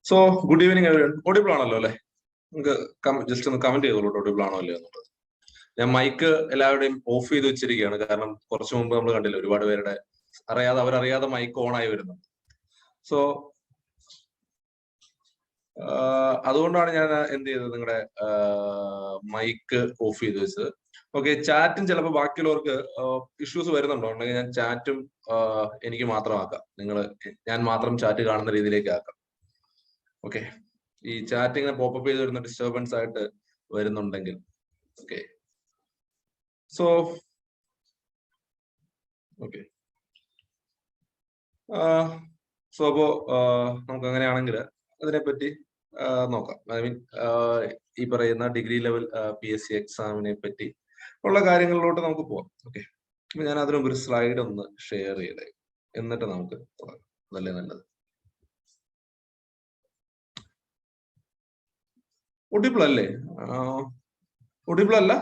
So good evening everyone. Audible ആണല്ലോ അല്ലെ? നമുക്ക് ജസ്റ്റ് ഒന്ന് കമന്റ് ചെയ്തോളൂ ഓഡിബിൾ ആണോ അല്ലയോ എന്നുള്ളത്. ഞാൻ മൈക്ക് എല്ലാവരുടെയും ഓഫ് ചെയ്ത് വെച്ചിരിക്കുകയാണ്. കാരണം കുറച്ചു മുമ്പ് നമ്മൾ കണ്ടില്ല, ഒരുപാട് പേരുടെ അവരറിയാതെ മൈക്ക് ഓൺ ആയി വരുന്നു. സോ അതുകൊണ്ടാണ് ഞാൻ എന്ത് ചെയ്തത്, നിങ്ങളുടെ മൈക്ക് ഓഫ് ചെയ്ത് വെച്ചത്. ഓക്കെ, ചാറ്റും ചിലപ്പോൾ ബാക്കിയുള്ളവർക്ക് ഇഷ്യൂസ് വരുന്നുണ്ടോ ഉണ്ടെങ്കിൽ ഞാൻ ചാറ്റും എനിക്ക് മാത്രമാക്കാം, ഞാൻ മാത്രം ചാറ്റ് കാണുന്ന രീതിയിലേക്ക് ആക്കാം. ഓക്കെ, ഈ ചാറ്റ് ഇങ്ങനെ പോപ്പപ്പ് ചെയ്ത് വരുന്ന ഡിസ്റ്റർബൻസ് ആയിട്ട് വരുന്നുണ്ടെങ്കിൽ. ഓക്കെ, സോ ഓക്കെ സോ അപ്പോ നമുക്ക് അങ്ങനെയാണെങ്കിൽ അതിനെപ്പറ്റി നോക്കാം. ഐ മീൻ ഈ പറയുന്ന ഡിഗ്രി ലെവൽ PSC എക്സാമിനെ പറ്റി ഉള്ള കാര്യങ്ങളിലോട്ട് നമുക്ക് പോവാം. ഓക്കെ, അപ്പൊ ഞാൻ അതിനുമ്പ് ഒരു സ്ലൈഡ് ഒന്ന് ഷെയർ ചെയ്തേ, എന്നിട്ട് നമുക്ക് തുടങ്ങാം. അതല്ലേ നല്ലത്. ഒഡിബിൾ അല്ലേ? ഒഡിബിൾ അല്ല?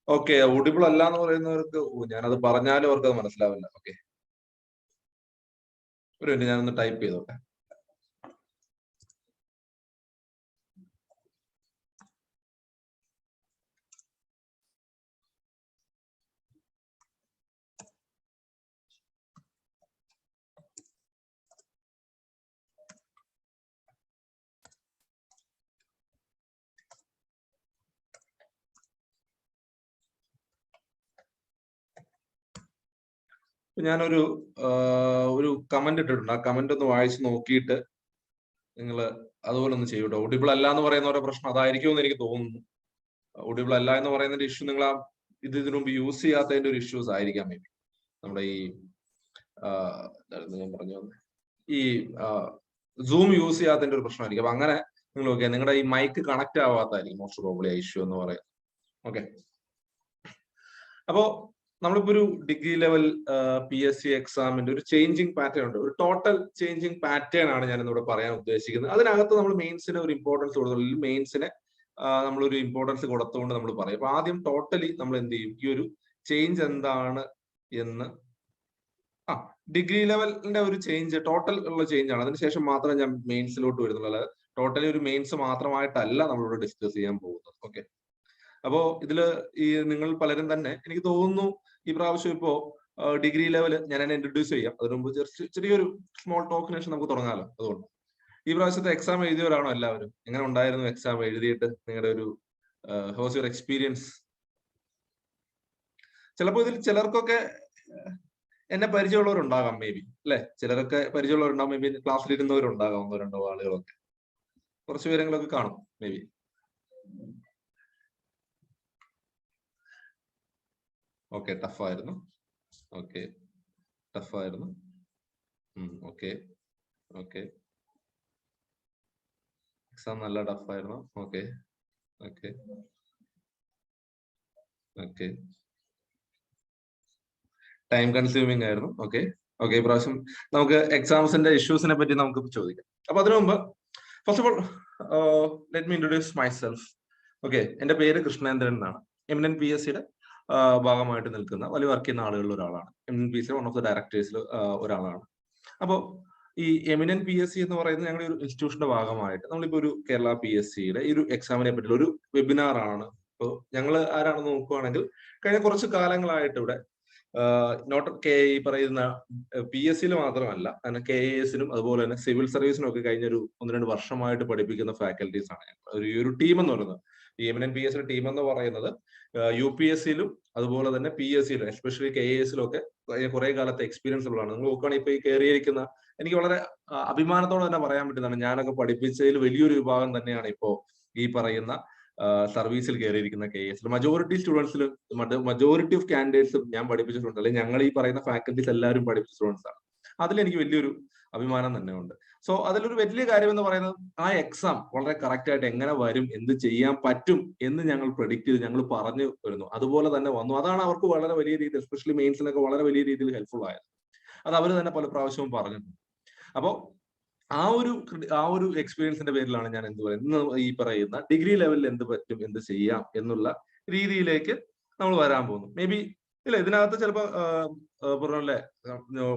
ഓക്കെ, ഒഡിബിൾ അല്ല എന്ന് പറയുന്നവർക്ക് ഞാനത് പറഞ്ഞാലും അവർക്ക് അത് മനസ്സിലാവില്ല. ഓക്കെ, ഒരു മിനിറ്റ് ഞാനൊന്ന് ടൈപ്പ് ചെയ്തോട്ടെ. ഞാനൊരു കമന്റ് ഇട്ടിട്ടുണ്ട്. ആ കമന്റ് ഒന്ന് വായിച്ച് നോക്കിയിട്ട് നിങ്ങൾ അതുപോലെ ഒന്ന് ചെയ്യൂട്ടോ. ഒഡിബിൾ അല്ല എന്ന് പറയുന്നവരുടെ പ്രശ്നം അതായിരിക്കുമെന്ന് എനിക്ക് തോന്നുന്നു. ഒഡിബിൾ അല്ല എന്ന് പറയുന്നതിന്റെ ഇഷ്യൂ നിങ്ങൾ ഇതിനു മുമ്പ് യൂസ് ചെയ്യാത്തതിന്റെ ഒരു ഇഷ്യൂസ് ആയിരിക്കാം. മേ ബി നമ്മുടെ ഈ ഞാൻ പറഞ്ഞു ഈ സൂം യൂസ് ചെയ്യാത്തതിന്റെ ഒരു പ്രശ്നമായിരിക്കും. അപ്പൊ അങ്ങനെ നിങ്ങൾ നോക്കിയാൽ നിങ്ങളുടെ ഈ മൈക്ക് കണക്ട് ആവാത്തായിരിക്കും മോസ്റ്റ് പ്രോബ്ലി ഇഷ്യൂ എന്ന് പറയാം. ഓക്കെ, അപ്പോ നമ്മളിപ്പോ ഒരു ഡിഗ്രി ലെവൽ PSC എക്സാമിന്റെ ഒരു ചേഞ്ചിങ് പാറ്റേൺ ഉണ്ട്. ഒരു ടോട്ടൽ ചേഞ്ചിങ് പാറ്റേൺ ആണ് ഞാൻ ഇന്നിവിടെ പറയാൻ ഉദ്ദേശിക്കുന്നത്. അതിനകത്ത് നമ്മൾ മെയിൻസിന് ഒരു ഇമ്പോർട്ടൻസ് കൊടുത്തുള്ളൂ. മെയിൻസിനെ നമ്മളൊരു ഇമ്പോർട്ടൻസ് കൊടുത്തുകൊണ്ട് നമ്മൾ പറയും. അപ്പൊ ആദ്യം ടോട്ടലി നമ്മൾ എന്ത് ചെയ്യും, ഈ ഒരു ചേഞ്ച് എന്താണ് എന്ന് ഡിഗ്രി ലെവലിന്റെ ഒരു ചേഞ്ച്, ടോട്ടൽ ഉള്ള ചേഞ്ച് ആണ്. അതിനുശേഷം മാത്രമേ ഞാൻ മെയിൻസിലോട്ട് വരുന്നുള്ളൂ. അല്ലാതെ ടോട്ടലി ഒരു മെയിൻസ് മാത്രമായിട്ടല്ല നമ്മളിവിടെ ഡിസ്കസ് ചെയ്യാൻ പോകുന്നത്. ഓക്കെ, അപ്പോ ഇതില് ഈ നിങ്ങൾ പലരും തന്നെ എനിക്ക് തോന്നുന്നു ഈ പ്രാവശ്യം ഇപ്പോ ഡിഗ്രി ലെവൽ ഞാൻ എന്നെ ഇൻട്രൊഡ്യൂസ് ചെയ്യാം. അതിനു മുമ്പ് ചെറിയൊരു സ്മോൾ ടോക്കിന് ശേഷം നമുക്ക് തുടങ്ങാമല്ലോ. അതുകൊണ്ട് ഈ പ്രാവശ്യത്തെ എക്സാം എഴുതിയവരാണോ എല്ലാവരും? എങ്ങനെ ഉണ്ടായിരുന്നു എക്സാം എഴുതിയിട്ട്? നിങ്ങളുടെ ഒരു ഹൗസ് യുവർ എക്സ്പീരിയൻസ്? ചിലപ്പോൾ ഇതിൽ ചിലർക്കൊക്കെ എന്നെ പരിചയമുള്ളവരുണ്ടാകാം, മേ ബി അല്ലെ? ചിലരൊക്കെ പരിചയമുള്ളവരുണ്ടാകും, മേ ബി ക്ലാസ്സിലിരുന്നവരുണ്ടാകാം, ഒന്നോ രണ്ടോ ആളുകളൊക്കെ, കുറച്ച് പേരെങ്കിലൊക്കെ കാണും മേ ബി. ഓക്കെ, ടഫായിരുന്നു. ഓക്കെ, ടഫായിരുന്നു. ഓക്കെ ഓക്കെ, എക്സാം നല്ല ടഫായിരുന്നു. Okay okay okay, time consuming ആയിരുന്നു. ഓക്കെ ഓക്കെ, ഇപ്രാവശ്യം നമുക്ക് എക്സാംസിന്റെ ഇഷ്യൂസിനെ പറ്റി നമുക്ക് ചോദിക്കാം. അപ്പൊ അതിനു മുമ്പ് first of all let me introduce myself. Okay, എന്റെ പേര് കൃഷ്ണേന്ദ്രൻ എന്നാണ്. എമിനന്റ് PSCയുടെ ഭാഗമായിട്ട് നിൽക്കുന്ന, വലിയ വർക്ക് ചെയ്യുന്ന ആളുകളിൽ ഒരാളാണ്. എമിനന്റ് PSCയുടെ വൺ ഓഫ് ദ ഡയറക്ടേഴ്സിൽ ഒരാളാണ്. അപ്പോൾ ഈ എമിനന്റ് PSC എന്ന് പറയുന്നത് ഞങ്ങളുടെ ഒരു ഇൻസ്റ്റിറ്റ്യൂഷന്റെ ഭാഗമായിട്ട് നമ്മളിപ്പോ ഒരു കേരള PSCയുടെ ഈ ഒരു എക്സാമിനെ പറ്റിയുള്ള ഒരു വെബിനാർ ആണ്. ഇപ്പോൾ ഞങ്ങൾ ആരാണെന്ന് നോക്കുകയാണെങ്കിൽ കഴിഞ്ഞ കുറച്ച് കാലങ്ങളായിട്ട് ഇവിടെ നോട്ട് ഈ പറയുന്ന PSCയിൽ മാത്രമല്ല, അങ്ങനെ KAS-നും അതുപോലെ തന്നെ സിവിൽ സർവീസിനും ഒക്കെ കഴിഞ്ഞ ഒരു 1-2 വർഷമായിട്ട് പഠിപ്പിക്കുന്ന ഫാക്കൽറ്റീസ് ആണ്. ഒരു ടീം എന്ന് പറയുന്നത്, ഈ എമിനന്റ് PSCയുടെ ടീം എന്ന് പറയുന്നത് UPSCയിലും അതുപോലെ തന്നെ PSCയിലും എസ്പെഷ്യലി KAS-ലും ഒക്കെ കുറെ കാലത്തെ എക്സ്പീരിയൻസ് ഉള്ളതാണ്. നിങ്ങൾ നോക്കുകയാണെങ്കിൽ ഇപ്പൊ ഈ കയറിയിരിക്കുന്ന, എനിക്ക് വളരെ അഭിമാനത്തോടെ തന്നെ പറയാൻ പറ്റുന്നതാണ്, ഞാനൊക്കെ പഠിപ്പിച്ചതിൽ വലിയൊരു വിഭാഗം തന്നെയാണ് ഇപ്പോ ഈ പറയുന്ന സർവീസിൽ കയറിയിരിക്കുന്ന KAS. മജോറിറ്റി സ്റ്റുഡൻസിലും മജോറിറ്റി ഓഫ് കാൻഡിഡേറ്റ്സും ഞാൻ പഠിപ്പിച്ചിട്ടുണ്ട്, അല്ലെങ്കിൽ ഞങ്ങൾ ഈ പറയുന്ന ഫാക്കൽറ്റീസ് എല്ലാവരും പഠിപ്പിച്ച സ്റ്റുഡൻസ് ആണ്. അതിലെനിക്ക് വലിയൊരു അഭിമാനം തന്നെ ഉണ്ട്. സോ അതിലൊരു വലിയ കാര്യം എന്ന് പറയുന്നത് ആ എക്സാം വളരെ കറക്റ്റ് ആയിട്ട് എങ്ങനെ വരും, എന്ത് ചെയ്യാൻ പറ്റും എന്ന് ഞങ്ങൾ പ്രെഡിക്റ്റ് ചെയ്ത് ഞങ്ങൾ പറഞ്ഞു വരുന്നു. അതുപോലെ തന്നെ വന്നു. അതാണ് അവർക്ക് വളരെ വലിയ രീതിയിൽ, എസ്പെഷ്യലി മെയിൻസിനൊക്കെ വളരെ വലിയ രീതിയിൽ ഹെൽപ്ഫുൾ ആയത്. അത് അവർ തന്നെ പല പ്രാവശ്യവും പറഞ്ഞിട്ടുണ്ട്. അപ്പോ ആ ഒരു എക്സ്പീരിയൻസിന്റെ പേരിലാണ് ഞാൻ എന്ത് പറയുന്നത്, ഈ പറയുന്ന ഡിഗ്രി ലെവലിൽ എന്ത് പറ്റും, എന്ത് ചെയ്യാം എന്നുള്ള രീതിയിലേക്ക് നമ്മൾ വരാൻ പോകുന്നു. മേ ബി ഇല്ല, ഇതിനകത്ത് ചിലപ്പോൾ പറഞ്ഞല്ലേ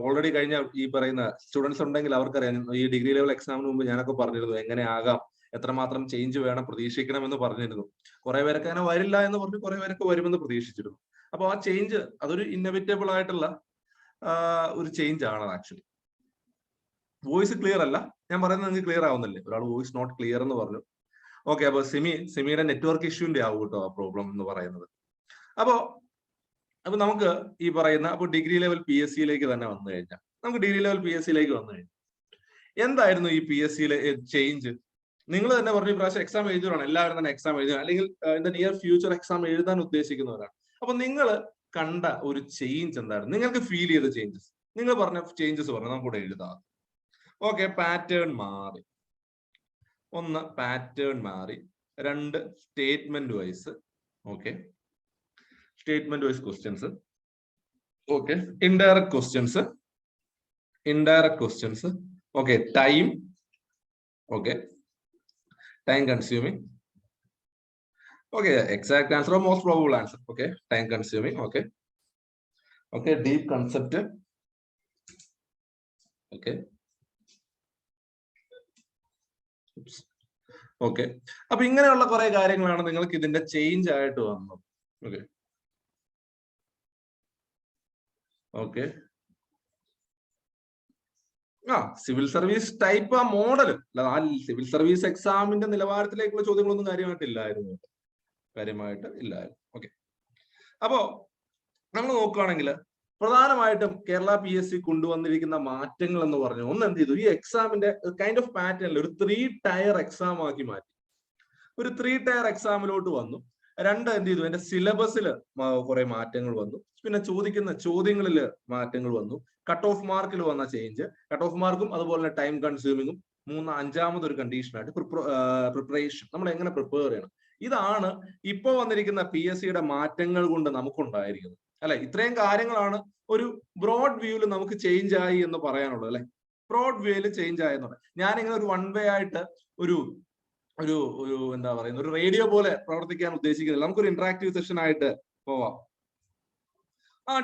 ഓൾറെഡി കഴിഞ്ഞ ഈ പറയുന്ന സ്റ്റുഡൻസ് ഉണ്ടെങ്കിൽ അവർക്കറിയാം. ഈ ഡിഗ്രി ലെവൽ എക്സാമിന് മുമ്പ് ഞാനൊക്കെ പറഞ്ഞിരുന്നു എങ്ങനെ ആകാം, എത്രമാത്രം ചേഞ്ച് വേണം പ്രതീക്ഷിക്കണം എന്ന് പറഞ്ഞിരുന്നു. കുറെ പേരൊക്കെ അങ്ങനെ വരില്ല എന്ന് പറഞ്ഞു, കുറെ പേരൊക്കെ വരുമെന്ന് പ്രതീക്ഷിച്ചിരുന്നു. അപ്പൊ ആ ചേഞ്ച് അതൊരു ഇന്നവിറ്റബിൾ ആയിട്ടുള്ള ഒരു ചേഞ്ച് ആണ് ആക്ച്വലി. വോയിസ് ക്ലിയർ അല്ല, ഞാൻ പറയുന്നത് നിങ്ങൾക്ക് ക്ലിയർ ആവുന്നില്ലേ? ഒരാൾ വോയിസ് നോട്ട് ക്ലിയർ എന്ന് പറഞ്ഞു. ഓക്കെ, അപ്പൊ സിമിയുടെ നെറ്റ്വർക്ക് ഇഷ്യൂന്റെ ആവും കേട്ടോ ആ പ്രോബ്ലം എന്ന് പറയുന്നത്. അപ്പൊ നമുക്ക് ഈ പറയുന്ന അപ്പൊ ഡിഗ്രി ലെവൽ പി എസ് സിയിലേക്ക് തന്നെ വന്നു കഴിഞ്ഞാൽ, നമുക്ക് ഡിഗ്രി ലെവൽ പി എസ് സിയിലേക്ക് വന്നു കഴിഞ്ഞാൽ എന്തായിരുന്നു ഈ പി എസ് സിയിലെ ചേഞ്ച്? നിങ്ങൾ തന്നെ പറഞ്ഞു പ്രാവശ്യം എക്സാം എഴുതുകയാണ്, എല്ലാവരും തന്നെ എക്സാം എഴുതുക, അല്ലെങ്കിൽ in the near future exam എഴുതാൻ ഉദ്ദേശിക്കുന്നവരാണ്. അപ്പൊ നിങ്ങൾ കണ്ട ഒരു ചേഞ്ച് എന്തായിരുന്നു? നിങ്ങൾക്ക് ഫീൽ ചെയ്ത ചേഞ്ചസ്, നിങ്ങൾ പറഞ്ഞ ചേഞ്ചസ് പറഞ്ഞു നമുക്കിവിടെ എഴുതാം. ഓക്കെ, പാറ്റേൺ മാറി. ഒന്ന്, പാറ്റേൺ മാറി. രണ്ട്, statement wise. Okay, statement wise questions. Okay, indirect questions. Okay, time. Okay, time consuming. Okay, exact answer or most probable answer. Okay, time consuming. Okay, okay, deep concept. Okay, okay. അപ്പൊ ഇങ്ങനെയുള്ള കുറെ കാര്യങ്ങളാണ് നിങ്ങൾക്ക് ഇതിന്റെ change ആയിട്ട് വന്നത്. Okay, okay. Civil service type ആ model, ആ സിവിൽ സർവീസ് എക്സാമിന്റെ നിലവാരത്തിലേക്കുള്ള ചോദ്യങ്ങളൊന്നും കാര്യമായിട്ട് ഇല്ലായിരുന്നു. ഓക്കെ, അപ്പോ നമ്മൾ നോക്കുകയാണെങ്കിൽ പ്രധാനമായിട്ടും കേരള പി എസ് സി കൊണ്ടുവന്നിരിക്കുന്ന മാറ്റങ്ങൾ എന്ന് പറഞ്ഞു, ഒന്ന് എന്ത് ചെയ്തു, ഈ എക്സാമിന്റെ കൈൻഡ് ഓഫ് പാറ്റേണിൽ ഒരു 3 ടയർ എക്സാം ആക്കി മാറ്റി. ഒരു 3 ടയർ എക്സാമിലോട്ട് വന്നു. രണ്ട്, എന്ത് ചെയ്തു, എന്റെ സിലബസിൽ കുറെ മാറ്റങ്ങൾ വന്നു. പിന്നെ ചോദിക്കുന്ന ചോദ്യങ്ങളിൽ മാറ്റങ്ങൾ വന്നു. കട്ട് ഓഫ് മാർക്കിൽ വന്ന ചേഞ്ച്, കട്ട് ഓഫ് മാർക്കും അതുപോലെ തന്നെ ടൈം കൺസ്യൂമിങ്ങും. അഞ്ചാമതൊരു കണ്ടീഷനായിട്ട് പ്രിപ്പറേഷൻ, നമ്മൾ എങ്ങനെ പ്രിപ്പയർ ചെയ്യണം. ഇതാണ് ഇപ്പൊ വന്നിരിക്കുന്ന പി എസ് സിയുടെ മാറ്റങ്ങൾ കൊണ്ട് നമുക്കുണ്ടായിരിക്കുന്നത്, അല്ലെ? ഇത്രയും കാര്യങ്ങളാണ് ഒരു ബ്രോഡ് വ്യൂവിൽ നമുക്ക് ചേഞ്ച് ആയി എന്ന് പറയാനുള്ളത്, അല്ലെ? ബ്രോഡ് വ്യൂവിൽ ചേഞ്ച് ആയെന്നുള്ളത്. ഞാനിങ്ങനെ ഒരു വൺ വേ ആയിട്ട് ഒരു എന്താ പറയുന്നത്, ഒരു റേഡിയോ പോലെ പ്രവർത്തിക്കാൻ ഉദ്ദേശിക്കുന്നില്ല. നമുക്കൊരു ഇന്ററാക്റ്റീവ് സെഷൻ ആയിട്ട് പോവാം.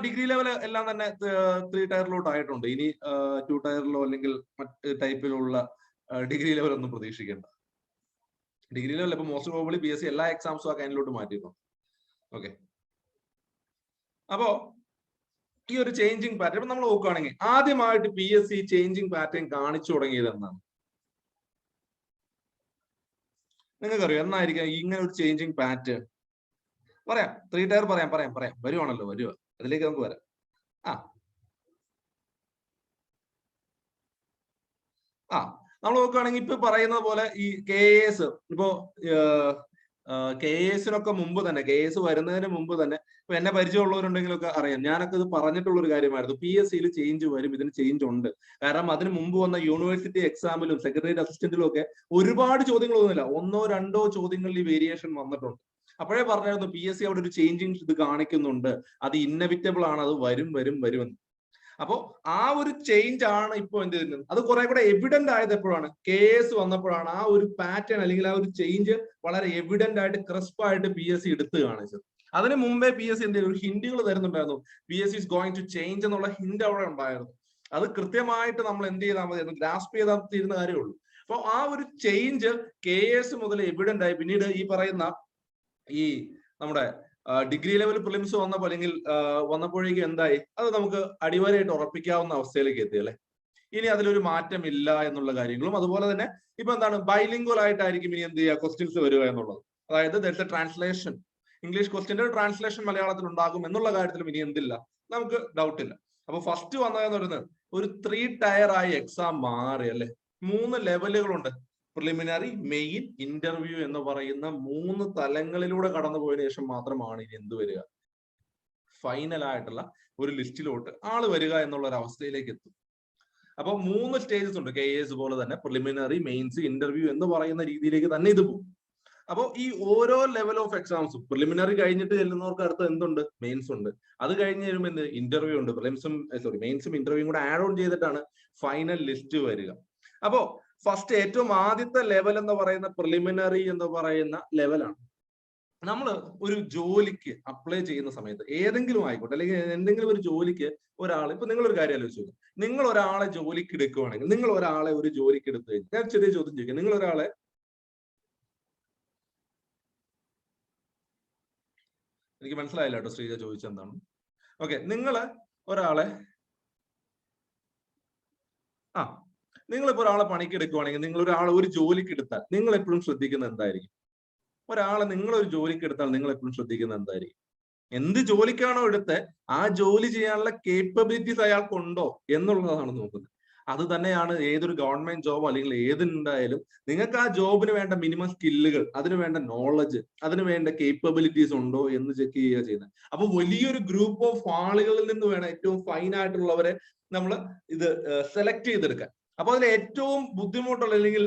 ഡിഗ്രി ലെവൽ എല്ലാം തന്നെ 3 ടയറിലോട്ട് ആയിട്ടുണ്ട്. ഇനി 2 ടയറിലോ അല്ലെങ്കിൽ മറ്റ് ടൈപ്പിലുള്ള ഡിഗ്രി ലെവൽ ഒന്നും പ്രതീക്ഷിക്കേണ്ട. ഡിഗ്രി ലെവൽ ഇപ്പൊ most probably P S C എല്ലാ എക്സാംസും ആ കൈൻഡിലോട്ട് മാറ്റിയിരുന്നു. ഓക്കെ, അപ്പോ ഈ ഒരു ചേഞ്ചിങ് പാറ്റേൺ ഇപ്പൊ നമ്മൾ നോക്കുകയാണെങ്കിൽ ആദ്യമായിട്ട് P S C changing pattern കാണിച്ചു തുടങ്ങിയത് എന്നാണ്? നിങ്ങൾക്കറിയാം എന്നായിരിക്കും ഇങ്ങനെ ഒരു ചേഞ്ചിങ് പാറ്റേൺ? പറയാം, 3 ടയർ പറയാം. വരുവാണല്ലോ, അതിലേക്ക് നമുക്ക് വരാം. നമ്മൾ നോക്കുകയാണെങ്കിൽ ഇപ്പൊ പറയുന്നത് പോലെ ഈ കെ എസ്, ഇപ്പോ കെ എസിനൊക്കെ മുമ്പ് തന്നെ, കെ എസ് വരുന്നതിന് മുമ്പ് തന്നെ ഇപ്പൊ എന്നെ പരിചയമുള്ളവരുണ്ടെങ്കിലൊക്കെ അറിയാം, ഞാനൊക്കെ ഇത് പറഞ്ഞിട്ടുള്ള ഒരു കാര്യമായിരുന്നു. പി എസ് സിയിൽ ചേഞ്ച് വരും, ഇതിന് ചേഞ്ച് ഉണ്ട്. കാരണം അതിന് മുമ്പ് വന്ന യൂണിവേഴ്സിറ്റി എക്സാമിലും സെക്രട്ടേറിയറ്റ് അസിസ്റ്റന്റിലും ഒക്കെ ഒരുപാട് ചോദ്യങ്ങളൊന്നുമില്ല, 1 or 2 ചോദ്യങ്ങളിൽ ഈ വേരിയേഷൻ വന്നിട്ടുണ്ട്. അപ്പോഴേ പറഞ്ഞായിരുന്നു പി എസ് സി അവിടെ ഒരു ചേഞ്ചിങ് ഇത് കാണിക്കുന്നുണ്ട്, അത് ഇന്നവിറ്റബിൾ ആണ്, അത് വരുമെന്ന്. അപ്പോ ആ ഒരു ചേഞ്ച് ആണ് ഇപ്പൊ എന്ത് ചെയ്യുന്നത്, അത് കുറെ കൂടെ എവിഡന്റ് ആയത് എപ്പോഴാണ്? കെ എസ് വന്നപ്പോഴാണ് ആ ഒരു പാറ്റേൺ അല്ലെങ്കിൽ ആ ഒരു ചേഞ്ച് വളരെ എവിഡന്റ് ആയിട്ട് ക്രിസ്പായിട്ട് പി എസ് സി എടുത്ത് കാണിച്ചത്. അതിന് മുമ്പേ പി എസ് സി എന്തെങ്കിലും ഒരു ഹിന്റുകൾ തരുന്നുണ്ടായിരുന്നു, P S C is going to change എന്നുള്ള ഹിന്റ് അവിടെ ഉണ്ടായിരുന്നു. അത് കൃത്യമായിട്ട് നമ്മൾ എന്ത് ചെയ്താൽ മതി, ഗ്രാസ്പ് ചെയ്താൽ തീരുന്ന കാര്യമുള്ളൂ. അപ്പൊ ആ ഒരു ചേഞ്ച് കെ എസ് മുതൽ എവിഡന്റ് ആയി. പിന്നീട് ഈ പറയുന്ന ഈ നമ്മുടെ ഡിഗ്രി ലെവൽ പ്രിലിംസ് വന്നപ്പോൾ അല്ലെങ്കിൽ വന്നപ്പോഴേക്കും എന്തായി, അത് നമുക്ക് അടിവരയിട്ട് ഉറപ്പിക്കാവുന്ന അവസ്ഥയിലേക്ക് എത്തി, അല്ലെ? ഇനി അതിലൊരു മാറ്റമില്ല എന്നുള്ള കാര്യങ്ങളും, അതുപോലെ തന്നെ ഇപ്പൊ എന്താണ്, ബൈലിംഗ്വൽ ആയിട്ടായിരിക്കും ഇനി എന്ത് ചെയ്യുക, ക്വസ്റ്റ്യൻസ് വരിക എന്നുള്ളത്. അതായത് ദാറ്റ്സ് എ ട്രാൻസ്ലേഷൻ, ഇംഗ്ലീഷ് ക്വസ്റ്റ്യന്റെ ട്രാൻസ്ലേഷൻ മലയാളത്തിൽ ഉണ്ടാകും എന്നുള്ള കാര്യത്തിലും ഇനി എന്തില്ല, നമുക്ക് ഡൗട്ടില്ല. അപ്പൊ ഫസ്റ്റ് വന്നതെന്ന് പറയുന്നത് ഒരു 3 ടയർ ആയി എക്സാം മാറി, അല്ലെ? 3 ലെവലുകളുണ്ട്, പ്രിലിമിനറി, മെയിൻ, ഇന്റർവ്യൂ എന്ന് പറയുന്ന 3 തലങ്ങളിലൂടെ കടന്നു പോയതിനു ശേഷം മാത്രമാണ് ഇനി എന്ത് വരിക, ഫൈനൽ ആയിട്ടുള്ള ഒരു ലിസ്റ്റിലോട്ട് ആള് വരിക എന്നുള്ള ഒരു അവസ്ഥയിലേക്ക് എത്തും. അപ്പൊ 3 സ്റ്റേജസ് ഉണ്ട്, കെ എസ് പോലെ തന്നെ പ്രിലിമിനറി, മെയിൻസ്, ഇന്റർവ്യൂ എന്ന് പറയുന്ന രീതിയിലേക്ക് തന്നെ ഇത് പോകും. അപ്പോൾ ഈ ഓരോ ലെവൽ ഓഫ് എക്സാംസും, പ്രിലിമിനറി കഴിഞ്ഞിട്ട് ചെല്ലുന്നവർക്ക് അടുത്ത് എന്തുണ്ട്, മെയിൻസ് ഉണ്ട്. അത് കഴിഞ്ഞ് വരുമ്പോൾ എന്ത്, ഇന്റർവ്യൂ ഉണ്ട്. മെയിൻസും ഇന്റർവ്യൂവും കൂടെ ആഡ് ഓൺ ചെയ്തിട്ടാണ് ഫൈനൽ ലിസ്റ്റ് വരിക. അപ്പോ ഫസ്റ്റ് ഏറ്റവും ആദ്യത്തെ ലെവൽ എന്ന് പറയുന്ന പ്രിലിമിനറി എന്ന് പറയുന്ന ലെവലാണ്. നമ്മൾ ഒരു ജോലിക്ക് അപ്ലൈ ചെയ്യുന്ന സമയത്ത് ഏതെങ്കിലും ആയിക്കോട്ടെ, അല്ലെങ്കിൽ എന്തെങ്കിലും ഒരു ജോലിക്ക് ഒരാൾ, ഇപ്പൊ നിങ്ങളൊരു കാര്യം ആലോചിച്ചു, നിങ്ങൾ ഒരാളെ ജോലിക്ക് എടുക്കുകയാണെങ്കിൽ, നിങ്ങൾ ഒരാളെ ഒരു ജോലിക്ക് എടുത്തു കഴിഞ്ഞാൽ, ഞാൻ ചെറിയ ചോദ്യം ചോദിക്കാം, നിങ്ങൾ ഒരാളെ, എനിക്ക് മനസ്സിലായില്ല കേട്ടോ ശ്രീജ ചോദിച്ചെന്താണ്. ഓക്കെ, നിങ്ങള് ഒരാളെ നിങ്ങളിപ്പോ ഒരാളെ പണിക്ക് എടുക്കുവാണെങ്കിൽ, നിങ്ങൾ ഒരാളെ ഒരു ജോലിക്ക് എടുത്താൽ നിങ്ങൾ എപ്പോഴും ശ്രദ്ധിക്കുന്നത് എന്തായിരിക്കും? ഒരാളെ നിങ്ങളൊരു ജോലിക്ക് എടുത്താൽ നിങ്ങൾ എപ്പോഴും ശ്രദ്ധിക്കുന്നത് എന്തായിരിക്കും? എന്ത് ജോലിക്കാണോ എടുത്ത് ആ ജോലി ചെയ്യാനുള്ള കേപ്പബിലിറ്റീസ് അയാൾക്കുണ്ടോ എന്നുള്ളതാണ് നോക്കുന്നത്. അത് തന്നെയാണ് ഏതൊരു ഗവൺമെന്റ് ജോബോ അല്ലെങ്കിൽ ഏതുണ്ടായാലും, നിങ്ങൾക്ക് ആ ജോബിന് വേണ്ട മിനിമം സ്കില്ലുകൾ, അതിന് വേണ്ട നോളജ്, അതിന് വേണ്ട കേപ്പബിലിറ്റീസ് ഉണ്ടോ എന്ന് ചെക്ക് ചെയ്യുക ചെയ്യുന്നത്. അപ്പൊ വലിയൊരു ഗ്രൂപ്പ് ഓഫ് ആളുകളിൽ നിന്ന് വേണം ഏറ്റവും ഫൈൻ ആയിട്ടുള്ളവരെ നമ്മൾ ഇത് സെലക്ട് ചെയ്തെടുക്കാൻ. അപ്പൊ അതിൽ ഏറ്റവും ബുദ്ധിമുട്ടുള്ള, അല്ലെങ്കിൽ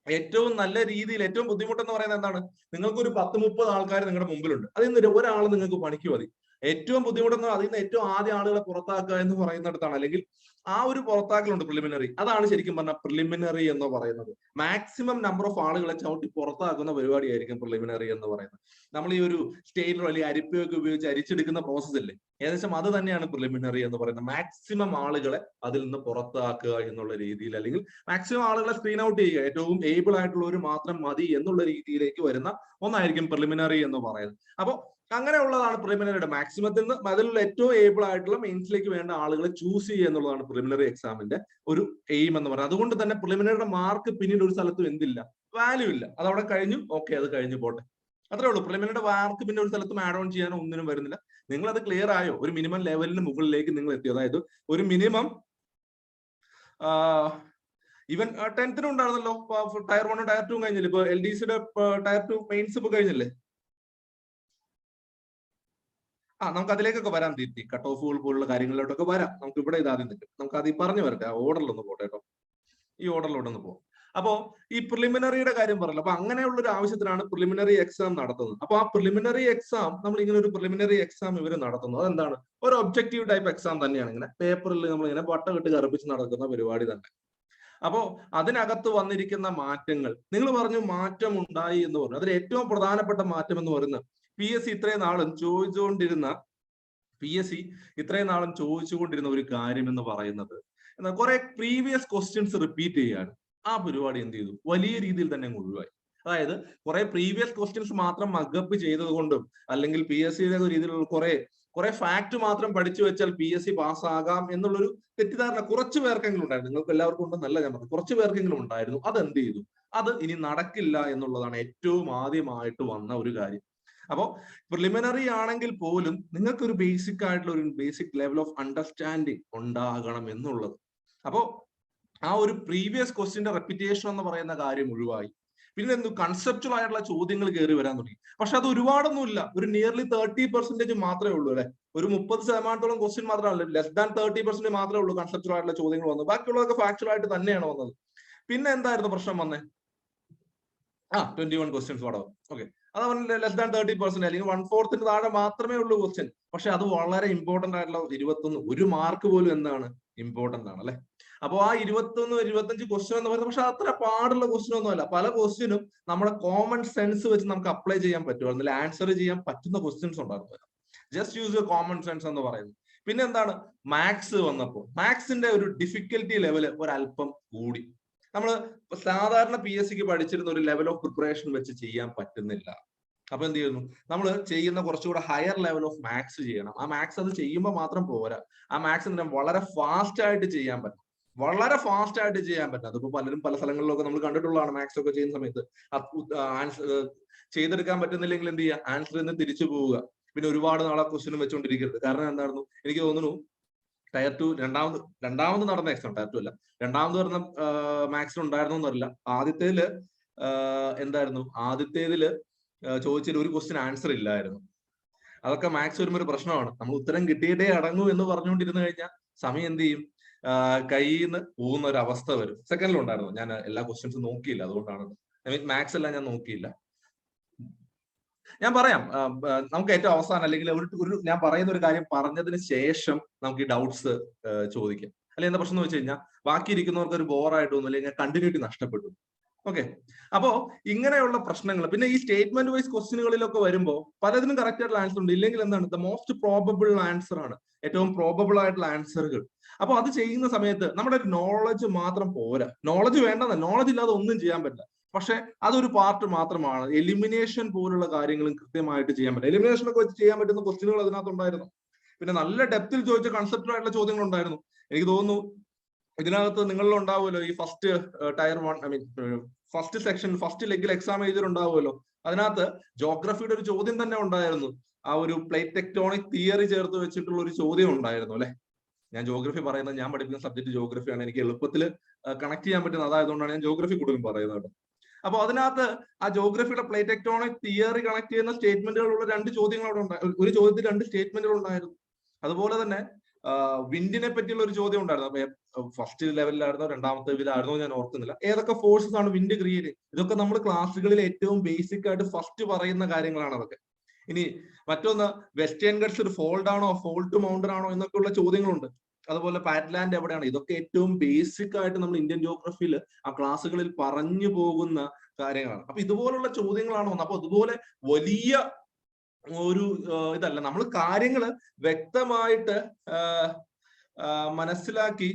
ഏറ്റവും നല്ല രീതിയിൽ, ഏറ്റവും ബുദ്ധിമുട്ടെന്ന് പറയുന്നത് എന്താണ്? നിങ്ങൾക്ക് ഒരു 10-30 ആൾക്കാർ നിങ്ങളുടെ മുമ്പിലുണ്ട്, അതിൽ നിന്ന് ഒരാൾ നിങ്ങൾക്ക് പണിക്ക് മതി. ഏറ്റവും ബുദ്ധിമുട്ടെന്ന് അതിൽ നിന്ന് ഏറ്റവും ആദ്യം ആളുകളെ പുറത്താക്കുക എന്ന് പറയുന്നിടത്താണ്, അല്ലെങ്കിൽ ആ ഒരു പുറത്താക്കലുണ്ട് പ്രിലിമിനറി. അതാണ് ശരിക്കും പറഞ്ഞാൽ പ്രിലിമിനറി എന്ന് പറയുന്നത്. മാക്സിമം നമ്പർ ഓഫ് ആളുകളെ ചവിട്ടി പുറത്താക്കുന്ന പരിപാടിയായിരിക്കും പ്രിലിമിനറി എന്ന് പറയുന്നത്. നമ്മൾ ഈ ഒരു സ്റ്റെയിനറോ അല്ലെങ്കിൽ അരിപ്പയൊക്കെ ഉപയോഗിച്ച് അരിച്ചെടുക്കുന്ന പ്രോസസ് അല്ലേ, ഏകദേശം അത് തന്നെയാണ് പ്രിലിമിനറി എന്ന് പറയുന്നത്. മാക്സിമം ആളുകളെ അതിൽ നിന്ന് പുറത്താക്കുക എന്നുള്ള രീതിയിൽ, അല്ലെങ്കിൽ മാക്സിമം ആളുകളെ സ്ക്രീൻ ഔട്ട് ചെയ്യുക, ഏറ്റവും ഏബിൾ ആയിട്ടുള്ളവർ മാത്രം മതി എന്നുള്ള രീതിയിലേക്ക് വരുന്ന ഒന്നായിരിക്കും പ്രിലിമിനറി എന്ന് പറയുന്നത്. അപ്പോൾ അങ്ങനെയുള്ളതാണ് പ്രിലിമിനറിയുടെ മാക്സിമത്തിൽ നിന്ന് അതിലുള്ള ഏറ്റവും ഏബിൾ ആയിട്ടുള്ള മെയിൻസിലേക്ക് വേണ്ട ആളുകളെ ചൂസ് ചെയ്യുക എന്നുള്ളതാണ് പ്രിലിമിനറി എക്സാമിന്റെ ഒരു എയിം എന്ന് പറയുന്നത്. അതുകൊണ്ട് തന്നെ പ്രിലിമിനറിയുടെ മാർക്ക് പിന്നീട് ഒരു സ്ഥലത്തും എന്തില്ല, വാല്യൂ ഇല്ല. അതവിടെ കഴിഞ്ഞു, ഓക്കെ, അത് കഴിഞ്ഞു പോട്ടെ, അത്രേ ഉള്ളൂ. പ്രിലിമിനറിയുടെ മാർക്ക് പിന്നെ ഒരു സ്ഥലത്തും ആഡ് ഓൺ ചെയ്യാനോ ഒന്നിനും വരുന്നില്ല. നിങ്ങൾ അത് ക്ലിയർ ആയോ, ഒരു മിനിമം ലെവലിന് മുകളിലേക്ക് നിങ്ങൾ എത്തി, അതായത് ഒരു മിനിമം ഈവൻ 10th ഉണ്ടായിരുന്നല്ലോ, ടയർ 1 ടയർ 2 കഴിഞ്ഞില്ലേ, ഇപ്പൊ LDCയുടെ ടയർ 2 മെയിൻസ് ഇപ്പൊ കഴിഞ്ഞില്ലേ. നമുക്ക് അതിലേക്കൊക്കെ വരാം ദീപ്തി, കട്ട് ഓഫുകൾ പോലുള്ള കാര്യങ്ങളിലോട്ടൊക്കെ വരാം. നമുക്ക് ഇവിടെ ഇതാദ്യം നിൽക്കും, നമുക്ക് അത് പറഞ്ഞു വരട്ടെ, ആ ഓർഡറിലൊന്ന് പോട്ടെ കേട്ടോ, ഈ ഓർഡറിലോട്ടൊന്ന് പോകും. അപ്പോ ഈ പ്രിലിമിനറിയുടെ കാര്യം പറയല്ലോ. അപ്പൊ അങ്ങനെയുള്ള ഒരു ആവശ്യത്തിനാണ് പ്രിലിമിനറി എക്സാം നടത്തുന്നത്. അപ്പൊ ആ പ്രിലിമിനറി എക്സാം, നമ്മൾ ഇങ്ങനെ ഒരു പ്രിലിമിനറി എക്സാം ഇവർ നടത്തുന്നത് അതെന്താണ്, ഒരു ഒബ്ജക്റ്റീവ് ടൈപ്പ് എക്സാം തന്നെയാണ്. ഇങ്ങനെ പേപ്പറിൽ നമ്മൾ ഇങ്ങനെ വട്ടകെട്ട് കറുപ്പിച്ച് നടക്കുന്ന പരിപാടി തന്നെ. അപ്പോ അതിനകത്ത് വന്നിരിക്കുന്ന മാറ്റങ്ങൾ, നിങ്ങൾ പറഞ്ഞു മാറ്റം ഉണ്ടായി എന്ന് പറഞ്ഞു, അതിൽ ഏറ്റവും പ്രധാനപ്പെട്ട മാറ്റം എന്ന് പറയുന്നത് PSC ഇത്രയും നാളും ചോദിച്ചുകൊണ്ടിരുന്ന ഒരു കാര്യം എന്ന് പറയുന്നത്, എന്നാൽ കുറെ പ്രീവിയസ് ക്വസ്റ്റ്യൻസ് റിപ്പീറ്റ് ചെയ്യാണ്. ആ പരിപാടി എന്ത് ചെയ്തു, വലിയ രീതിയിൽ തന്നെ ഒഴിവായി. അതായത് കുറെ പ്രീവിയസ് ക്വസ്റ്റ്യൻസ് മാത്രം മഗപ്പ് ചെയ്തത് കൊണ്ടും, അല്ലെങ്കിൽ PSCയുടെ രീതിയിലുള്ള കുറെ ഫാക്ട് മാത്രം പഠിച്ചു വെച്ചാൽ PSC പാസ്സാകാം എന്നുള്ളൊരു തെറ്റിദ്ധാരണ കുറച്ചു പേർക്കെങ്കിലും ഉണ്ടായിരുന്നു. നിങ്ങൾക്ക് എല്ലാവർക്കും ഉണ്ടെന്നല്ല ഞാൻ പറഞ്ഞു, കുറച്ചു പേർക്കെങ്കിലും ഉണ്ടായിരുന്നു. അതെന്ത് ചെയ്തു, അത് ഇനി നടക്കില്ല എന്നുള്ളതാണ് ഏറ്റവും ആദ്യമായിട്ട് വന്ന ഒരു കാര്യം. അപ്പോ പ്രിലിമിനറി ആണെങ്കിൽ പോലും നിങ്ങൾക്ക് ഒരു ബേസിക് ആയിട്ടുള്ള ഒരു ബേസിക് ലെവൽ ഓഫ് അണ്ടർസ്റ്റാൻഡിങ് ഉണ്ടാകണം എന്നുള്ളത്. അപ്പോ ആ ഒരു പ്രീവിയസ് ക്വസ്റ്റ്യന്റെ റെപ്പിറ്റേഷൻ എന്ന് പറയുന്ന കാര്യം ഒഴിവായി. പിന്നെ എന്ത്, കൺസെപ്റ്റുവൽ ആയിട്ടുള്ള ചോദ്യങ്ങൾ കയറി വരാൻ തുടങ്ങി. പക്ഷെ അത് ഒരുപാടൊന്നുമില്ല, ഒരു നിയർലി 30% മാത്രമേ ഉള്ളൂ അല്ലെ, ഒരു 30% ക്വസ്റ്റ്യൻ മാത്രമല്ല, ലെസ് ദാൻ 30% മാത്രമേ ഉള്ളൂ കൺസെപ്റ്റുവൽ ആയിട്ടുള്ള ചോദ്യങ്ങൾ വന്നത്. ബാക്കിയുള്ളതൊക്കെ ഫാക്ച്വൽ ആയിട്ട് തന്നെയാണ് വന്നത്. പിന്നെ എന്തായിരുന്നു പ്രശ്നം വന്നേ, 21 ക്വസ്റ്റ്യൻസ് പടം. ഓക്കെ, അത് ലെസ് ദാൻ 30% അല്ലെങ്കിൽ 1/4 താഴെ മാത്രമേ ഉള്ളൂ ക്വസ്റ്റ്യൻ. പക്ഷെ അത് വളരെ ഇമ്പോർട്ടന്റ് ആയിട്ടുള്ള 21, ഒരു മാർക്ക് പോലും എന്താണ് ഇമ്പോർട്ടന്റ് ആണ് അല്ലെ. അപ്പൊ ആ 21-25 ക്വസ്റ്റ്യൻ എന്ന് പറയുന്നത് പക്ഷെ അത്ര പാടുള്ള ക്വസ്റ്റ്യൻ ഒന്നുമല്ല. പല ക്വസ്റ്റ്യനും നമ്മുടെ കോമൺ സെൻസ് വെച്ച് നമുക്ക് അപ്ലൈ ചെയ്യാൻ പറ്റുമായിരുന്നില്ല, ആൻസർ ചെയ്യാൻ പറ്റുന്ന ക്വസ്റ്റ്യൻസ് ഉണ്ടായിരുന്നു. Just use your common sense എന്ന് പറയുന്നത്. പിന്നെ എന്താണ്, മാത്സ് വന്നപ്പോൾ മാത്സിന്റെ ഒരു ഡിഫിക്കൽട്ടി ലെവൽ ഒരല്പം കൂടി. നമ്മൾ സാധാരണ PSCക്ക് പഠിച്ചിരുന്ന ഒരു ലെവൽ ഓഫ് പ്രിപ്പറേഷൻ വെച്ച് ചെയ്യാൻ പറ്റുന്നില്ല. അപ്പൊ എന്ത് ചെയ്യുന്നു, നമ്മൾ ചെയ്യുന്ന കുറച്ചുകൂടെ ഹയർ ലെവൽ ഓഫ് മാത്സ് ചെയ്യണം. ആ മാത്സ് അത് ചെയ്യുമ്പോൾ മാത്രം പോരാ, ആ മാത്സ് വളരെ ഫാസ്റ്റ് ആയിട്ട് ചെയ്യാൻ പറ്റും, വളരെ ഫാസ്റ്റ് ആയിട്ട് ചെയ്യാൻ പറ്റും. അതിപ്പോ പലരും പല സ്ഥലങ്ങളിലൊക്കെ നമ്മൾ കണ്ടിട്ടുള്ളതാണ്. മാത്സ് ഒക്കെ ചെയ്യുന്ന സമയത്ത് ആൻസർ ചെയ്തെടുക്കാൻ പറ്റുന്നില്ലെങ്കിൽ എന്ത് ചെയ്യുക, ആൻസറിൽ നിന്ന് തിരിച്ചു പോവുക. പിന്നെ ഒരുപാട് നാളെ ക്വസ്റ്റ്യനും വെച്ചുകൊണ്ടിരിക്കരുത്. കാരണം എന്തായിരുന്നു, എനിക്ക് തോന്നുന്നു ടയർ 2 രണ്ടാമത് നടന്ന എക്സാം, ടയർ 2 അല്ല, രണ്ടാമത് നടന്ന മാത്സിന് ഉണ്ടായിരുന്നു എന്നറിയില്ല. ആദ്യത്തേതില് ചോദിച്ചതിൽ ഒരു ക്വസ്റ്റ്യൻ ആൻസർ ഇല്ലായിരുന്നു. അതൊക്കെ മാത്സ് വരുമ്പോൾ ഒരു പ്രശ്നമാണ്. നമ്മൾ ഉത്തരം കിട്ടിയിട്ടേ അടങ്ങൂ എന്ന് പറഞ്ഞുകൊണ്ടിരുന്നു കഴിഞ്ഞാൽ സമയം എന്ത് ചെയ്യും, കയ്യിൽ നിന്ന് പോകുന്ന ഒരു അവസ്ഥ വരും. സെക്കൻഡിലുണ്ടായിരുന്നു, ഞാൻ എല്ലാ ക്വസ്റ്റ്യൻസും നോക്കിയില്ല, അതുകൊണ്ടാണ്. മാത്സ് എല്ലാം ഞാൻ നോക്കിയില്ല. ഞാൻ പറയാം, നമുക്ക് ഏറ്റവും അവസാനം അല്ലെങ്കിൽ ഒരു ഞാൻ പറയുന്ന ഒരു കാര്യം പറഞ്ഞതിന് ശേഷം നമുക്ക് ഈ ഡൗട്ട്സ് ചോദിക്കാം. അല്ലെങ്കിൽ എന്താ പ്രശ്നം എന്ന് വെച്ച് കഴിഞ്ഞാൽ ബാക്കി ഇരിക്കുന്നവർക്ക് ഒരു ബോറായിട്ട് തോന്നും, അല്ലെങ്കിൽ കണ്ടിന്യൂറ്റി നഷ്ടപ്പെട്ടു. ഓക്കെ. അപ്പോ ഇങ്ങനെയുള്ള പ്രശ്നങ്ങൾ, പിന്നെ ഈ സ്റ്റേറ്റ്മെന്റ് വൈസ് ക്വസ്റ്റ്യനുകളിലൊക്കെ വരുമ്പോൾ പലതിനും കറക്റ്റ് ആയിട്ടുള്ള ആൻസർ ഉണ്ട്, ഇല്ലെങ്കിൽ എന്താണ് ദ മോസ്റ്റ് പ്രോബബിൾ ആൻസർ ആണ്, ഏറ്റവും പ്രോബബിൾ ആയിട്ടുള്ള ആൻസറുകൾ. അപ്പൊ അത് ചെയ്യുന്ന സമയത്ത് നമ്മുടെ നോളജ് മാത്രം പോരാ, നോളജ് വേണ്ടെന്നല്ല, നോളജ് ഇല്ലാതെ ഒന്നും ചെയ്യാൻ പറ്റില്ല, പക്ഷെ അതൊരു പാർട്ട് മാത്രമാണ്. എലിമിനേഷൻ പോലുള്ള കാര്യങ്ങളും കൃത്യമായിട്ട് ചെയ്യാൻ പറ്റും. എലിമിനേഷൻ ഒക്കെ വെച്ച് ചെയ്യാൻ പറ്റുന്ന ക്വസ്റ്റ്യനുകൾ അതിനകത്തുണ്ടായിരുന്നു. പിന്നെ നല്ല ഡെപ്തിൽ ചോദിച്ച കൺസെപ്റ്റൽ ആയിട്ടുള്ള ചോദ്യങ്ങൾ ഉണ്ടായിരുന്നു. എനിക്ക് തോന്നുന്നു ഇതിനകത്ത് നിങ്ങളിൽ ഉണ്ടാവുമല്ലോ ഈ first tier 1, I mean first section, first ലെഗിൽ എക്സാം എഴുതിയിട്ടുണ്ടാവുമല്ലോ. അതിനകത്ത് ജോഗ്രഫിയുടെ ഒരു ചോദ്യം തന്നെ ഉണ്ടായിരുന്നു. ആ ഒരു പ്ലേറ്റ് ടെക്ടോണിക് തിയറി ചേർത്ത് വെച്ചിട്ടുള്ള ഒരു ചോദ്യം ഉണ്ടായിരുന്നു അല്ലെ. ഞാൻ ജോഗ്രഫി പറയുന്നത്, ഞാൻ പഠിപ്പിക്കുന്ന സബ്ജക്ട് ജോഗ്രഫിയാണ്, എനിക്ക് എളുപ്പത്തിൽ കണക്ട് ചെയ്യാൻ പറ്റുന്നത് അതായതുകൊണ്ടാണ് ഞാൻ ജോഗ്രഫി കൂടുതലും പറയുന്നത്. അപ്പൊ അതിനകത്ത് ആ ജോഗ്രഫിയുടെ പ്ലേറ്റ് ടെക്ടോണിക് തിയറി കണക്ട് ചെയ്യുന്ന സ്റ്റേറ്റ്മെന്റുകളുള്ള 2 ചോദ്യങ്ങൾ അവിടെ ഉണ്ടായിരുന്നു. ഒരു ചോദ്യത്തിൽ 2 സ്റ്റേറ്റ്മെന്റുകൾ ഉണ്ടായിരുന്നു. അതുപോലെ തന്നെ വിൻഡിനെ പറ്റിയുള്ള ഒരു ചോദ്യം ഉണ്ടായിരുന്നു. ഫസ്റ്റ് ലെവലിലായിരുന്നോ രണ്ടാമത്തെ ലെവലിലായിരുന്നോ ഞാൻ ഓർക്കുന്നില്ല. ഏതൊക്കെ ഫോഴ്സസ് ആണ് വിൻഡ് ക്രിയേറ്റ് ചെയ്യുന്നത്? ഇതൊക്കെ നമ്മൾ ക്ലാസ്സുകളിൽ ഏറ്റവും ബേസിക് ആയിട്ട് ഫസ്റ്റ് പറയുന്ന കാര്യങ്ങളാണ് അതൊക്കെ. ഇനി മറ്റൊന്ന്, വെസ്റ്റേൺ ഗട്ട്സ് ഒരു ഫോൾഡ് ആണോ ഫോൾട്ട് മൗണ്ടൻ ആണോ എന്നൊക്കെയുള്ള ചോദ്യങ്ങളുണ്ട്. അതുപോലെ പാറ്റ്ലാൻഡ് എവിടെയാണ്? ഇതൊക്കെ ഏറ്റവും ബേസിക് ആയിട്ട് നമ്മൾ ഇന്ത്യൻ ജോഗ്രഫിയിൽ ആ ക്ലാസ്സുകളിൽ പറഞ്ഞു പോകുന്ന കാര്യങ്ങളാണ്. അപ്പൊ ഇതുപോലുള്ള ചോദ്യങ്ങളാണ് വന്നത്. അപ്പൊ അതുപോലെ വലിയ ഒരു ഇതല്ല, നമ്മൾ കാര്യങ്ങൾ വ്യക്തമായിട്ട് മനസ്സിലാക്കി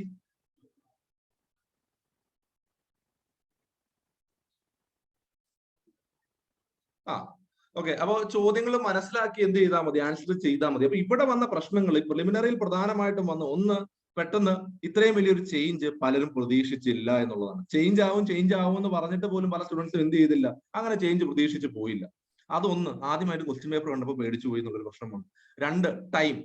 ഓക്കെ. അപ്പൊ ചോദ്യങ്ങൾ മനസ്സിലാക്കി എന്ത് ചെയ്താൽ മതി, ആൻസർ ചെയ്താൽ മതി. അപ്പൊ ഇവിടെ വന്ന പ്രശ്നങ്ങൾ പ്രിലിമിനറിയിൽ പ്രധാനമായിട്ടും വന്ന ഒന്ന്, പെട്ടെന്ന് ഇത്രയും വലിയൊരു ചേഞ്ച് പലരും പ്രതീക്ഷിച്ചില്ല എന്നുള്ളതാണ്. ചേഞ്ച് ആവും എന്ന് പറഞ്ഞിട്ട് പോലും പല സ്റ്റുഡൻസും എന്ത് ചെയ്തില്ല, അങ്ങനെ ചേഞ്ച് പ്രതീക്ഷിച്ച് പോയില്ല. അതൊന്ന്, ആദ്യമായിട്ട് ക്വസ്റ്റ്യൻ പേപ്പർ കണ്ടപ്പോൾ പേടിച്ചു പോയി എന്നുള്ളൊരു പ്രശ്നമാണ്. 2, ടൈം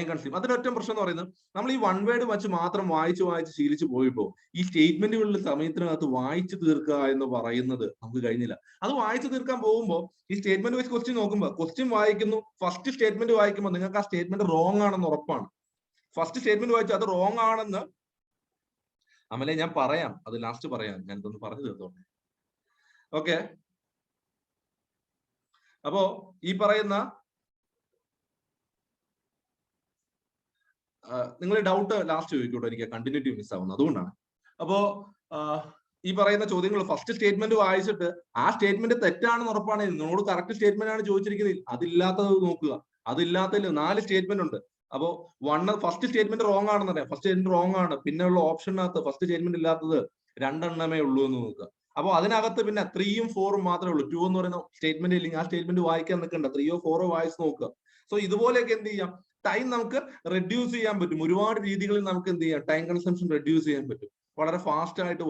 കൺസ്യൂം. അതിനൊറ്റ പ്രശ്നം എന്ന് പറയുന്നത്, നമ്മൾ ഈ 1 വേർഡ് വെച്ച് മാത്രം വായിച്ച് ശീലിച്ച് പോയപ്പോ ഈ സ്റ്റേറ്റ്മെന്റുകളിൽ സമയത്തിനകത്ത് വായിച്ചു തീർക്കുക എന്ന് പറയുന്നത് നമുക്ക് കഴിഞ്ഞില്ല. അത് വായിച്ചു തീർക്കാൻ പോകുമ്പോൾ ഈ സ്റ്റേറ്റ്മെന്റ് വൈസ് ക്വസ്റ്റ്യൻ നോക്കുമ്പോൾ, ക്വസ്റ്റ്യൻ വായിക്കുന്നു, ഫസ്റ്റ് സ്റ്റേറ്റ്മെന്റ് വായിക്കുമ്പോൾ നിങ്ങൾക്ക് ആ സ്റ്റേറ്റ്മെന്റ് റോങ് ആണെന്ന് ഉറപ്പാണ്. ഫസ്റ്റ് സ്റ്റേറ്റ്മെന്റ് വായിച്ചു അത് റോങ് ആണെന്ന് അമലെ ഞാൻ പറയാം, അത് ലാസ്റ്റ് പറയാം, ഞാൻ ഇതൊന്ന് പറഞ്ഞു തീർത്തോട്ടെ. ഓക്കെ. അപ്പോ ഈ പറയുന്ന നിങ്ങൾ ഡൗട്ട് ലാസ്റ്റ് ചോദിക്കൂട്ടോ, എനിക്ക് കണ്ടിന്യൂറ്റി മിസ് ആവുന്നു, അതുകൊണ്ടാണ്. അപ്പോ ഈ പറയുന്ന ചോദ്യങ്ങൾ ഫസ്റ്റ് സ്റ്റേറ്റ്മെന്റ് വായിച്ചിട്ട് ആ സ്റ്റേറ്റ്മെന്റ് തെറ്റാണെന്ന് ഉറപ്പാണെങ്കിൽ, നിങ്ങളോട് കറക്റ്റ് സ്റ്റേറ്റ്മെന്റ് ആണ് ചോദിച്ചിരിക്കുന്നത്, അതില്ലാത്തത് നോക്കുക. അതില്ലാത്തതിൽ 4 സ്റ്റേറ്റ്മെന്റ് ഉണ്ട്. അപ്പോ ഫസ്റ്റ് സ്റ്റേറ്റ്മെന്റ് റോങ് ആണെന്ന് അറിയാം, ഫസ്റ്റ് സ്റ്റേറ്റ്മെന്റ് റോങ് ആണ്. പിന്നെ ഉള്ള ഓപ്ഷനകത്ത് ഫസ്റ്റ് സ്റ്റേറ്റ്മെന്റ് ഇല്ലാത്തത് 2 എണ്ണമേ ഉള്ളൂ എന്ന് നോക്കുക. അപ്പൊ അതിനകത്ത് പിന്നെ 3ഉം 4ഉം മാത്രമേ ഉള്ളൂ. 2 എന്ന് പറയുന്ന സ്റ്റേറ്റ്മെന്റ് ഇല്ലെങ്കിൽ ആ സ്റ്റേറ്റ്മെന്റ് വായിക്കാൻ നിൽക്കണ്ട, 3ഓ 4ഓ വായിച്ച് നോക്കുക. സോ ഇതുപോലെയൊക്കെ എന്ത് ചെയ്യാം, ടൈം നമുക്ക് റെഡ്യൂസ് ചെയ്യാൻ പറ്റും. ഒരുപാട് രീതികളിൽ നമുക്ക് എന്ത് ചെയ്യാം, ടൈം കൺസംഷൻ റെഡ്യൂസ് ചെയ്യാൻ പറ്റും. വളരെ ഫാസ്റ്റ് ആയിട്ട്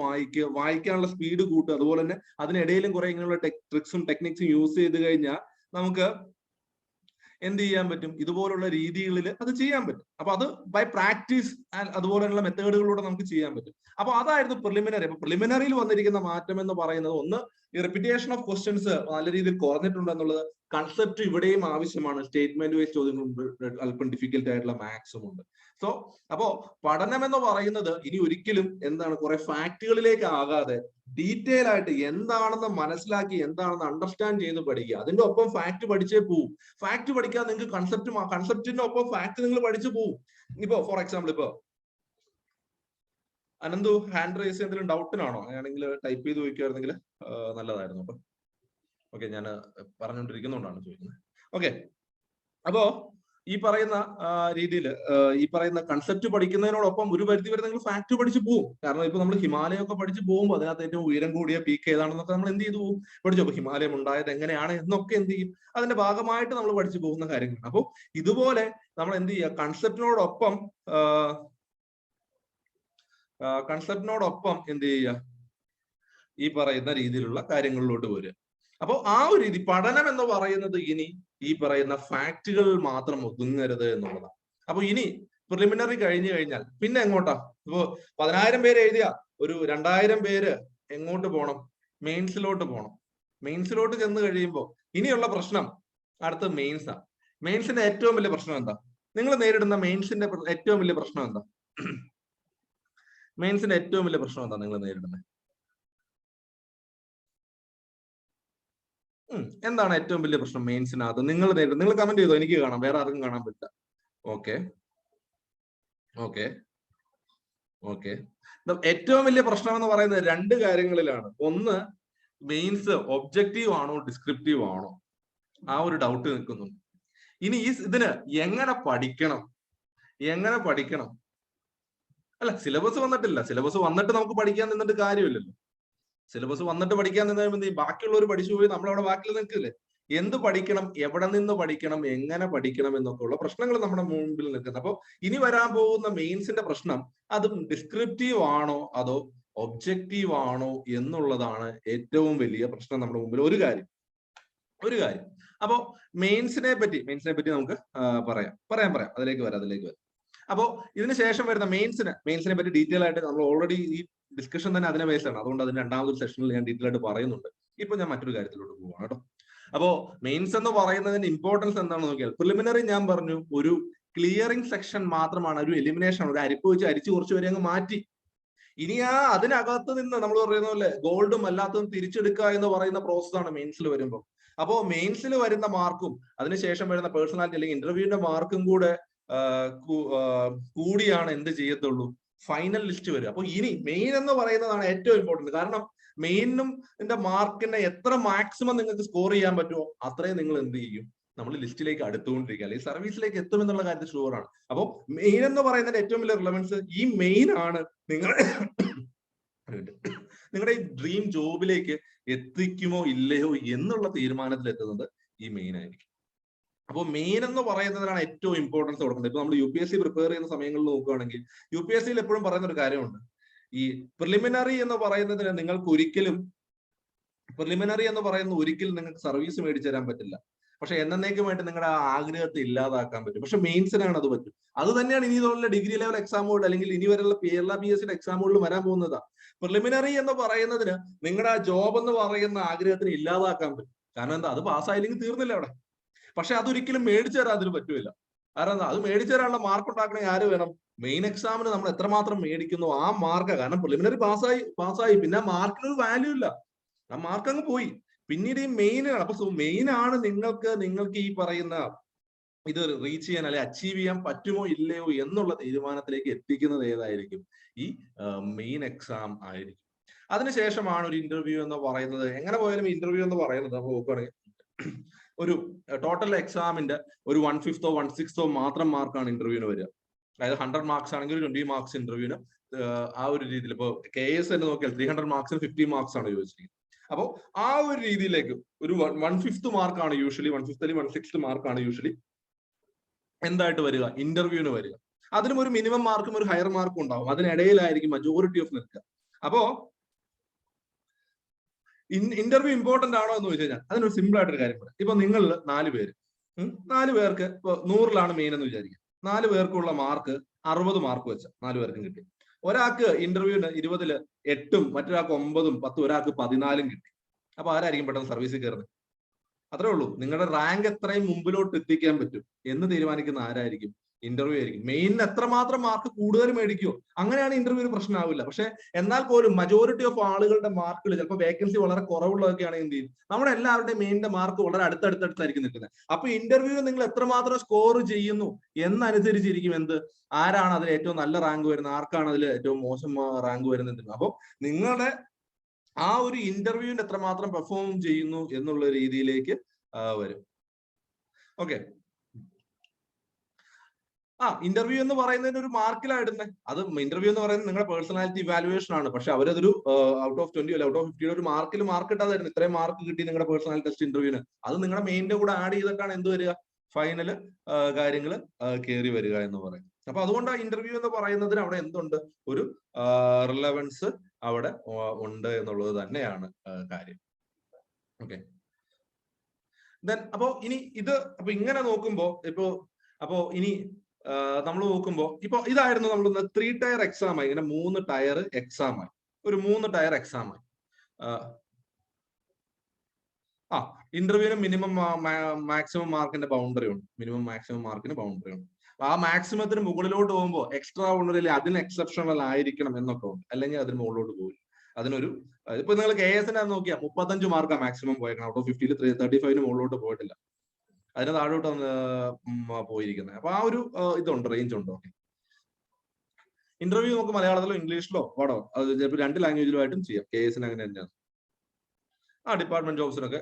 വായിക്കാനുള്ള സ്പീഡ് കൂട്ടുക. അതുപോലെ തന്നെ അതിനിടയിലും കുറെ ഇങ്ങനെയുള്ള ട്രിക്സും ടെക്നിക്സും യൂസ് ചെയ്ത് കഴിഞ്ഞാൽ നമുക്ക് എന്ത് ചെയ്യാൻ പറ്റും, ഇതുപോലുള്ള രീതികളിൽ അത് ചെയ്യാൻ പറ്റും. അപ്പൊ അത് ബൈ പ്രാക്ടീസ് അതുപോലെയുള്ള മെത്തേഡുകളിലൂടെ നമുക്ക് ചെയ്യാൻ പറ്റും. അപ്പൊ അതായിരുന്നു പ്രിലിമിനറി. അപ്പൊ പ്രിലിമിനറിയിൽ വന്നിരിക്കുന്ന മാറ്റം എന്ന് പറയുന്നത്, ഒന്ന്, ഈ റിപ്പീറ്റേഷൻ ഓഫ് ക്വസ്റ്റ്യൻസ് നല്ല രീതിയിൽ കുറഞ്ഞിട്ടുണ്ട് എന്നുള്ളത്. കൺസെപ്റ്റ് ഇവിടെയും ആവശ്യമാണ്. സ്റ്റേറ്റ്മെന്റ് വൈസ് ചോദ്യങ്ങളുണ്ട്, അല്പം ഡിഫിക്കൽട്ട് ആയിട്ടുള്ള മാത്സും ഉണ്ട്. സോ അപ്പോ പഠനം എന്ന് പറയുന്നത് ഇനി ഒരിക്കലും എന്താണ്, കുറെ ഫാക്ടുകളിലേക്ക് ആകാതെ ഡീറ്റെയിൽ ആയിട്ട് എന്താണെന്ന് മനസ്സിലാക്കി, എന്താണെന്ന് അണ്ടർസ്റ്റാൻഡ് ചെയ്ത് പഠിക്കുക. അതിന്റെ ഒപ്പം ഫാക്ട് പഠിച്ചേ പോവും. ഫാക്ട് പഠിക്കാൻ നിങ്ങൾക്ക് കൺസെപ്റ്റിന്റെ ഒപ്പം ഫാക്ട് നിങ്ങൾ പഠിച്ചു പോവും. ഇപ്പോ ഫോർ എക്സാമ്പിൾ, ഇപ്പോ അനന്തു ഹാൻഡ് റൈസ് എന്തെങ്കിലും ഡൗട്ടിനാണോ? അങ്ങനെയാണെങ്കിൽ ടൈപ്പ് ചെയ്ത് ചോദിക്കുമായിരുന്നെങ്കിൽ നല്ലതായിരുന്നു. അപ്പൊ ഓക്കെ, ഞാൻ പറഞ്ഞുകൊണ്ടിരിക്കുന്നതുകൊണ്ടാണ് ചോദിക്കുന്നത്. ഓക്കെ. അപ്പോ ഈ പറയുന്ന രീതിയിൽ ഈ പറയുന്ന കൺസെപ്റ്റ് പഠിക്കുന്നതിനോടൊപ്പം ഒരു പരിധി വരെ നിങ്ങൾ ഫാക്ട് പഠിച്ചു പോകും. കാരണം ഇപ്പൊ നമ്മൾ ഹിമാലയം ഒക്കെ പഠിച്ചു പോകുമ്പോൾ അതിനകത്ത് ഏറ്റവും ഉയരം കൂടിയ പീക്ക് ഏതാണെന്നൊക്കെ നമ്മൾ എന്ത് ചെയ്തു പോകും, പഠിച്ചു. അപ്പൊ ഹിമാലയം ഉണ്ടായത് എങ്ങനെയാണ് എന്നൊക്കെ എന്ത് ചെയ്യും, അതിന്റെ ഭാഗമായിട്ട് നമ്മൾ പഠിച്ചു പോകുന്ന കാര്യങ്ങൾ. അപ്പോൾ ഇതുപോലെ നമ്മൾ എന്ത് ചെയ്യുക, കൺസെപ്റ്റിനോടൊപ്പം എന്ത് ചെയ്യുക, ഈ പറയുന്ന രീതിയിലുള്ള കാര്യങ്ങളിലോട്ട് വരിക. അപ്പോൾ ആ ഒരു രീതി പഠനം എന്ന് പറയുന്നത് ഇനി ഈ പറയുന്ന ഫാക്ടുകൾ മാത്രം ഒതുങ്ങരുത് എന്നുള്ളതാണ്. അപ്പൊ ഇനി പ്രിലിമിനറി കഴിഞ്ഞു കഴിഞ്ഞാൽ പിന്നെ എങ്ങോട്ടാ? ഇപ്പോ 10,000 പേര് എഴുതിയ ഒരു 2,000 പേര് എങ്ങോട്ട് പോകണം? മെയിൻസിലോട്ട് പോകണം. മെയിൻസിലോട്ട് ചെന്ന് കഴിയുമ്പോൾ ഇനിയുള്ള പ്രശ്നം അടുത്ത മെയിൻസാ. മെയിൻസിന്റെ ഏറ്റവും വലിയ പ്രശ്നം എന്താ? നിങ്ങൾ നേരിടുന്ന മെയിൻസിന്റെ ഏറ്റവും വലിയ പ്രശ്നം എന്താ? മെയിൻസിന്റെ ഏറ്റവും വലിയ പ്രശ്നം എന്താ നിങ്ങൾ നേരിടുന്നത്? എന്താണ് ഏറ്റവും വലിയ പ്രശ്നം മെയിൻസിനകത്ത് നിങ്ങൾ നേരിടുന്നത്? നിങ്ങൾ കമന്റ് ചെയ്തോ, എനിക്ക് കാണാം, വേറെ ആർക്കും കാണാൻ പറ്റില്ല. ഓക്കെ. ഓക്കെ. ഏറ്റവും വലിയ പ്രശ്നം എന്ന് പറയുന്നത് രണ്ട് കാര്യങ്ങളിലാണ്. ഒന്ന്, മെയിൻസ് ഒബ്ജക്റ്റീവ് ആണോ ഡിസ്ക്രിപ്റ്റീവ് ആണോ, ആ ഒരു ഡൗട്ട് നിൽക്കുന്നുണ്ട്. ഇനി ഇതിന് എങ്ങനെ പഠിക്കണം, അല്ല സിലബസ് വന്നിട്ടില്ല. സിലബസ് വന്നിട്ട് നമുക്ക് പഠിക്കാൻ നിന്നിട്ട് കാര്യമില്ലല്ലോ. സിലബസ് വന്നിട്ട് പഠിക്കാൻ നിന്ന് ബാക്കിയുള്ളവർ പഠിച്ചു പോയി നമ്മളവിടെ ബാക്കിൽ നിൽക്കില്ലേ. എന്ത് പഠിക്കണം, എവിടെ നിന്ന് പഠിക്കണം, എങ്ങനെ പഠിക്കണം എന്നൊക്കെ ഉള്ള പ്രശ്നങ്ങൾ നമ്മുടെ മുമ്പിൽ നിൽക്കുന്നത്. അപ്പൊ ഇനി വരാൻ പോകുന്ന മെയിൻസിന്റെ പ്രശ്നം അതും ഡിസ്ക്രിപ്റ്റീവ് ആണോ അതോ ഒബ്ജക്റ്റീവ് ആണോ എന്നുള്ളതാണ് ഏറ്റവും വലിയ പ്രശ്നം നമ്മുടെ മുമ്പിൽ. ഒരു കാര്യം അപ്പോ മെയിൻസിനെ പറ്റി നമുക്ക് പറയാം. അതിലേക്ക് വരാം. അപ്പോ ഇതിന് ശേഷം വരുന്ന മെയിൻസിനെ പറ്റി ഡീറ്റെയിൽ ആയിട്ട് നമ്മൾ ഓൾറെഡി ഈ ഡിസ്കഷൻ തന്നെ അതിനെ ബേസ്ഡാണ്. അതുകൊണ്ട് അതിന് രണ്ടാമതൊരു സെഷനിൽ ഞാൻ ഡീറ്റെയിൽ ആയിട്ട് പറയുന്നുണ്ട്. ഇപ്പൊ ഞാൻ മറ്റൊരു കാര്യത്തിലോട്ട് പോവാണ് കേട്ടോ. അപ്പോ മെയിൻസ് എന്ന് പറയുന്നതിന്റെ ഇമ്പോർട്ടൻസ് എന്താണെന്ന് നോക്കിയാൽ, പ്രിലിമിനറി ഞാൻ പറഞ്ഞു ഒരു ക്ലിയറിംഗ് സെക്ഷൻ മാത്രമാണ്, ഒരു എലിമിനേഷൻ, ഒരു അരിപ്പ് വെച്ച് അരിച്ച് കുറച്ച് വരെ അങ്ങ് മാറ്റി. ഇനി അതിനകത്ത് നിന്ന് നമ്മൾ പറയുന്ന പോലെ ഗോൾഡും അല്ലാത്തതും തിരിച്ചെടുക്കുക എന്ന് പറയുന്ന പ്രോസസ്സാണ് മെയിൻസിൽ വരുമ്പോൾ. അപ്പോ മെയിൻസിൽ വരുന്ന മാർക്കും അതിനുശേഷം വരുന്ന പേഴ്സണാലിറ്റി അല്ലെങ്കിൽ ഇന്റർവ്യൂവിന്റെ മാർക്കും കൂടിയാണ് എന്ത് ചെയ്യത്തുള്ളൂ, ഫൈനൽ ലിസ്റ്റ് വരിക. അപ്പൊ ഇനി മെയിൻ എന്ന് പറയുന്നതാണ് ഏറ്റവും ഇമ്പോർട്ടന്റ്. കാരണം മെയിനും മാർക്കിനെ എത്ര മാക്സിമം നിങ്ങൾക്ക് സ്കോർ ചെയ്യാൻ പറ്റുമോ അത്രയും നിങ്ങൾ എന്ത് ചെയ്യും, നമ്മൾ ലിസ്റ്റിലേക്ക് അടുത്തുകൊണ്ടിരിക്കുക, അല്ലെങ്കിൽ സർവീസിലേക്ക് എത്തും എന്നുള്ള കാര്യത്തിൽ ഷുവറാണ്. അപ്പോൾ മെയിൻ എന്ന് പറയുന്നതിന്റെ ഏറ്റവും വലിയ റിലവൻസ് ഈ മെയിൻ ആണ് നിങ്ങളുടെ ഈ ഡ്രീം ജോബിലേക്ക് എത്തിക്കുമോ ഇല്ലയോ എന്നുള്ള തീരുമാനത്തിൽ എത്തുന്നത് ഈ മെയിൻ ആയിരിക്കും. അപ്പോൾ മെയിൻ എന്ന് പറയുന്നതിനാണ് ഏറ്റവും ഇമ്പോർട്ടൻസ് കൊടുക്കുന്നത്. ഇപ്പൊ നമ്മൾ UPSC പ്രിപ്പയർ ചെയ്യുന്ന സമയങ്ങളിൽ നോക്കുകയാണെങ്കിൽ UPSC എപ്പോഴും പറയുന്ന ഒരു കാര്യമുണ്ട്, ഈ പ്രിലിമിനറി എന്ന് പറയുന്നതിന് നിങ്ങൾക്ക് ഒരിക്കലും നിങ്ങൾക്ക് സർവീസ് മേടിച്ചു തരാൻ പറ്റില്ല. പക്ഷെ എന്നേക്കുമായിട്ട് നിങ്ങളുടെ ആ ആഗ്രഹത്തെ ഇല്ലാതാക്കാൻ പറ്റും. പക്ഷെ മെയിൻസിനാണ് അത് പറ്റും. അത് തന്നെയാണ് ഇനി തോന്നുന്ന ഡിഗ്രി ലെവൽ എക്സാമുകൾ അല്ലെങ്കിൽ ഇനി വരെയുള്ള കേരള PSC എക്സാമുകളിൽ വരാൻ പോകുന്നതാ. പ്രിലിമിനറി എന്ന് പറയുന്നതിന് നിങ്ങളുടെ ആ ജോബ് എന്ന് പറയുന്ന ആഗ്രഹത്തിന് ഇല്ലാതാക്കാൻ പറ്റും. കാരണം എന്താ, അത് പാസ്സായില്ലെങ്കിൽ തീർന്നില്ല അവിടെ. പക്ഷെ അതൊരിക്കലും മേടിച്ചു തരാൻ അതിന് പറ്റൂല. കാരണം എന്താ, അത് മേടിച്ചു തരാനുള്ള മാർക്ക് ഉണ്ടാക്കണമെങ്കിൽ ആര് വേണം, മെയിൻ എക്സാമിന് നമ്മൾ എത്രമാത്രം മേടിക്കുന്നു ആ മാർക്ക്. കാരണം പ്രിലിമിനറി പാസ്സായി പിന്നെ മാർക്കിനൊരു വാല്യൂ ഇല്ല, ആ മാർക്ക് അങ്ങ് പോയി. പിന്നീട് ഈ മെയിനാണ്. അപ്പൊ മെയിൻ ആണ് നിങ്ങൾക്ക് ഈ പറയുന്ന ഇത് റീച്ച് ചെയ്യാൻ അല്ലെങ്കിൽ അച്ചീവ് ചെയ്യാൻ പറ്റുമോ ഇല്ലയോ എന്നുള്ള തീരുമാനത്തിലേക്ക് എത്തിക്കുന്നത് ഏതായിരിക്കും, ഈ മെയിൻ എക്സാം ആയിരിക്കും. അതിനുശേഷമാണ് ഒരു ഇന്റർവ്യൂ എന്ന് പറയുന്നത്. എങ്ങനെ പോയാലും ഇന്റർവ്യൂ എന്ന് പറയുന്നത് നമ്മൾ നോക്കുകയാണെങ്കിൽ ഒരു ടോട്ടൽ എക്സാമിന്റെ ഒരു 1/5 1/6 മാത്രം മാർക്കാണ് ഇന്റർവ്യൂവിന് വരിക. അതായത് 100 മാർക്സ് ആണെങ്കിൽ 20 മാർക്സ് ഇന്റർവ്യൂവിന്. ആ ഒരു രീതിയിൽ ഇപ്പൊ KS തന്നെ നോക്കിയാൽ 300 മാർക്സിന് 50 മാർക്സ് ആണ് ചോദിച്ചിരിക്കുന്നത്. അപ്പോ ആ ഒരു രീതിയിലേക്ക് ഒരു 1/5 മാർക്കാണ് യൂഷ്വലി, 1/5 അല്ലെങ്കിൽ 1/6 മാർക്കാണ് യൂഷ്വലി എന്തായിട്ട് വരിക, ഇന്റർവ്യൂവിന് വരിക. അതിനും ഒരു മിനിമം മാർക്കും ഒരു ഹയർ മാർക്കും ഉണ്ടാവും. അതിനിടയിലായിരിക്കും മജോറിറ്റി ഓഫ് നിൽക്കുക. അപ്പോ ഇന്റർവ്യൂ ഇമ്പോർട്ടന്റ് ആണോ എന്ന് ചോദിച്ചു കഴിഞ്ഞാൽ അതിനൊരു സിമ്പിൾ ആയിട്ടൊരു കാര്യം പറയാം. ഇപ്പൊ നിങ്ങൾ 4 പേർക്ക് ഇപ്പൊ 100ലാണ് മെയിൻ എന്ന് വിചാരിക്കുക. 4 പേർക്കുള്ള മാർക്ക് 60 മാർക്ക് വെച്ച 4 പേർക്കും കിട്ടി. ഒരാൾക്ക് ഇന്റർവ്യൂവിന് 20ൽ 8ഉം മറ്റൊരാൾക്ക് 9ഉം 10ഉം ഒരാൾക്ക് 14ഉം കിട്ടി. അപ്പൊ ആരായിരിക്കും പെട്ടെന്ന് സർവീസിൽ കയറുന്നത്? അത്രേ ഉള്ളൂ. നിങ്ങളുടെ റാങ്ക് എത്രയും മുമ്പിലോട്ട് എത്തിക്കാൻ പറ്റും എന്ന് തീരുമാനിക്കുന്ന ആരായിരിക്കും? ഇന്റർവ്യൂ ആയിരിക്കും. മെയിനിന് എത്രമാത്രം മാർക്ക് കൂടുതൽ മേടിക്കുമോ അങ്ങനെയാണ് ഇന്റർവ്യൂവിന് പ്രശ്നമാവില്ല. പക്ഷെ എന്നാൽ പോലും മജോറിറ്റി ഓഫ് ആളുകളുടെ മാർക്കുകൾ ചിലപ്പോൾ വേക്കൻസി വളരെ കുറവുള്ളതൊക്കെയാണ് എന്ത് ചെയ്യും, നമ്മുടെ എല്ലാവരുടെയും മെയിനിന്റെ മാർക്ക് വളരെ അടുത്തടുത്തായിരിക്കും നിൽക്കുന്നത്. അപ്പൊ ഇന്റർവ്യൂ നിങ്ങൾ എത്രമാത്രം സ്കോർ ചെയ്യുന്നു എന്നനുസരിച്ചിരിക്കും ആരാണ് അതിൽ ഏറ്റവും നല്ല റാങ്ക് വരുന്നത്, ആർക്കാണ് അതിൽ ഏറ്റവും മോശം റാങ്ക് വരുന്നത്. അപ്പൊ നിങ്ങളുടെ ആ ഒരു ഇന്റർവ്യൂവിന് എത്രമാത്രം പെർഫോം ചെയ്യുന്നു എന്നുള്ള രീതിയിലേക്ക് വരും. ഓക്കെ. ഇന്റർവ്യൂ എന്ന് പറയുന്നതിന് ഒരു മാർക്കിലായിടുന്നത്. അത് ഇന്റർവ്യൂ എന്ന് പറയുന്നത് നിങ്ങളുടെ പേഴ്സണാലിറ്റി ഇവാലുവേഷൻ ആണ്. പക്ഷെ അവരതൊരു ഔട്ട് ഓഫ് 20 അല്ല ഔട്ട് ഓഫ് 50 ഒരു മാർക്ക് ഇട്ടാതായിരുന്നു. ഇത്രയും മാർക്ക് കിട്ടി നിങ്ങളുടെ പേഴ്സണാലിറ്റി ടെസ്റ്റ് ഇന്റർവ്യൂവിന്. അത് നിങ്ങളുടെ മെയിൻ്റെ കൂടെ ആഡ് ചെയ്തിട്ടാണ് എന്ത് വരിക, ഫൈനൽ കാര്യങ്ങൾ കയറി വരിക എന്ന് പറയുന്നത്. അപ്പൊ അതുകൊണ്ട് ഇന്റർവ്യൂ എന്ന് പറയുന്നതിന് അവിടെ എന്തുണ്ട്, ഒരു റിലവൻസ് അവിടെ ഉണ്ട് എന്നുള്ളത് തന്നെയാണ് കാര്യം. ഓക്കെ. അപ്പോ ഇനി അപ്പൊ ഇങ്ങനെ നോക്കുമ്പോ ഇനി നമ്മൾ നോക്കുമ്പോ ഇപ്പൊ ഇതായിരുന്നു നമ്മൾ 3 ടയർ എക്സാം ആയി. ഇങ്ങനെ 3 ടയർ എക്സാം ആയി. ഒരു 3 ടയർ എക്സാം ആയി. ഇന്റർവ്യൂവിന് മിനിമം മാക്സിമം മാർക്കിന്റെ ബൗണ്ടറി ഉണ്ട്. മിനിമം മാക്സിമം മാർക്കിന് ബൗണ്ടറി ഉണ്ട്. ആ മാക്സിമത്തിന് മുകളിലോട്ട് പോകുമ്പോൾ എക്സ്ട്രാ ഓർഡിനറി അതിന് എക്സെപ്ഷണൽ ആയിരിക്കണം എന്നൊക്കെ ഉണ്ട്. അല്ലെങ്കിൽ അതിന് മുകളിലോട്ട് പോകില്ല. അതിനൊരു ഇപ്പൊ നിങ്ങൾ KSന്റെ നോക്കിയാൽ 35 മാർക്കാണ് മാക്സിമം പോയേക്കണം. ഔട്ട് ഓഫ് 50ൽ 35ന് മുകളിലോട്ട് പോയിട്ടില്ല. അതിന് താഴോട്ട് പോയിരിക്കുന്നത്. അപ്പൊ ആ ഒരു ഇതുണ്ട്, റേഞ്ച് ഉണ്ട്. ഓക്കെ. ഇന്റർവ്യൂ നമുക്ക് മലയാളത്തിലോ ഇംഗ്ലീഷിലോ പാടോ അത് ചിലപ്പോൾ 2 ലാംഗ്വേജിലുമായിട്ടും ചെയ്യാം. KS അങ്ങനെ തന്നെയാണ്. ആ ഡിപ്പാർട്ട്മെന്റ് ജോബ്സിനൊക്കെ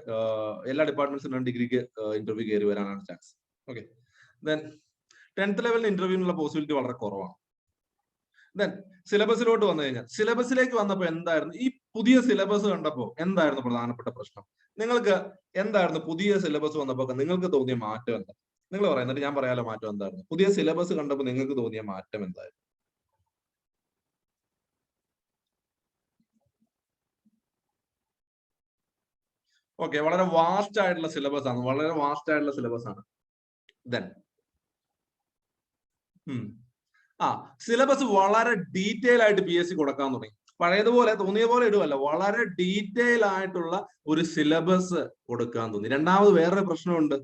എല്ലാ ഡിപ്പാർട്ട്മെന്റ്സിനും ഡിഗ്രിക്ക് ഇന്റർവ്യൂ കയറി വരാനാണ് ചാൻസ്. ഓക്കെ. ദെൻ 10th ലെവലിൽ ഇന്റർവ്യൂവിനുള്ള പോസിബിലിറ്റി വളരെ കുറവാണ്. ദെൻ സിലബസിലോട്ട് വന്നു കഴിഞ്ഞാൽ സിലബസിലേക്ക് വന്നപ്പോൾ എന്തായിരുന്നു ഈ പുതിയ സിലബസ് കണ്ടപ്പോൾ എന്തായിരുന്നു പ്രധാനപ്പെട്ട പ്രശ്നം? നിങ്ങൾക്ക് എന്തായിരുന്നു പുതിയ സിലബസ് വന്നപ്പോൾ നിങ്ങൾക്ക് തോന്നിയ മാറ്റം എന്താ? നിങ്ങൾ പറയാം, എന്നിട്ട് ഞാൻ പറയാലോ മാറ്റം എന്തായിരുന്നു. പുതിയ സിലബസ് കണ്ടപ്പോൾ നിങ്ങൾക്ക് തോന്നിയ മാറ്റം എന്തായിരുന്നു? ഓക്കെ, വളരെ വാസ്റ്റ് ആയിട്ടുള്ള സിലബസ് ആണ്, വളരെ വാസ്റ്റ് ആയിട്ടുള്ള സിലബസ് ആണ്. ദെൻ സിലബസ് വളരെ ഡീറ്റെയിൽ ആയിട്ട് PSC കൊടുക്കാൻ തുടങ്ങി. പഴയതുപോലെ തോന്നിയ പോലെ ഇടുവല്ല, വളരെ ഡീറ്റെയിൽ ആയിട്ടുള്ള ഒരു സിലബസ് കൊടുക്കാൻ തോന്നി. രണ്ടാമത് വേറൊരു പ്രശ്നമുണ്ട്,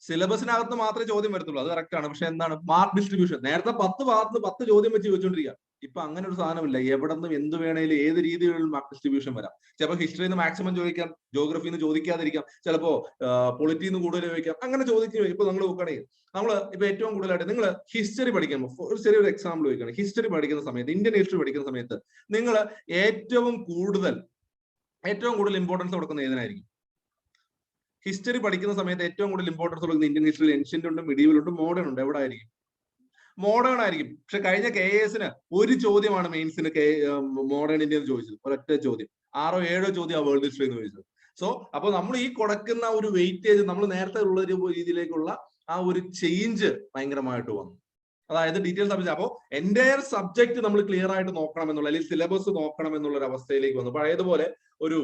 സിലബസിനകത്ത് മാത്രമേ ചോദ്യം വരത്തുള്ളൂ, അത് കറക്റ്റ് ആണ്. പക്ഷെ എന്താണ് മാർക്ക് ഡിസ്ട്രിബ്യൂഷൻ? നേരത്തെ 10 ഭാഗത്ത് 10 ചോദ്യം വെച്ച് ചോദിച്ചോണ്ടിരിക്കുക. ഇപ്പൊ അങ്ങനെ ഒരു സാധനമില്ല. എവിടെ നിന്നും എന്ത് വേണേലും ഏത് രീതിയിലുള്ള മാർക്ക് ഡിസ്ട്രിബ്യൂഷൻ വരാം. ചിലപ്പോൾ ഹിസ്റ്ററിയിൽ നിന്ന് മാക്സിമം ചോദിക്കാം, ജോഗ്രഫിന്ന് ചോദിക്കാതിരിക്കാം, ചിലപ്പോ പൊളിറ്റിന്ന് കൂടുതൽ ചോദിക്കാം. അങ്ങനെ ചോദിക്കും. ഇപ്പൊ നമ്മൾ നോക്കുകയാണെങ്കിൽ ഇപ്പൊ ഏറ്റവും കൂടുതലായിട്ട് നിങ്ങൾ ഹിസ്റ്ററി പഠിക്കുമ്പോൾ ഒരു ചെറിയൊരു എക്സാമ്പിൾ ചോദിക്കുകയാണ്. ഹിസ്റ്ററി പഠിക്കുന്ന സമയത്ത്, ഇന്ത്യൻ ഹിസ്റ്ററി പഠിക്കുന്ന സമയത്ത് നിങ്ങൾ ഏറ്റവും കൂടുതൽ ഇമ്പോർട്ടൻസ് കൊടുക്കുന്ന ഏതിനായിരിക്കും? ഹിസ്റ്ററി പഠിക്കുന്ന സമയത്ത് ഏറ്റവും കൂടുതൽ ഇമ്പോർട്ടൻസ് കൊടുക്കുന്ന ഇന്ത്യൻ ഹിസ്റ്ററിയിൽ ഏൻഷ്യന്റ് ഉണ്ട്, മിഡീവൽ ഉണ്ട്, മോഡേൺ ഉണ്ട്. എവിടെ ആയിരിക്കും? മോഡേൺ ആയിരിക്കും. പക്ഷെ കഴിഞ്ഞ KS-ന് ഒരു ചോദ്യമാണ് മെയിൻസിന് മോഡേൺ ഇന്ത്യൻ ചോദിച്ചത്, ഒരൊറ്റ ചോദ്യം. 6ഓ 7ഓ ചോദ്യം ആ വേൾഡ് ഹിസ്റ്ററി എന്ന് ചോദിച്ചത്. സോ അപ്പൊ നമ്മൾ ഈ കൊടുക്കുന്ന ഒരു വെയിറ്റേജ് നമ്മൾ നേരത്തെ ഉള്ള ഒരു രീതിയിലേക്കുള്ള ആ ഒരു ചേഞ്ച് ഭയങ്കരമായിട്ട് വന്നു. അതായത് ഡീറ്റെയിൽ സബ്ജക്ട്. അപ്പോൾ എൻ്റയർ സബ്ജക്ട് നമ്മൾ ക്ലിയർ ആയിട്ട് നോക്കണം എന്നുള്ള, അല്ലെങ്കിൽ സിലബസ് നോക്കണം എന്നുള്ള ഒരു അവസ്ഥയിലേക്ക് വന്നു. പഴയതുപോലെ ഒരു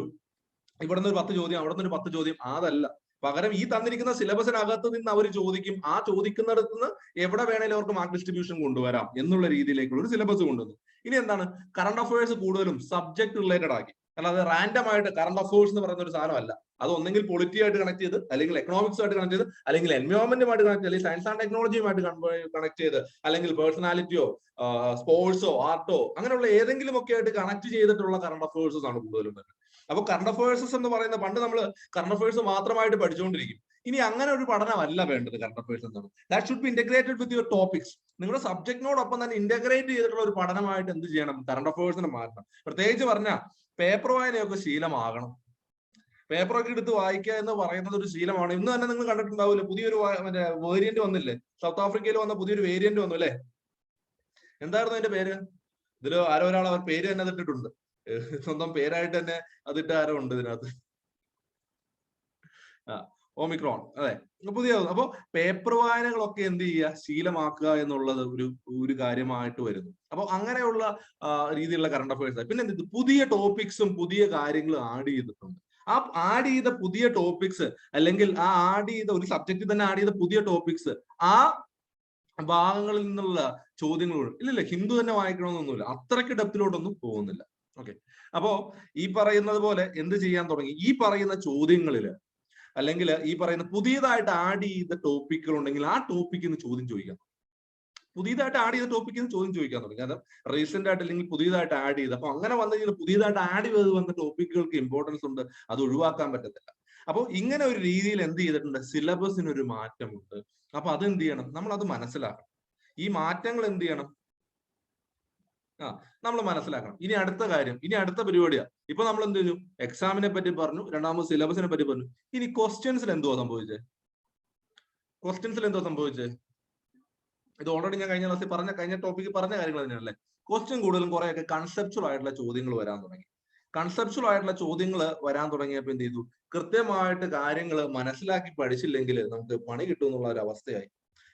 ഇവിടെ നിന്ന് ഒരു 10 ചോദ്യം, അവിടെ നിന്ന് ഒരു 10 ചോദ്യം, അതല്ല. പകരം ഈ തന്നിരിക്കുന്ന സിലബസിനകത്ത് നിന്ന് അവർ ചോദിക്കും, ആ ചോദിക്കുന്നിടത്ത് നിന്ന് എവിടെ വേണേലും അവർക്ക് മാർക്ക് ഡിസ്ട്രിബ്യൂഷൻ കൊണ്ടുവരാം എന്നുള്ള രീതിയിലേക്കുള്ള ഒരു സിലബസ് കൊണ്ടുവന്നു. ഇനി എന്താണ്, കറണ്ട് അഫയേഴ്സ് കൂടുതലും സബ്ജക്ട് റിലേറ്റഡ് ആക്കി. അല്ലാതെ റാൻഡം ആയിട്ട് കറണ്ട് അഫയേഴ്സ് എന്ന് പറയുന്ന ഒരു സാധനമല്ല. അത് ഒന്നെങ്കിൽ പൊളിറ്റി ആയിട്ട് കണക്ട് ചെയ്ത്, അല്ലെങ്കിൽ എക്കണോമിക്സ് ആയിട്ട് കണക്ട് ചെയ്ത്, അല്ലെങ്കിൽ എൻവയോൺമെന്റുമായിട്ട് കണക്ട് ചെയ്ത്, അല്ലെങ്കിൽ സയൻസ് ആൻഡ് ടെക്നോളജിയുമായിട്ട് കണക്ട് ചെയ്ത്, അല്ലെങ്കിൽ പേഴ്സണാലിറ്റിയോ സ്പോർട്സോ ആർട്ടോ അങ്ങനെയുള്ള ഏതെങ്കിലും ഒക്കെ ആയിട്ട് കണക്ട് ചെയ്തിട്ടുള്ള കറണ്ട് അഫയേഴ്സ് ആണ് കൂടുതലും വരുന്നത്. അപ്പൊ കറണ്ട് അഫയേഴ്സ് എന്ന് പറയുന്ന, പണ്ട് നമ്മൾ കറണ്ട് അഫയേഴ്സ് മാത്രമായിട്ട് പഠിച്ചുകൊണ്ടിരിക്കും. ഇനി അങ്ങനെ ഒരു പഠനമല്ല വേണ്ടത്. കറണ്ട് അഫയേഴ്സ് എന്താണ്, that should be integrated with your topics. നിങ്ങളുടെ സബ്ജക്റ്റിനോടൊപ്പം തന്നെ ഇന്റഗ്രേറ്റ് ചെയ്തിട്ടുള്ള ഒരു പഠനമായിട്ട് എന്ത് ചെയ്യണം, കറണ്ട് അഫയേഴ്സിനെ മാറ്റണം. പ്രത്യേകിച്ച് പറഞ്ഞാൽ പേപ്പർ വായനയൊക്കെ ശീലമാകണം. പേപ്പറൊക്കെ എടുത്ത് വായിക്കുക എന്ന് പറയുന്നത് ഒരു ശീലമാണ്. ഇന്ന് തന്നെ നിങ്ങൾ കണ്ടിട്ടുണ്ടാവില്ലേ, പുതിയൊരു മറ്റേ വേരിയന്റ് വന്നില്ലേ, സൗത്ത് ആഫ്രിക്കയിൽ വന്ന പുതിയൊരു വേരിയന്റ് വന്നു അല്ലെ? എന്തായിരുന്നു അതിന്റെ പേര്? ഇതിൽ ആരോ ഒരാൾ അവർ പേര് തന്നെ അതിട്ടിട്ടുണ്ട്, സ്വന്തം പേരായിട്ട് തന്നെ അതിട്ട് ആരോ ഉണ്ട് ഇതിനകത്ത്. ഓമിക്രോൺ. അതെ, പുതിയ. അപ്പൊ പേപ്പർ വായനകളൊക്കെ എന്ത് ചെയ്യുക, ശീലമാക്കുക എന്നുള്ളത് ഒരു കാര്യമായിട്ട് വരുന്നു. അപ്പൊ അങ്ങനെയുള്ള രീതിയിലുള്ള കറണ്ട് അഫയേഴ്സ്. പിന്നെ എന്ത്, പുതിയ ടോപ്പിക്സും പുതിയ കാര്യങ്ങളും ആഡ് ചെയ്തിട്ടുണ്ട്. ആ ആഡ് ചെയ്ത പുതിയ ടോപ്പിക്സ്, അല്ലെങ്കിൽ ആ ആഡ് ചെയ്ത ഒരു സബ്ജക്റ്റിൽ തന്നെ ആഡ് ചെയ്ത പുതിയ ടോപ്പിക്സ്, ആ ഭാഗങ്ങളിൽ നിന്നുള്ള ചോദ്യങ്ങളോട് ഇല്ല ഹിന്ദു തന്നെ വായിക്കണമെന്നൊന്നുമില്ല, അത്രയ്ക്ക് ഡെപ്തിലോട്ടൊന്നും പോകുന്നില്ല. ഓക്കെ. അപ്പോ ഈ പറയുന്നത് പോലെ എന്ത് ചെയ്യാൻ തുടങ്ങി, ഈ പറയുന്ന ചോദ്യങ്ങളില്, അല്ലെങ്കിൽ ഈ പറയുന്ന പുതിയതായിട്ട് ആഡ് ചെയ്ത ടോപ്പിക്കുകൾ ഉണ്ടെങ്കിൽ ആ ടോപ്പിക്കിന് ചോദ്യം ചോദിക്കാം. പുതിയതായിട്ട് ആഡ് ചെയ്ത ടോപ്പിക്കിന് ചോദ്യം ചോദിക്കാൻ തുടങ്ങി. കാരണം റീസെന്റ് ആയിട്ട് അല്ലെങ്കിൽ പുതിയതായിട്ട് ആഡ് ചെയ്ത്, അപ്പൊ അങ്ങനെ വന്നു കഴിഞ്ഞാൽ പുതിയതായിട്ട് ആഡ് ചെയ്ത് വന്ന ടോപ്പിക്കുകൾക്ക് ഇമ്പോർട്ടൻസ് ഉണ്ട്, അത് ഒഴിവാക്കാൻ പറ്റത്തില്ല. അപ്പോൾ ഇങ്ങനെ ഒരു രീതിയിൽ എന്ത് ചെയ്തിട്ടുണ്ട്, സിലബസിന് ഒരു മാറ്റമുണ്ട്. അപ്പൊ അത് എന്ത് ചെയ്യണം, നമ്മൾ അത് മനസ്സിലാക്കണം. ഈ മാറ്റങ്ങൾ എന്ത് ചെയ്യണം, നമ്മൾ മനസ്സിലാക്കണം. ഇനി അടുത്ത കാര്യം, ഇനി അടുത്ത പരിപാടിയാ. ഇപ്പൊ നമ്മൾ എന്ത് ചെയ്തു, എക്സാമിനെ പറ്റി പറഞ്ഞു, രണ്ടാമത് സിലബസിനെ പറ്റി പറഞ്ഞു. ഇനി ക്വസ്റ്റ്യൻസിൽ എന്തോ സംഭവിച്ചേ? ഇത് ഓൾറെഡി ഞാൻ കഴിഞ്ഞ ക്ലാസ്സിൽ കഴിഞ്ഞ ടോപ്പിക്ക് പറഞ്ഞ കാര്യങ്ങൾ തന്നെയല്ലേ. ക്വസ്റ്റ്യൻ കൂടുതലും കുറെയൊക്കെ കൺസെപ്ച്വൽ ആയിട്ടുള്ള ചോദ്യങ്ങൾ വരാൻ തുടങ്ങി. കൺസെപ്ച്വൽ ആയിട്ടുള്ള ചോദ്യങ്ങൾ വരാൻ തുടങ്ങിയപ്പോൾ എന്ത് ചെയ്തു, കൃത്യമായിട്ട് കാര്യങ്ങൾ മനസ്സിലാക്കി പഠിച്ചില്ലെങ്കിൽ നമുക്ക് പണി കിട്ടും എന്നുള്ള ഒരു അവസ്ഥയായി.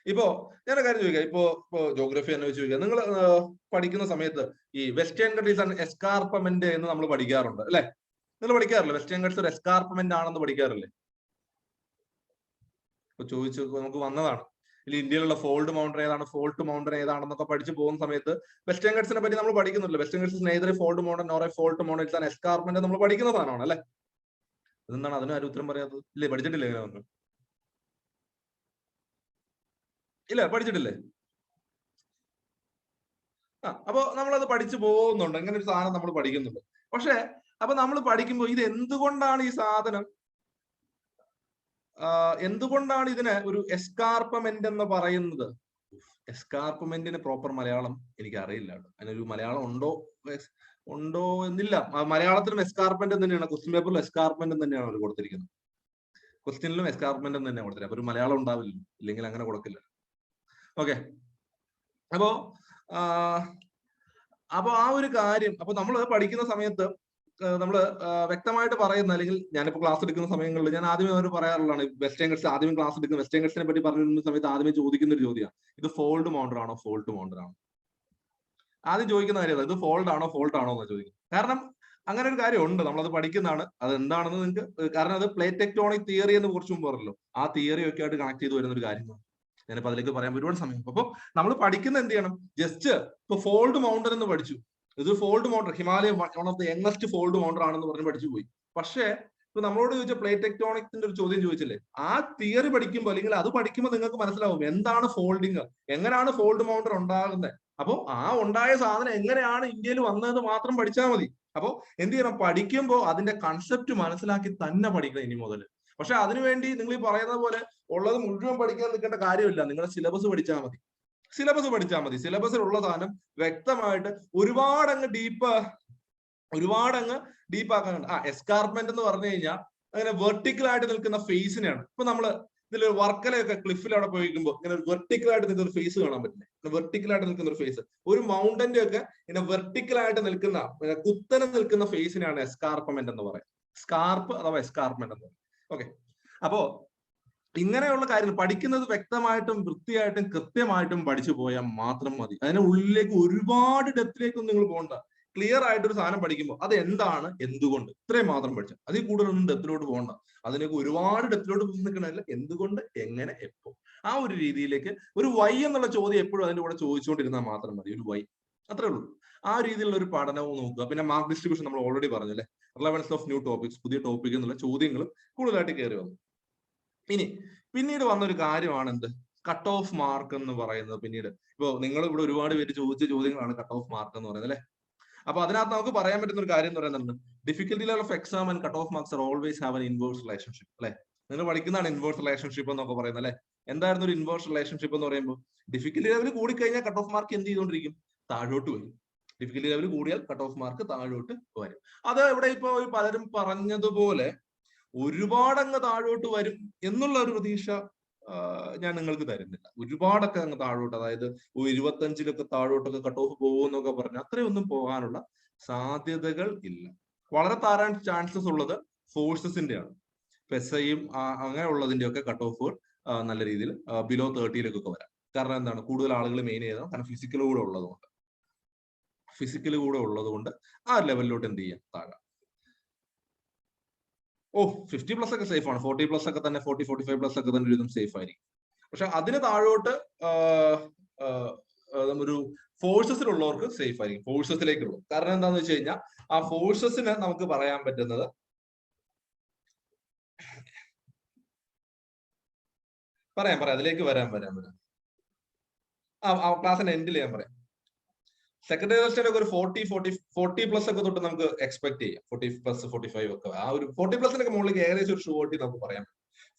ഇപ്പോ ഞാൻ കാര്യം ചോദിക്കാം, ഇപ്പോ ജോഗ്രഫി തന്നെ വെച്ച് ചോദിക്കാം. നിങ്ങൾ പഠിക്കുന്ന സമയത്ത് ഈ വെസ്റ്റേൺ ഗട്ട്സ് ആൻഡ് എസ്കാർപ്മെന്റ് എന്ന് നമ്മൾ പഠിക്കാറുണ്ട് അല്ലെ? നിങ്ങൾ പഠിക്കാറില്ലേ വെസ്റ്റേൺ ഗട്ട്സ് ഒരു എസ്കാർപ്മെന്റ് ആണെന്ന് പഠിക്കാറില്ലേ? ഇപ്പൊ ചോദിച്ചു നമുക്ക് വന്നതാണ്. ഇല്ല, ഇന്ത്യയിലുള്ള ഫോൾഡ് മൗണ്ടൻ ഏതാണ്, ഫോൾട്ട് മൗണ്ടൻ ഏതാണെന്നൊക്കെ പഠിച്ചു പോകുന്ന സമയത്ത് വെസ്റ്റേൺ ഗട്ട്സിനെ പറ്റി നമ്മൾ പഠിക്കുന്നില്ല. Western guts neither fold mountain or fault mountain and escarpment നമ്മൾ പഠിക്കുന്ന സാധനമാണ് അല്ലെ? അതെന്താണ് അതിന് ആരും ഉത്തരം പറയാത്തത്? ഇല്ലേ, പഠിച്ചിട്ടില്ലേ? ഇങ്ങനെ വന്നു ഇല്ല, പഠിച്ചിട്ടില്ലേ? അപ്പൊ നമ്മളത് പഠിച്ചു പോകുന്നുണ്ട്, അങ്ങനെ ഒരു സാധനം നമ്മൾ പഠിക്കുന്നുണ്ട്. പക്ഷെ അപ്പൊ നമ്മൾ പഠിക്കുമ്പോൾ ഇത് എന്തുകൊണ്ടാണ് ഈ സാധനം, എന്തുകൊണ്ടാണ് ഇതിന് ഒരു എസ്കാർപ്മെന്റ് എന്ന് പറയുന്നത്? എസ്കാർപ്മെന്റിന് പ്രോപ്പർ മലയാളം എനിക്ക് അറിയില്ല. അതിനൊരു മലയാളം ഉണ്ടോ എന്നില്ല. മലയാളത്തിലും എസ്കാർപ്മെന്റ് തന്നെയാണ്, ക്വസ്റ്റ്യൻ പേപ്പറിലും എസ്കാർപ്മെന്റ് തന്നെയാണ് അവർ കൊടുത്തിരിക്കുന്നത്. ക്വസ്റ്റ്യനിലും എസ്കാർപ്മെന്റ് തന്നെയാണ് കൊടുത്തിരിക്കുന്നത്. അപ്പൊ ഒരു മലയാളം ഉണ്ടാവില്ല, ഇല്ലെങ്കിൽ അങ്ങനെ കൊടുക്കില്ല. ഓക്കെ, അപ്പോ ആ ഒരു കാര്യം, അപ്പൊ നമ്മൾ പഠിക്കുന്ന സമയത്ത് നമ്മൾ വ്യക്തമായിട്ട് പറയുന്ന, അല്ലെങ്കിൽ ഞാനിപ്പോ ക്ലാസ് എടുക്കുന്ന സമയങ്ങളിൽ ഞാൻ ആദ്യമേ അവർ പറയാറുള്ളതാണ്, വെസ്റ്റേൺ ഗട്ട്സ് ആദ്യം ക്ലാസ് എടുക്കുന്ന വെസ്റ്റേൺ ഗട്ട്സിനെ പറ്റി പറഞ്ഞിരുന്ന സമയത്ത് ആദ്യമേ ചോദിക്കുന്ന ഒരു ചോദ്യമാണ്, ഇത് ഫോൾഡ് മൗണ്ടർ ആണോ ഫോൾട്ട് മൗണ്ടർ ആണോ? ആദ്യം ചോദിക്കുന്ന കാര്യമാണ്, ഇത് ഫോൾഡ് ആണോ ഫോൾട്ട് ആണോ എന്ന് ചോദിക്കും. കാരണം അങ്ങനെ ഒരു കാര്യം ഉണ്ട്, നമ്മളത് പഠിക്കുന്നതാണ്. അത് എന്താണെന്ന് നിങ്ങൾക്ക്, കാരണം അത് പ്ലേറ്റ് ടെക്ടോണിക് തിയറി എന്ന് കുറച്ച് മുമ്പ് പറഞ്ഞല്ലോ, ആ തിയറി ഒക്കെ ആയിട്ട് കണക്ട് ചെയ്ത് വരുന്ന ഒരു കാര്യമാണ്. ഞാനിപ്പോ അതിലേക്ക് പറയാൻ ഒരുപാട് സമയം. അപ്പൊ നമ്മൾ പഠിക്കുന്ന എന്ത് ചെയ്യണം, ജസ്റ്റ് ഇപ്പൊ ഫോൾഡ് മൗണ്ടർ എന്ന് പഠിച്ചു, ഇത് fold mounted, Himalaya one of the youngest fold mounted ആണെന്ന് പറഞ്ഞ് പഠിച്ചു പോയി. പക്ഷേ ഇപ്പൊ നമ്മളോട് ചോദിച്ച പ്ലേറ്റ് ടെക്ടോണിക്സിന്റെ ഒരു ചോദ്യം ചോദിച്ചില്ലേ, ആ തിയറി പഠിക്കുമ്പോൾ അല്ലെങ്കിൽ അത് പഠിക്കുമ്പോൾ നിങ്ങൾക്ക് മനസ്സിലാവും എന്താണ് ഫോൾഡിങ്, എങ്ങനെയാണ് ഫോൾഡ് മൗണ്ടർ ഉണ്ടാകുന്നത്. അപ്പോ ആ ഉണ്ടായ സാധനം എങ്ങനെയാണ് ഇന്ത്യയിൽ വന്നതെന്ന് മാത്രം പഠിച്ചാൽ മതി. അപ്പോ എന്ത് ചെയ്യണം, പഠിക്കുമ്പോൾ അതിന്റെ കൺസെപ്റ്റ് മനസ്സിലാക്കി തന്നെ പഠിക്കണം ഇനി മുതൽ. പക്ഷെ അതിനുവേണ്ടി നിങ്ങൾ ഈ പറയുന്ന പോലെ ഉള്ളത് മുഴുവൻ പഠിക്കാൻ നിൽക്കേണ്ട കാര്യമില്ല. നിങ്ങളുടെ സിലബസ് പഠിച്ചാൽ മതി. സിലബസിലുള്ള സാധനം വ്യക്തമായിട്ട് ഒരുപാടങ്ങ് ഡീപ്പാക്കാനുണ്ട്. എസ്കാർപ്മെന്റ് എന്ന് പറഞ്ഞു കഴിഞ്ഞാൽ അങ്ങനെ വെർട്ടിക്കൽ ആയിട്ട് നിൽക്കുന്ന ഫേസിനെയാണ്. ഇപ്പൊ നമ്മള് ഇതിൽ വർക്കലയൊക്കെ ക്ലിഫിൽ അവിടെ പോയിരിക്കുമ്പോൾ ഇങ്ങനെ വെർട്ടിക്കൽ ആയിട്ട് നിൽക്കുന്ന ഒരു ഫേസ് കാണാൻ പറ്റില്ലേ? വെർട്ടിക്കൽ ആയിട്ട് നിൽക്കുന്ന ഒരു ഫേസ്, ഒരു മൗണ്ടന്റെ ഒക്കെ ഇങ്ങനെ വെർട്ടിക്കൽ ആയിട്ട് നിൽക്കുന്ന, കുത്തനെ നിൽക്കുന്ന ഫേസിനാണ് എസ്കാർപ്മെന്റ് എന്ന് പറയുന്നത്. സ്കാർപ്പ് അഥവാ എസ്കാർപ്മെന്റ് എന്ന് പറയും. ഓക്കെ, അപ്പോ ഇങ്ങനെയുള്ള കാര്യങ്ങൾ പഠിക്കുന്നത് വ്യക്തമായിട്ടും വൃത്തിയായിട്ടും കൃത്യമായിട്ടും പഠിച്ചു പോയാൽ മാത്രം മതി. അതിന്റെ ഉള്ളിലേക്ക് ഒരുപാട് ഡെപ്തിലേക്കൊന്നും നിങ്ങൾ പോകണ്ട. ക്ലിയർ ആയിട്ട് ഒരു സാധനം പഠിക്കുമ്പോൾ അത് എന്താണ്, എന്തുകൊണ്ട്, ഇത്രയും മാത്രം പഠിച്ചാൽ അതിൽ കൂടുതലൊന്നും ഡെപ്തിലോട്ട് പോകണ്ട. അതിലേക്ക് ഒരുപാട് ഡെപ്തിലോട്ട് നിൽക്കണമല്ല, എന്തുകൊണ്ട്, എങ്ങനെ, എപ്പോ, ആ ഒരു രീതിയിലേക്ക് ഒരു വൈ എന്നുള്ള ചോദ്യം എപ്പോഴും അതിന്റെ കൂടെ ചോദിച്ചുകൊണ്ടിരുന്നാൽ മാത്രം മതി. ഒരു വൈ, അത്രേ ഉള്ളൂ. ആ രീതിയിലുള്ള ഒരു പഠനവും നോക്കുക. പിന്നെ മാർക്ക് ഡിസ്ട്രിബ്യൂഷൻ നമ്മൾ ഓൾറെഡി പറഞ്ഞു അല്ലെ, റിലവൻസ് ഓഫ് ന്യൂ ടോപ്പിക്സ്, പുതിയ ടോപ്പിക് എന്നുള്ള ചോദ്യങ്ങളും കൂടുതലായിട്ട് കയറി വന്നു. പിന്നീട് വന്നൊരു കാര്യമാണ് എന്ത്, കട്ട് ഓഫ് മാർക്ക് എന്ന് പറയുന്നത്. പിന്നീട് ഇപ്പോ നിങ്ങൾ ഇവിടെ ഒരുപാട് പേര് ചോദിച്ച ചോദ്യങ്ങളാണ് കട്ട് ഓഫ് മാർക്ക് എന്ന് പറയുന്നത് അല്ലെ. അപ്പൊ അതിനകത്ത് നമുക്ക് പറയാൻ പറ്റുന്ന ഒരു കാര്യം എന്ന് പറയുന്നത്, difficulty level of exam and cut off marks are always have an inverse relationship അല്ലെ. നിങ്ങൾ പഠിക്കുന്നതാണ് ഇൻവേഴ്സ് റിലേഷൻഷിപ്പ് എന്നൊക്കെ പറയുന്നത് അല്ലെ. എന്തായിരുന്നു ഒരു ഇൻവേഴ്സ് റിലേഷൻഷിപ്പ് എന്ന് പറയുമ്പോൾ, ഡിഫിക്കൽട്ടി ലെവൽ കൂടിക്കഴിഞ്ഞാൽ കട്ട് ഓഫ് മാർക്ക് എന്ത് ചെയ്തുകൊണ്ടിരിക്കും, താഴോട്ട് വരും. ഡിഫിക്കൽട്ടി ലെവൽ കൂടിയാൽ കട്ട് ഓഫ് മാർക്ക് താഴോട്ട് വരും. അത് ഇവിടെ ഇപ്പൊ പലരും പറഞ്ഞതുപോലെ ഒരുപാടങ്ങ് താഴോട്ട് വരും എന്നുള്ള ഒരു പ്രതീക്ഷ ഞാൻ നിങ്ങൾക്ക് തരുന്നില്ല. ഒരുപാടൊക്കെ അങ്ങ് താഴോട്ട്, അതായത് 25-ലൊക്കെ താഴോട്ടൊക്കെ കട്ട് ഓഫ് പോകുമെന്നൊക്കെ പറഞ്ഞാൽ അത്രയൊന്നും പോകാനുള്ള സാധ്യതകൾ ഇല്ല. വളരെ താഴാൻ ചാൻസസ് ഉള്ളത് ഫോഴ്സസിന്റെ ആണ്. പെസയും അങ്ങനെയുള്ളതിന്റെ ഒക്കെ കട്ട് ഓഫുകൾ നല്ല രീതിയിൽ ബിലോ 30-ലൊക്കെ വരാം. കാരണം എന്താണ്, കൂടുതൽ ആളുകൾ മെയിൻ ചെയ്താൽ, കാരണം ഫിസിക്കൽ കൂടെ ഉള്ളതുകൊണ്ട് ആ ലെവലിലോട്ട് എന്ത് ചെയ്യാം, താഴാം. 50+ ഒക്കെ സേഫ് ആണ്, 40+ ഒക്കെ തന്നെ, 40-45+ ഒക്കെ തന്നെ ഒരുവിധം സേഫ് ആയിരിക്കും. പക്ഷെ അതിന് താഴോട്ട് ഒരു ഫോഴ്സസിലുള്ളവർക്ക് സേഫ് ആയിരിക്കും, ഫോഴ്സസിലേക്കുള്ളൂ. കാരണം എന്താണെന്ന് വെച്ച് കഴിഞ്ഞാൽ ആ ഫോഴ്സസിന് നമുക്ക് പറയാൻ പറ്റുന്നത്, പറയാം അതിലേക്ക് വരാം. ക്ലാസ്സിന്റെ എൻഡിൽ ഞാൻ പറയാം. സെക്കൻഡറി സെമസ്റ്റർ ഒക്കെ ഒരു 40+ ഒക്കെ തൊട്ട് നമുക്ക് എക്സ്പെക്ട് ചെയ്യാം. 40+, 45 ഒക്കെ, ആ ഒരു 40+നൊക്കെ മുകളിലേക്ക് ഏകദേശം ഒരു ഷുവർട്ടി നമുക്ക് പറയാം.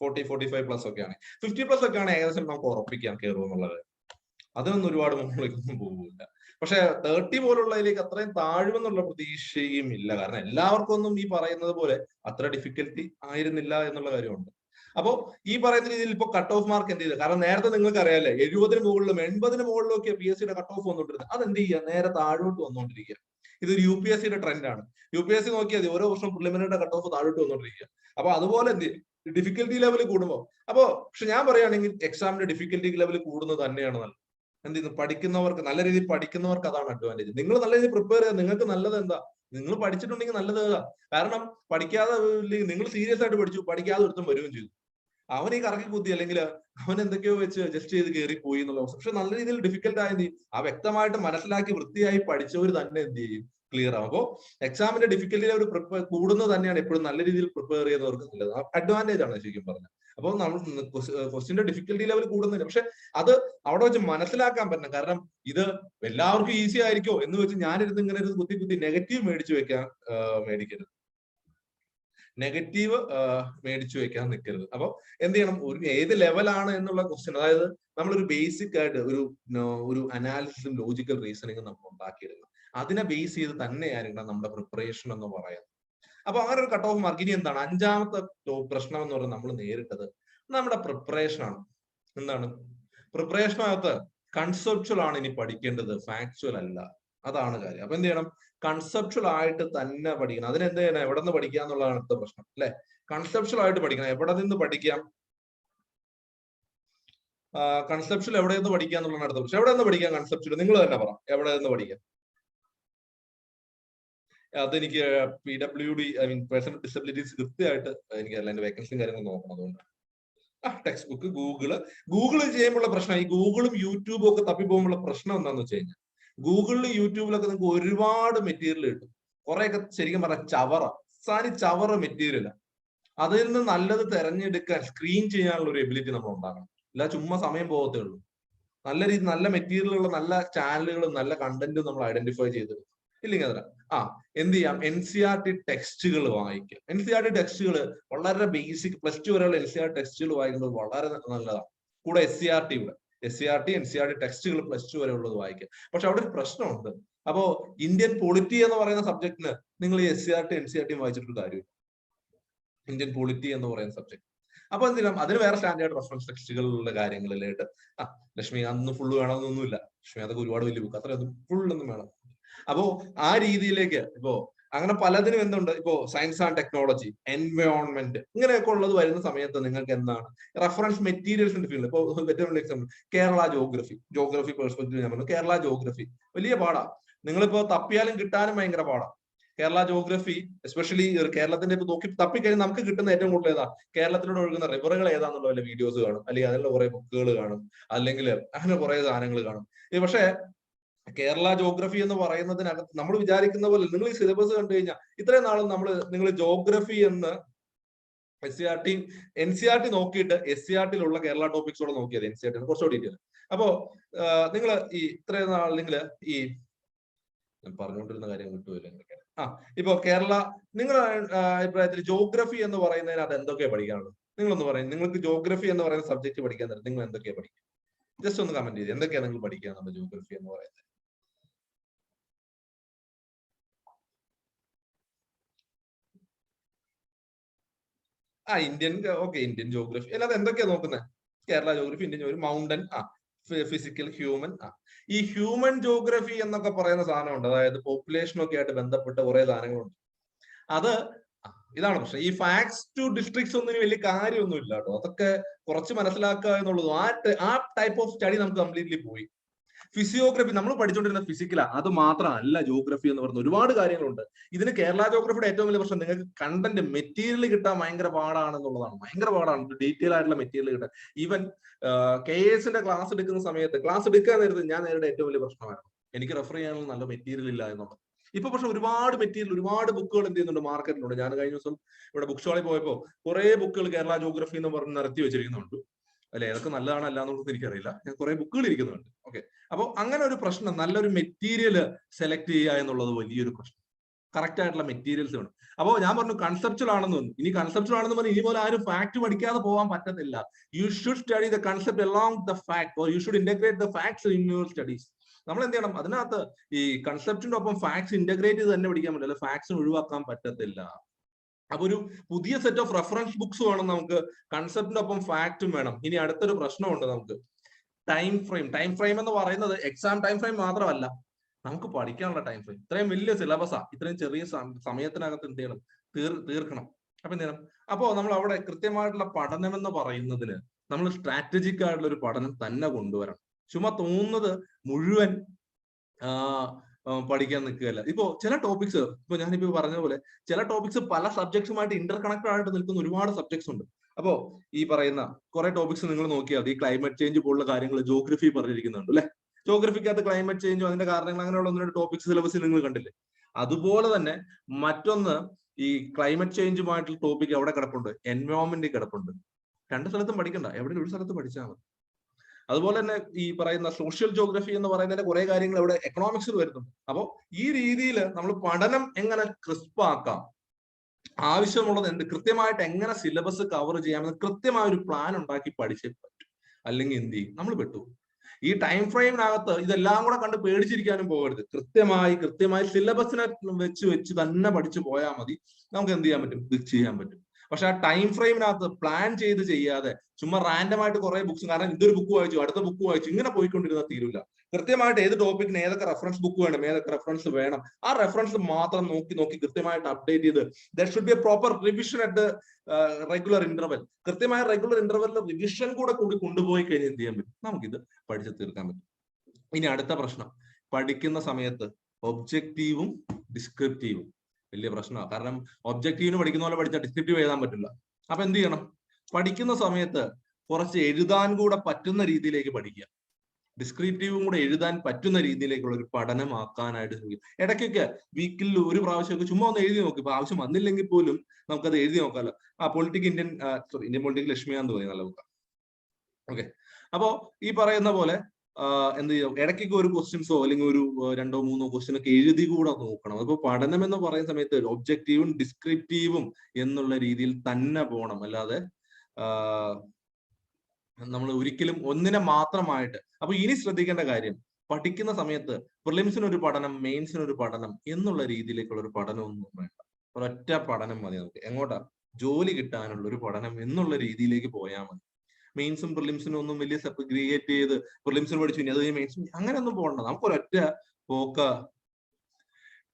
40-45+ ഒക്കെ ആണ്. 50+ ഒക്കെ ആണ് ഏകദേശം നമുക്ക് ഉറപ്പിക്കാം കയറുമെന്നുള്ളത്. അതിനൊന്നും ഒരുപാട് മുകളിലേക്കൊന്നും പോകില്ല. പക്ഷെ 30 പോലുള്ളതിലേക്ക് അത്രയും താഴുമെന്നുള്ള പ്രതീക്ഷയും ഇല്ല. കാരണം എല്ലാവർക്കും ഒന്നും ഈ പറയുന്നത് പോലെ അത്ര ഡിഫിക്കൽറ്റി ആയിരുന്നില്ല എന്നുള്ള കാര്യമുണ്ട്. അപ്പോ ഈ പറയുന്ന രീതിയിൽ ഇപ്പൊ കട്ട് ഓഫ് മാർക്ക് എന്ത് ചെയ്ത്, കാരണം നേരത്തെ നിങ്ങൾക്ക് അറിയാല്ലേ 70-ന് മുകളിലും 80-ന് മുകളിലും ഒക്കെ PSCയുടെ കട്ട് ഓഫ് വന്നുകൊണ്ടിരുന്നത്, അതെന്ത് ചെയ്യുക, നേരെ താഴോട്ട് വന്നുകൊണ്ടിരിക്കുക. ഇതൊരു UPSCയുടെ ട്രെൻഡാണ്. UPSC നോക്കിയാൽ ഓരോ വർഷം പ്രിലിമിനറിയുടെ കട്ട് ഓഫ് താഴോട്ട് വന്നുകൊണ്ടിരിക്കുക. അപ്പൊ അതുപോലെ എന്ത് ഡിഫിക്കൽറ്റി ലെവൽ കൂടുമ്പോൾ, പക്ഷെ ഞാൻ പറയുകയാണെങ്കിൽ എക്സാമിന്റെ ഡിഫിക്കൽറ്റി ലെവൽ കൂടുന്നത് തന്നെയാണ് നല്ലത്. എന്ത് ചെയ്യുന്നു, പഠിക്കുന്നവർക്ക്, നല്ല രീതിയിൽ പഠിക്കുന്നവർക്ക് അതാണ് അഡ്വാൻറ്റേജ്. നിങ്ങൾ നല്ല രീതിയിൽ പ്രിപ്പയർ ചെയ്യുക, നിങ്ങൾക്ക് നല്ലത് എന്താ, നിങ്ങൾ പഠിച്ചിട്ടുണ്ടെങ്കിൽ നല്ലത് ഏതാ. കാരണം പഠിക്കാതെ, നിങ്ങൾ സീരിയസ് ആയിട്ട് പഠിച്ചു, പഠിക്കാതെ ഒരുത്തും വരികയും ചെയ്തു, അവൻ ഈ കറക്കി കുത്തി, അല്ലെങ്കിൽ അവൻ എന്തൊക്കെയോ വെച്ച് ജസ്റ്റ് ചെയ്ത് കയറി പോയി എന്നുള്ള അവസ്ഥ. പക്ഷെ നല്ല രീതിയിൽ ഡിഫിക്കൽട്ട് ആയത് ആ വ്യക്തമായിട്ട് മനസ്സിലാക്കി വൃത്തിയായി പഠിച്ചവർ തന്നെ എന്ത് ചെയ്യും, ക്ലിയർ ആവും. അപ്പോൾ എക്സാമിന്റെ ഡിഫിക്കൽറ്റി ലെവൽ കൂടുന്നത് തന്നെയാണ് എപ്പോഴും നല്ല രീതിയിൽ പ്രിപ്പയർ ചെയ്യുന്നവർക്ക് നല്ലത്, അഡ്വാൻറ്റേജ് ആണ് ശരിക്കും പറഞ്ഞത്. അപ്പോൾ നമ്മൾ ക്വസ്റ്റിന്റെ ഡിഫിക്കൽറ്റി ലെവൽ കൂടുന്നില്ല, പക്ഷെ അത് അവിടെ വെച്ച് മനസ്സിലാക്കാൻ പറ്റണം. കാരണം ഇത് എല്ലാവർക്കും ഈസി ആയിരിക്കോ എന്ന് വെച്ച് ഞാനിരുന്ന് ഇങ്ങനെ ഒരു കുത്തി നെഗറ്റീവ് മേടിച്ചു വെക്കാൻ മേടിക്കരുത്. നെഗറ്റീവ് മേടിച്ചു വെക്കാൻ നിൽക്കരുത്. അപ്പൊ എന്ത് ചെയ്യണം, ഒരു ഏത് ലെവലാണ് എന്നുള്ള ക്വസ്റ്റ്യൻ, അതായത് നമ്മളൊരു ബേസിക് ആയിട്ട് ഒരു അനാലിസിസും ലോജിക്കൽ റീസണിങ്ങും നമ്മൾ ഉണ്ടാക്കിയെടുക്കണം. അതിനെ ബേസ് ചെയ്ത് തന്നെയായിരിക്കണം നമ്മുടെ പ്രിപ്പറേഷൻ എന്ന് പറയുന്നത്. അപ്പൊ അങ്ങനെ ഒരു കട്ട് ഓഫ് മാർക്ക്. ഇനി എന്താണ് 5ാമത്തെ പ്രശ്നം എന്ന് പറയുന്നത് നമ്മൾ നേരിട്ടത് നമ്മുടെ പ്രിപ്പറേഷൻ ആണ്. എന്താണ് പ്രിപ്പറേഷനകത്ത് കൺസെപ്ച്വൽ ആണ് ഇനി പഠിക്കേണ്ടത്, ഫാക്ച്വൽ അല്ല. അതാണ് കാര്യം. അപ്പൊ എന്ത് ചെയ്യണം, കൺസെപ്ച്വൽ ആയിട്ട് തന്നെ പഠിക്കണം. അതിനെന്ത് ചെയ്യണം, എവിടെ നിന്ന് പഠിക്കുക എന്നുള്ളതാണ് അടുത്ത പ്രശ്നം അല്ലെ. കൺസെപ്ച്വൽ ആയിട്ട് പഠിക്കണം. എവിടെ നിന്ന് പഠിക്കാം, കൺസെപ്ച്വൽ എവിടെ നിന്ന് പഠിക്കുക എന്നുള്ളതാണ് അടുത്ത പ്രശ്നം. എവിടെ നിന്ന് പഠിക്കാം കൺസെപ്ച്വൽ, നിങ്ങൾ തന്നെ പറ, എവിടെ നിന്ന് പഠിക്കാം. അതെനിക്ക് PWD I mean person with disabilities കൃത്യമായിട്ട് എനിക്കറിയില്ല, എന്റെ വേക്കൻസിയും കാര്യങ്ങളും നോക്കണം. അതുകൊണ്ട് ടെക്സ്റ്റ് ബുക്ക് ഗൂഗിള് ചെയ്യുമ്പോഴുള്ള പ്രശ്നം, ഈ ഗൂഗിളും യൂട്യൂബും ഒക്കെ തപ്പിപ്പോകുമ്പോഴുള്ള പ്രശ്നം എന്താണെന്ന് വെച്ച് കഴിഞ്ഞാൽ, ഗൂഗിളിലും യൂട്യൂബിലൊക്കെ നിങ്ങൾക്ക് ഒരുപാട് മെറ്റീരിയൽ കിട്ടും. കുറെയൊക്കെ ശരിക്കും പറഞ്ഞാൽ ചവറ മെറ്റീരിയൽ. അതിൽ നിന്ന് നല്ലത് തെരഞ്ഞെടുക്കാൻ സ്ക്രീൻ ചെയ്യാനുള്ള ഒരു എബിലിറ്റി നമ്മൾ ഉണ്ടാക്കണം. ഇല്ല ചുമ്മാ സമയം പോകത്തേ ഉള്ളൂ. നല്ല മെറ്റീരിയലുള്ള നല്ല ചാനലുകളും നല്ല കണ്ടന്റും നമ്മൾ ഐഡന്റിഫൈ ചെയ്ത് ഇല്ലെങ്കിൽ അതിന് എന്ത് ചെയ്യാം, NCERT ടെക്സ്റ്റുകൾ വായിക്കുക. NCERT ടെക്സ്റ്റുകൾ വളരെ ബേസിക് +2 വരെയുള്ള NCERT ടെക്സ്റ്റുകൾ വായിക്കുന്നത് വളരെ നല്ലതാണ്. കൂടെ SCRT NCERT ടെക്സ്റ്റുകൾ +2 വരെ ഉള്ളത് വായിക്കുക. പക്ഷെ അവിടെ ഒരു പ്രശ്നമുണ്ട്. അപ്പോ ഇന്ത്യൻ പൊളിറ്റി എന്ന് പറയുന്ന സബ്ജക്റ്റിന് നിങ്ങൾ ഈ SCRT NCERT വായിച്ചിട്ടൊരു കാര്യമില്ല. ഇന്ത്യൻ പൊളിറ്റി എന്ന് പറയുന്ന സബ്ജക്ട്. അപ്പൊ എന്തിനാ അതിന് വേറെ സ്റ്റാൻഡേർഡ് റെഫറൻസ് ടെക്സ്റ്റുകളുള്ള കാര്യങ്ങളിലായിട്ട് ലക്ഷ്മി അന്ന് ഫുള്ള് വേണമെന്നൊന്നുമില്ല. ലക്ഷ്മി അതൊക്കെ ഒരുപാട് വലിയ ബുക്ക്, അത്രയൊന്നും ഫുള്ളൊന്നും വേണം. അപ്പോ ആ രീതിയിലേക്ക് ഇപ്പോ അങ്ങനെ പലതിനും എന്തുണ്ട്, ഇപ്പോ സയൻസ് ആൻഡ് ടെക്നോളജി, എൻവയോൺമെന്റ്, ഇങ്ങനെയൊക്കെ ഉള്ളത് വരുന്ന സമയത്ത് നിങ്ങൾക്ക് എന്താണ് റെഫറൻസ് മെറ്റീരിയൽസിന്റെ ഫീൽഡ്. ഇപ്പൊ ഏറ്റവും വലിയ എക്സാമ്പിൾ കേരള ജോഗ്രഫി പെർസ്പെക്റ്റീവ് ഞാൻ പറഞ്ഞു. കേരള ജോഗ്രഫി വലിയ പാടാ. നിങ്ങളിപ്പോ തപ്പിയാലും കിട്ടാനും ഭയങ്കര പാടാ. കേരള ജോഗ്രഫി എസ്പെഷ്യലി കേരളത്തിന്റെ ഇപ്പൊ നോക്കി തപ്പിക്കഴിഞ്ഞാൽ നമുക്ക് കിട്ടുന്ന ഏറ്റവും കൂടുതൽ ഏതാ, കേരളത്തിലൂടെ ഒഴുകുന്ന റിവറുകൾ ഏതാന്നുള്ള വല്ല വീഡിയോസ് കാണും, അല്ലെങ്കിൽ അതിലുള്ള കുറെ ബുക്കുകൾ കാണും, അല്ലെങ്കിൽ അങ്ങനെ കുറെ സാധനങ്ങൾ കാണും. പക്ഷേ കേരള ജോഗ്രഫി എന്ന് പറയുന്നതിനകത്ത് നമ്മൾ വിചാരിക്കുന്ന പോലെ നിങ്ങൾ ഈ സിലബസ് കണ്ടു കഴിഞ്ഞാൽ ഇത്രയും നാളും നിങ്ങൾ ജോഗ്രഫി എന്ന് NCERT നോക്കിയിട്ട് SCERT-ലുള്ള കേരള ടോപ്പിക്സോടെ നോക്കിയത് NCERT കുറച്ചുകൂടി ഡീറ്റെയിൽ. അപ്പോ നിങ്ങൾ ഈ ഇത്രയും നാൾ നിങ്ങൾ ഈ പറഞ്ഞുകൊണ്ടിരുന്ന കാര്യം വിട്ടുപോയില്ല എന്തൊക്കെയാണ്. ഇപ്പൊ കേരള നിങ്ങളുടെ അഭിപ്രായത്തിൽ ജോഗ്രഫി എന്ന് പറയുന്നതിനകത്ത് എന്തൊക്കെയാണ് പഠിക്കാനുള്ളത്? നിങ്ങളൊന്ന് പറയും, നിങ്ങൾക്ക് ജോഗ്രഫി എന്ന് പറയുന്ന സബ്ജക്ട് പഠിക്കാൻ തരും, നിങ്ങൾ എന്തൊക്കെയാണ് പഠിക്കുക? ജസ്റ്റ് ഒന്ന് കമന്റ് ചെയ്ത് എന്തൊക്കെയാണ് നിങ്ങൾ പഠിക്കുക ജോഗ്രഫി എന്ന് പറയുന്നത്. ഇന്ത്യൻ ജോഗ്രഫി അല്ലാതെ എന്തൊക്കെയാ നോക്കുന്നത്? Kerala geography, Indian geography, mountain, physical, human. ഈ ഹ്യൂമൻ ജോഗ്രഫി എന്നൊക്കെ പറയുന്ന സാധനമുണ്ട്. അതായത് പോപ്പുലേഷനൊക്കെ ആയിട്ട് ബന്ധപ്പെട്ട കുറെ സാധനങ്ങളുണ്ട്. അത് ഇതാണ് പ്രശ്നം. ഈ ഫാക്ട്സ് ടു ഡിസ്ട്രിക്ട്സ് ഒന്നും വലിയ കാര്യമൊന്നും ഇല്ല കേട്ടോ. അതൊക്കെ കുറച്ച് മനസ്സിലാക്കുക എന്നുള്ളൂ. ആ ടൈപ്പ് ഓഫ് സ്റ്റഡി നമുക്ക് കംപ്ലീറ്റ്ലി പോയി. ഫിസിയോഗ്രഫി നമ്മൾ പഠിച്ചുകൊണ്ടിരുന്ന ഫിസിക്കലാ, അത് മാത്രമല്ല ജോഗ്രഫി എന്ന് പറയുന്ന ഒരുപാട് കാര്യങ്ങളുണ്ട്. ഇതിന് കേരള ജോഗ്രഫിയുടെ ഏറ്റവും വലിയ പ്രശ്നം നിങ്ങൾക്ക് കണ്ടന്റ് മെറ്റീരിയൽ കിട്ടാൻ ഭയങ്കര പാടാണെന്നുള്ളതാണ്. ഭയങ്കര പാടാണ് ഡീറ്റെയിൽ ആയിട്ടുള്ള മെറ്റീരിയൽ കിട്ടാൻ. ഈവൻ KS-ന്റെ ക്ലാസ് എടുക്കുന്ന സമയത്ത് ക്ലാസ് എടുക്കാൻ നേരത്ത് ഞാൻ നേരിടുന്ന ഏറ്റവും വലിയ പ്രശ്നമായിരുന്നു എനിക്ക് റെഫർ ചെയ്യാനുള്ള നല്ല മെറ്റീരിയൽ ഇല്ല എന്നുള്ളത്. ഇപ്പൊ പക്ഷെ ഒരുപാട് മെറ്റീരിയൽ, ഒരുപാട് ബുക്കുകൾ എന്ത് ചെയ്യുന്നുണ്ട് മാർക്കറ്റിലുണ്ട്. ഞാൻ കഴിഞ്ഞ ദിവസം ഇവിടെ ബുക്ക് സ്റ്റോളിൽ പോയപ്പോ കുറെ ബുക്കുകൾ കേരള ജോഗ്രഫി എന്ന് പറഞ്ഞ് നിരത്തി വെച്ചിരിക്കുന്നുണ്ട്. അല്ലെ ഏതൊക്കെ നല്ലതാണ് അല്ലാന്നുള്ളത് എനിക്കറിയില്ല. ഞാൻ കുറെ ബുക്കുകൾ ഇരിക്കുന്നുണ്ട്. ഓക്കെ, അപ്പൊ അങ്ങനെ ഒരു പ്രശ്നം, നല്ലൊരു മെറ്റീരിയൽ സെലക്ട് ചെയ്യുക എന്നുള്ളത് വലിയൊരു പ്രശ്നം. കറക്റ്റ് ആയിട്ടുള്ള മെറ്റീരിയൽസ് വേണം. അപ്പോൾ ഞാൻ പറഞ്ഞു കൺസെപ്ച്വൽ ആണെന്ന് പറഞ്ഞു. ഇനി കൺസെപ്ച്വൽ ആണെന്ന് പറഞ്ഞാൽ ഇനി പോലെ ആരും ഫാക്ട് പഠിക്കാതെ പോകാൻ പറ്റത്തില്ല. You should study the concept along the fact, or you should integrate the facts in your studies. നമ്മൾ എന്ത് ചെയ്യണം, അതിനകത്ത് ഈ കൺസെപ്റ്റിന്റെ ഒപ്പം ഫാക്ട്സ് ഇന്റഗ്രേറ്റ് ചെയ്ത് തന്നെ പഠിക്കാൻ പറ്റില്ല, ഫാക്ട്സിന് ഒഴിവാക്കാൻ പറ്റത്തില്ല. അപ്പൊ ഒരു പുതിയ സെറ്റ് ഓഫ് റെഫറൻസ് ബുക്സ് വേണം നമുക്ക്, കൺസെപ്റ്റിന്റെ ഒപ്പം ഫാക്റ്റും വേണം. ഇനി അടുത്തൊരു പ്രശ്നമുണ്ട് നമുക്ക്, ടൈം ഫ്രെയിം എന്ന് പറയുന്നത് എക്സാം ടൈം ഫ്രെയിം മാത്രമല്ല, നമുക്ക് പഠിക്കാനുള്ള ടൈം ഫ്രെയിം. ഇത്രയും വലിയ സിലബസാ, ഇത്രയും ചെറിയ സമയത്തിനകത്ത് എന്ത് ചെയ്യണം, തീർക്കണം. അപ്പൊ എന്ത് ചെയ്യണം, അപ്പോ നമ്മൾ അവിടെ കൃത്യമായിട്ടുള്ള പഠനം എന്ന് പറയുന്നതിന് നമ്മൾ സ്ട്രാറ്റജിക് ആയിട്ടുള്ള ഒരു പഠനം തന്നെ കൊണ്ടുവരണം. ചുമ്മാ തോന്നുന്നത് മുഴുവൻ പഠിക്കാൻ നിൽക്കുകയല്ല. ഇപ്പോ ചില ടോപ്പിക്സ്, ഇപ്പൊ ഞാനിപ്പോ പറഞ്ഞ പോലെ ചില ടോപ്പിക്സ് പല സബ്ജക്ട്സുമായിട്ട് ഇന്റർകണക്റ്റഡ് ആയിട്ട് നിൽക്കുന്ന ഒരുപാട് സബ്ജക്ട്സ് ഉണ്ട്. അപ്പോ ഈ പറയുന്ന കുറെ ടോപ്പിക്സ് നിങ്ങൾ നോക്കിയാൽ ഈ ക്ലൈമറ്റ് ചേഞ്ച് പോലുള്ള കാര്യങ്ങൾ ജോഗ്രഫി പറഞ്ഞിരിക്കുന്നുണ്ട് അല്ലെ. ജോഗ്രഫിക്കകത്ത് ക്ലൈമറ്റ് ചേഞ്ചും അതിന്റെ കാരണങ്ങൾ അങ്ങനെയുള്ള ഒന്ന് രണ്ട് ടോപ്പിക്സ് സിലബസിൽ നിങ്ങൾ കണ്ടില്ലേ. അതുപോലെ തന്നെ മറ്റൊന്ന് ഈ ക്ലൈമറ്റ് ചേഞ്ചുമായിട്ടുള്ള ടോപ്പിക് എവിടെ കിടപ്പുണ്ട്, എൻവയോൺമെന്റ് കിടപ്പുണ്ട്. രണ്ട് സ്ഥലത്തും പഠിക്കണ്ട, എവിടെ ഒരു സ്ഥലത്ത് പഠിച്ചാൽ മതി. അതുപോലെ തന്നെ ഈ പറയുന്ന സോഷ്യൽ ജോഗ്രഫി എന്ന് പറയുന്നതിന്റെ കുറെ കാര്യങ്ങൾ ഇവിടെ എക്കണോമിക്സിൽ വരുന്നുണ്ട്. അപ്പോൾ ഈ രീതിയിൽ നമ്മൾ പഠനം എങ്ങനെ ക്രിസ്പാക്കാം, ആവശ്യമുള്ളത് എന്ത്, കൃത്യമായിട്ട് എങ്ങനെ സിലബസ് കവർ ചെയ്യാമെന്ന് കൃത്യമായ ഒരു പ്ലാൻ ഉണ്ടാക്കി പഠിച്ചേ പറ്റും. അല്ലെങ്കിൽ എന്ത് ചെയ്യും, നമ്മൾ പെട്ടു. ഈ ടൈം ഫ്രെയിമിനകത്ത് ഇതെല്ലാം കൂടെ കണ്ട് പേടിച്ചിരിക്കാനും പോകരുത്. കൃത്യമായി സിലബസിനെ വെച്ച് തന്നെ പഠിച്ചു പോയാൽ മതി. നമുക്ക് എന്ത് ചെയ്യാൻ പറ്റും, ഇത് ചെയ്യാൻ പറ്റും. പക്ഷെ ആ ടൈം ഫ്രെയിമിനകത്ത് പ്ലാൻ ചെയ്ത് ചെയ്യാതെ ചുമ്മാ റാൻഡം ആയിട്ട് കുറെ ബുക്സ്, കാരണം ഇതൊരു ബുക്ക് വായിച്ചു അടുത്ത ബുക്ക് വായിച്ചു ഇങ്ങനെ പോയിക്കൊണ്ടിരുന്നാൽ തീരില്ല. കൃത്യമായിട്ട് ഏത് ടോപ്പിക്കിന് ഏതൊക്കെ റെഫറൻസ് ബുക്ക് വേണം, ഏതൊക്കെ റെഫറൻസ് വേണം, ആ റെഫറൻസ് മാത്രം നോക്കി കൃത്യമായിട്ട് അപ്ഡേറ്റ് ചെയ്ത് there should be A proper revision at regular interval. കൃത്യമായ റെഗുലർ ഇന്റർവെല്ലിൽ റിവിഷൻ കൂടി കൊണ്ടുപോയി കഴിഞ്ഞാൽ എന്ത് ചെയ്യാൻ പറ്റും, നമുക്കിത് പഠിച്ചു തീർക്കാൻ പറ്റും. ഇനി അടുത്ത പ്രശ്നം, പഠിക്കുന്ന സമയത്ത് ഒബ്ജക്റ്റീവും ഡിസ്ക്രിപ്റ്റീവും വലിയ പ്രശ്നമാണ്. കാരണം ഒബ്ജക്റ്റീവിന് പഠിക്കുന്ന പോലെ പഠിച്ചാൽ ഡിസ്ക്രിപ്റ്റീവ് എഴുതാൻ പറ്റില്ല. അപ്പൊ എന്ത് ചെയ്യണം, പഠിക്കുന്ന സമയത്ത് കുറച്ച് എഴുതാൻ കൂടെ പറ്റുന്ന രീതിയിലേക്ക് പഠിക്കുക. ഡിസ്ക്രിപ്റ്റീവും കൂടെ എഴുതാൻ പറ്റുന്ന രീതിയിലേക്കുള്ള ഒരു പഠനമാക്കാനായിട്ട് ശ്രമിക്കും. ഇടയ്ക്കൊക്കെ വീക്കിൽ ഒരു പ്രാവശ്യമൊക്കെ ചുമ്മാ ഒന്ന് എഴുതി നോക്കും. ഇപ്പൊ ആവശ്യം വന്നില്ലെങ്കിൽ പോലും നമുക്കത് എഴുതി നോക്കാമല്ലോ. ഇന്ത്യൻ പൊളിറ്റിക്കൽ ലക്ഷ്മിയാന്ന് തോന്നി, നല്ല ബുക്കാണ്. ഓക്കെ, അപ്പോ ഈ പറയുന്ന പോലെ എന്ത് ചെയ്യും, ഇടയ്ക്കൊക്കെ ഒരു ക്വസ്റ്റ്യൻസോ അല്ലെങ്കിൽ ഒരു 2-3 ക്വസ്റ്റ്യൻ ഒക്കെ എഴുതി കൂടെ നോക്കണം. അപ്പൊ പഠനം എന്ന് പറയുന്ന സമയത്ത് ഒബ്ജക്റ്റീവും ഡിസ്ക്രിപ്റ്റീവും എന്നുള്ള രീതിയിൽ തന്നെ പോകണം. അല്ലാതെ നമ്മൾ ഒരിക്കലും ഒന്നിനെ മാത്രമായിട്ട്. അപ്പൊ ഇനി ശ്രദ്ധിക്കേണ്ട കാര്യം, പഠിക്കുന്ന സമയത്ത് പ്രിലിംസിനൊരു പഠനം, മെയിൻസിനൊരു പഠനം എന്നുള്ള രീതിയിലേക്കുള്ള ഒരു പഠനമൊന്നും വേണ്ട. ഒരൊറ്റ പഠനം മതി നമുക്ക്. എങ്ങോട്ടാ, ജോലി കിട്ടാനുള്ള ഒരു പഠനം എന്നുള്ള രീതിയിലേക്ക് പോയാൽ മതി. മെയിൻസും പ്രിലിംസിനും ഒന്നും വലിയ സെഗ്രിഗേറ്റ് ചെയ്ത് പ്രിലിംസിന് പഠിച്ചു ഇനി അത് മെയിൻസും അങ്ങനെയൊന്നും പോകണ്ട. നമുക്കൊരൊറ്റ പോക്ക.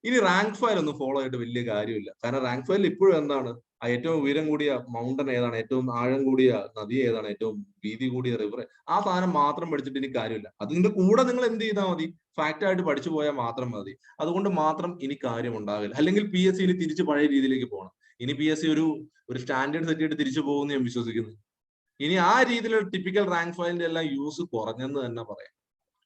ഇനി റാങ്ക് ഫയൽ ഒന്നും ഫോളോ ചെയ്തിട്ട് വലിയ കാര്യമില്ല. കാരണം റാങ്ക് ഫയലിൽ ഇപ്പോഴും എന്താണ്, ഏറ്റവും ഉയരം കൂടിയ മൗണ്ടൻ ഏതാണ്, ഏറ്റവും ആഴം കൂടിയ നദി ഏതാണ്, ഏറ്റവും വീതി കൂടിയ റിവർ, ആ സാധനം മാത്രം പഠിച്ചിട്ട് ഇനി കാര്യമില്ല. അതിന്റെ കൂടെ നിങ്ങൾ എന്ത് ചെയ്താൽ മതി, ഫാക്റ്റ് ആയിട്ട് പഠിച്ചു പോയാൽ മാത്രം മതി. അതുകൊണ്ട് മാത്രം ഇനി കാര്യം ഉണ്ടാകില്ല. അല്ലെങ്കിൽ PSC ഇനി തിരിച്ച് പഴയ രീതിയിലേക്ക് പോകണം. ഇനി PSC ഒരു സ്റ്റാൻഡേർഡ് സെറ്റ് ചെയ്തിട്ട് തിരിച്ചു പോകുമെന്ന് ഞാൻ വിശ്വസിക്കുന്നു. ഇനി ആ രീതിയിലുള്ള ടിപ്പിക്കൽ റാങ്ക് ഫയലിന്റെ എല്ലാം യൂസ് കുറഞ്ഞെന്ന് തന്നെ പറയാം.